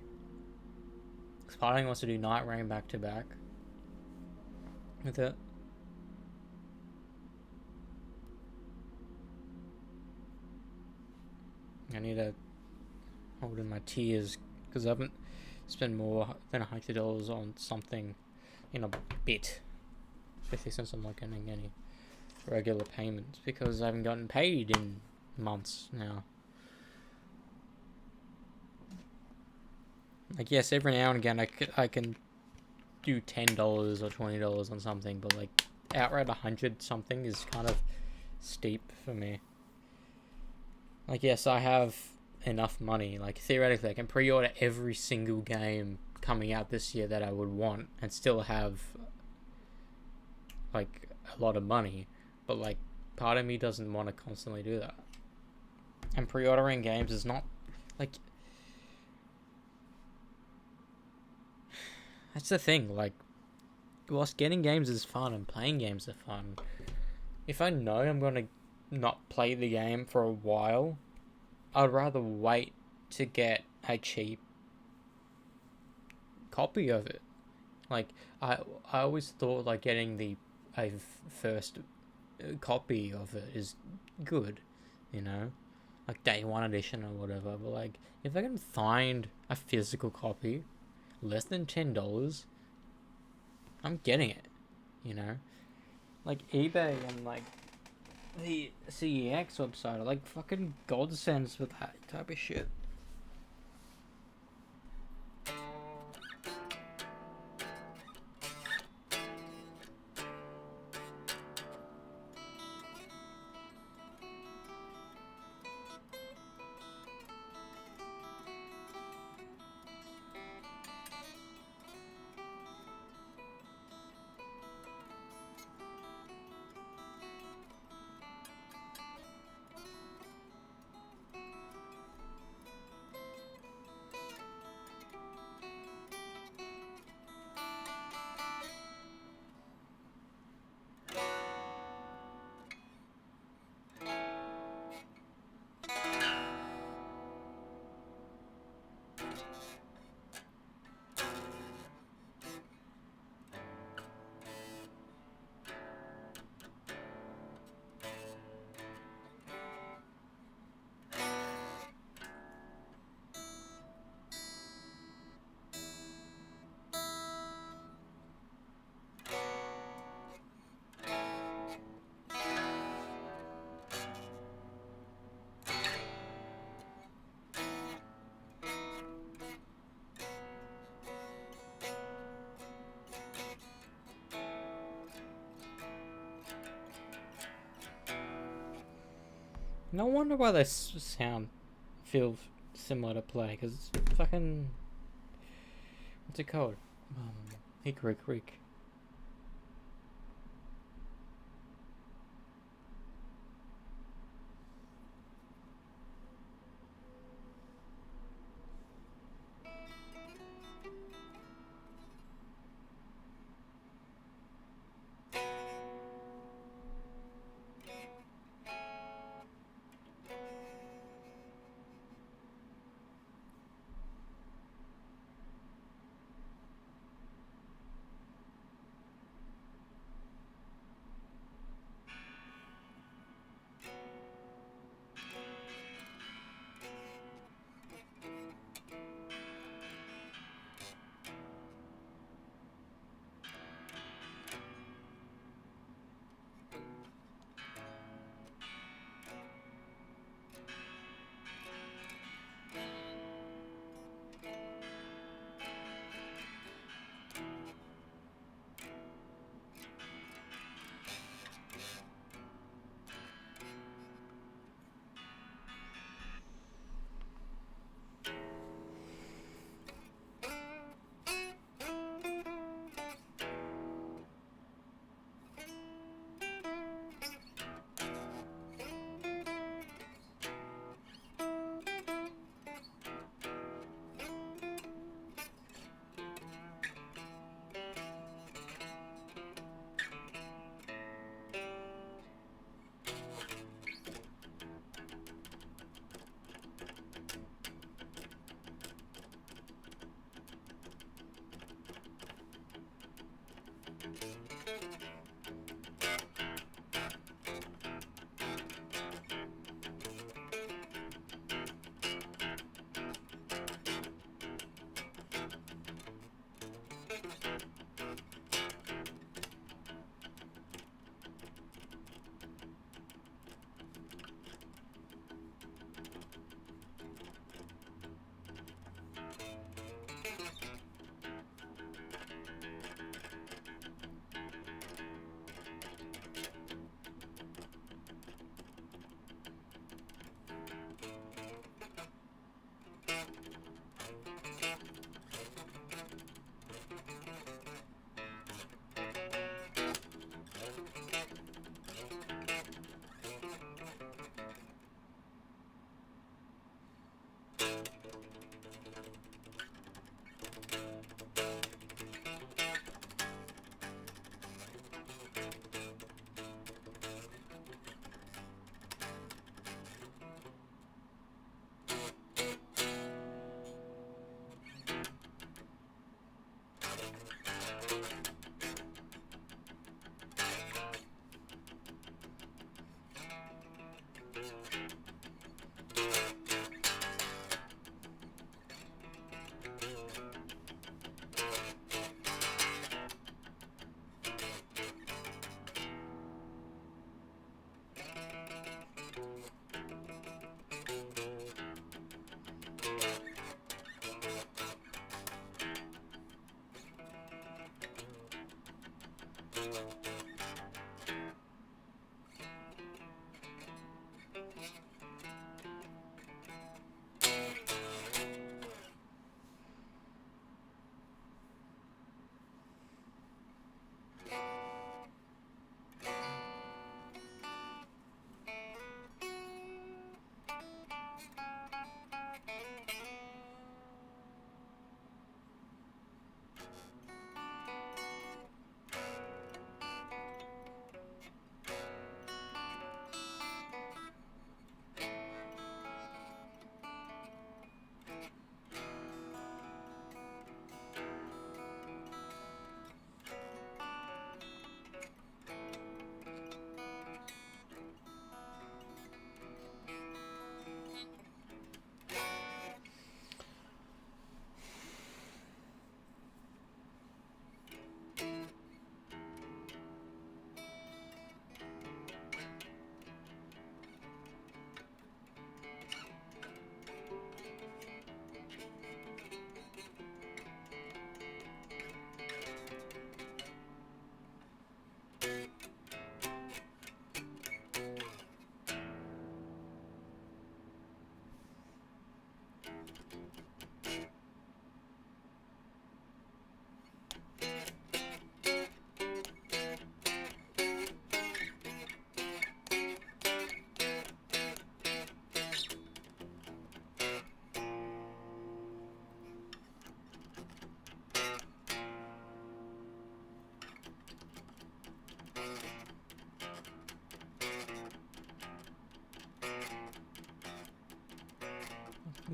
Because part of me wants to do Night Rain back to back with it. I need to hold in my tears because I haven't spent more than $100 on something in a bit, especially since I'm not getting any regular payments because I haven't gotten paid in months now. Like, yes, every now and again I can do $10 or $20 on something, but like outright 100 something is kind of steep for me. Like, yes, I have enough money. Like, theoretically, I can pre-order every single game coming out this year that I would want and still have, like, a lot of money. But, like, part of me doesn't want to constantly do that. And pre-ordering games is not, like... That's the thing, like, whilst getting games is fun and playing games are fun, if I know I'm going to not play the game for a while, I'd rather wait to get a cheap copy of it. Like, I always thought, like, getting a first copy of it is good, you know? Like, day one edition or whatever, but, like, if I can find a physical copy less than $10, I'm getting it, you know? Like, eBay and, like, the CEX website are like fucking godsends for that type of shit. No wonder why they sound feel similar to play, because it's fucking, what's it called? Hickory Creek.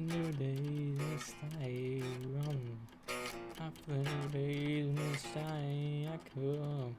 new days must I run. After new days must I come.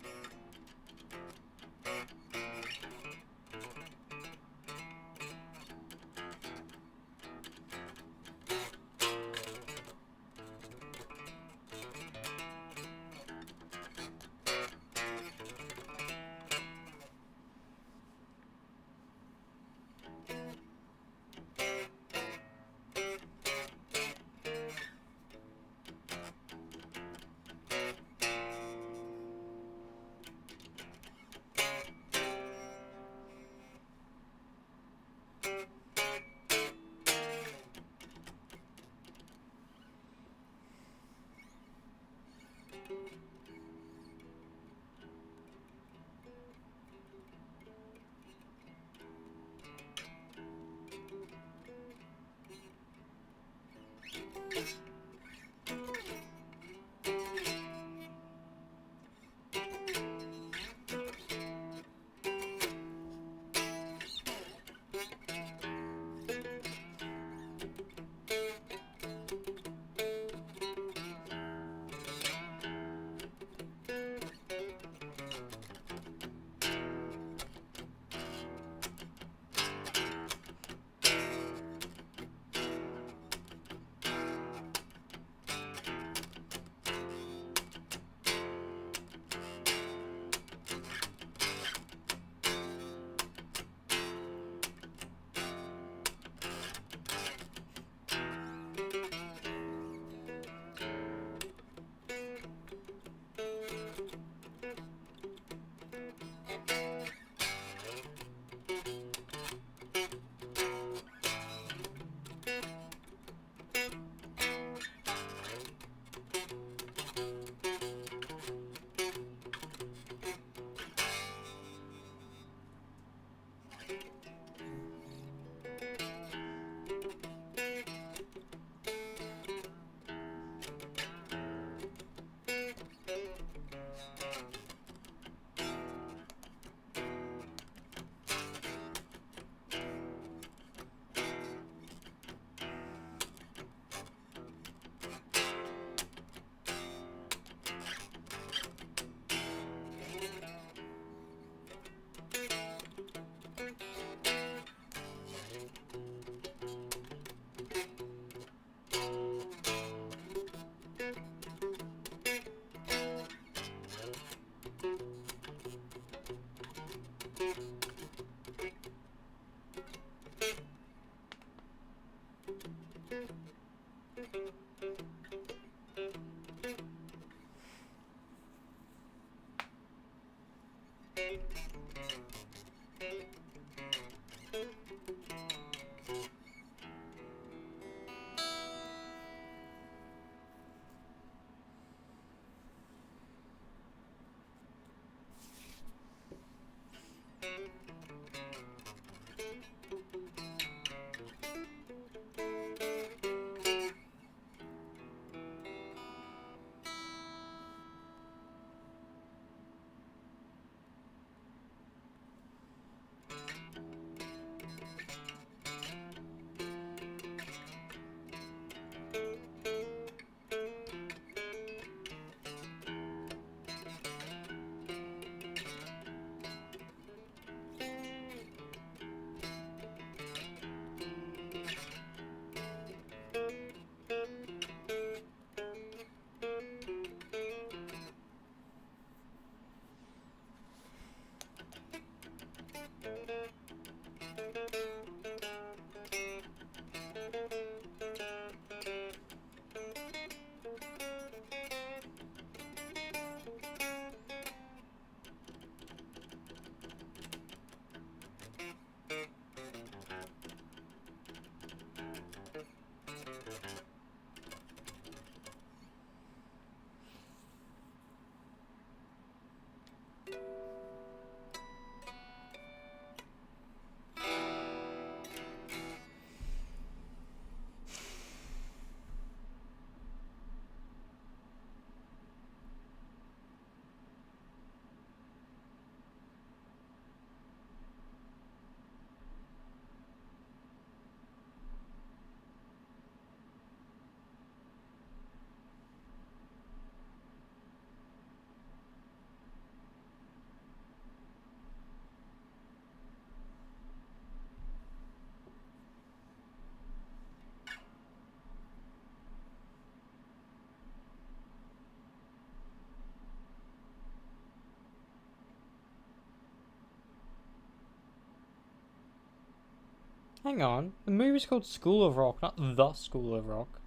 Hang on. The movie's called School of Rock, not The School of Rock.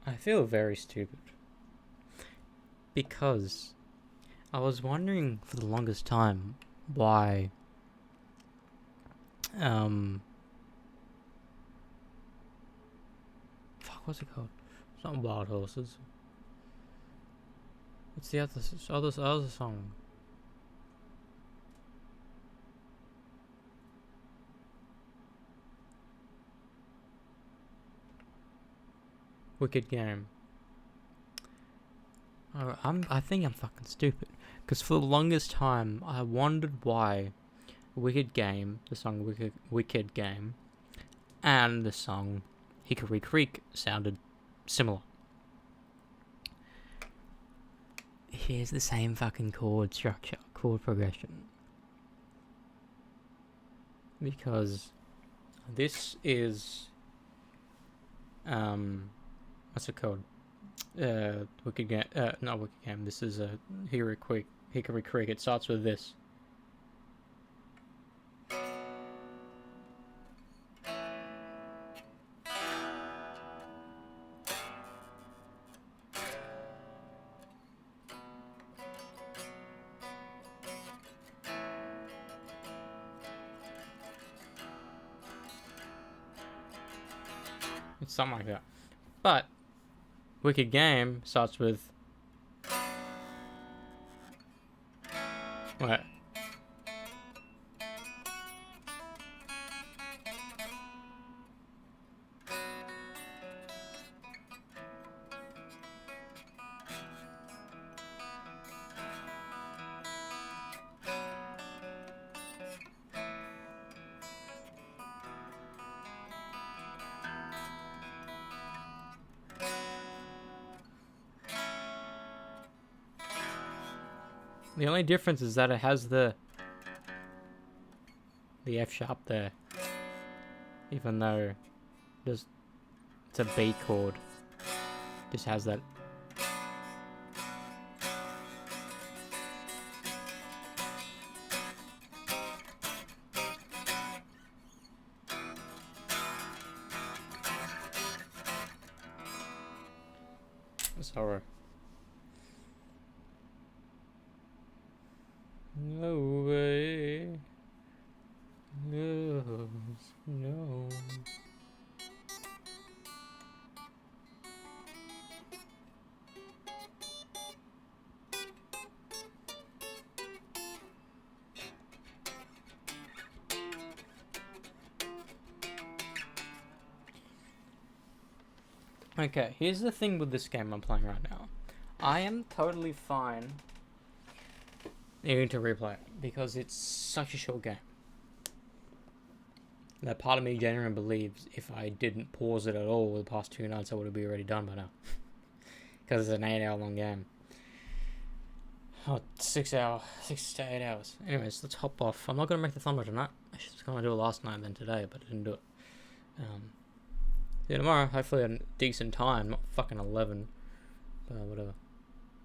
I feel very stupid. Because I was wondering for the longest time why fuck, what's it called? It's not Wild Horses. What's the other song? Wicked Game. I think I'm fucking stupid. Because for the longest time, I wondered why Wicked Game, the song Wicked Game, and the song Hickory Creek sounded similar. Here's the same fucking chord structure, chord progression. Because this is what's it called? Wicked Game. Not Wicked Game. This is a Hickory Creek. It starts with this. It's something like that. But Wicked Game starts with what? The only difference is that it has the F sharp there, even though it's a B chord. Just has that. Sorry. No way. No. No. Okay, here's the thing with this game I'm playing right now. I am totally fine needing to replay it because it's such a short game. That part of me genuinely believes if I didn't pause it at all the past 2 nights, I would have been already done by now. Because it's an 8-hour long game. Oh, 6 to 8 hours. Anyways, let's hop off. I'm not going to make the thumbnail tonight. I was going to do it last night and then today, but I didn't do it. See you tomorrow. Hopefully at a decent time, not fucking 11. But whatever.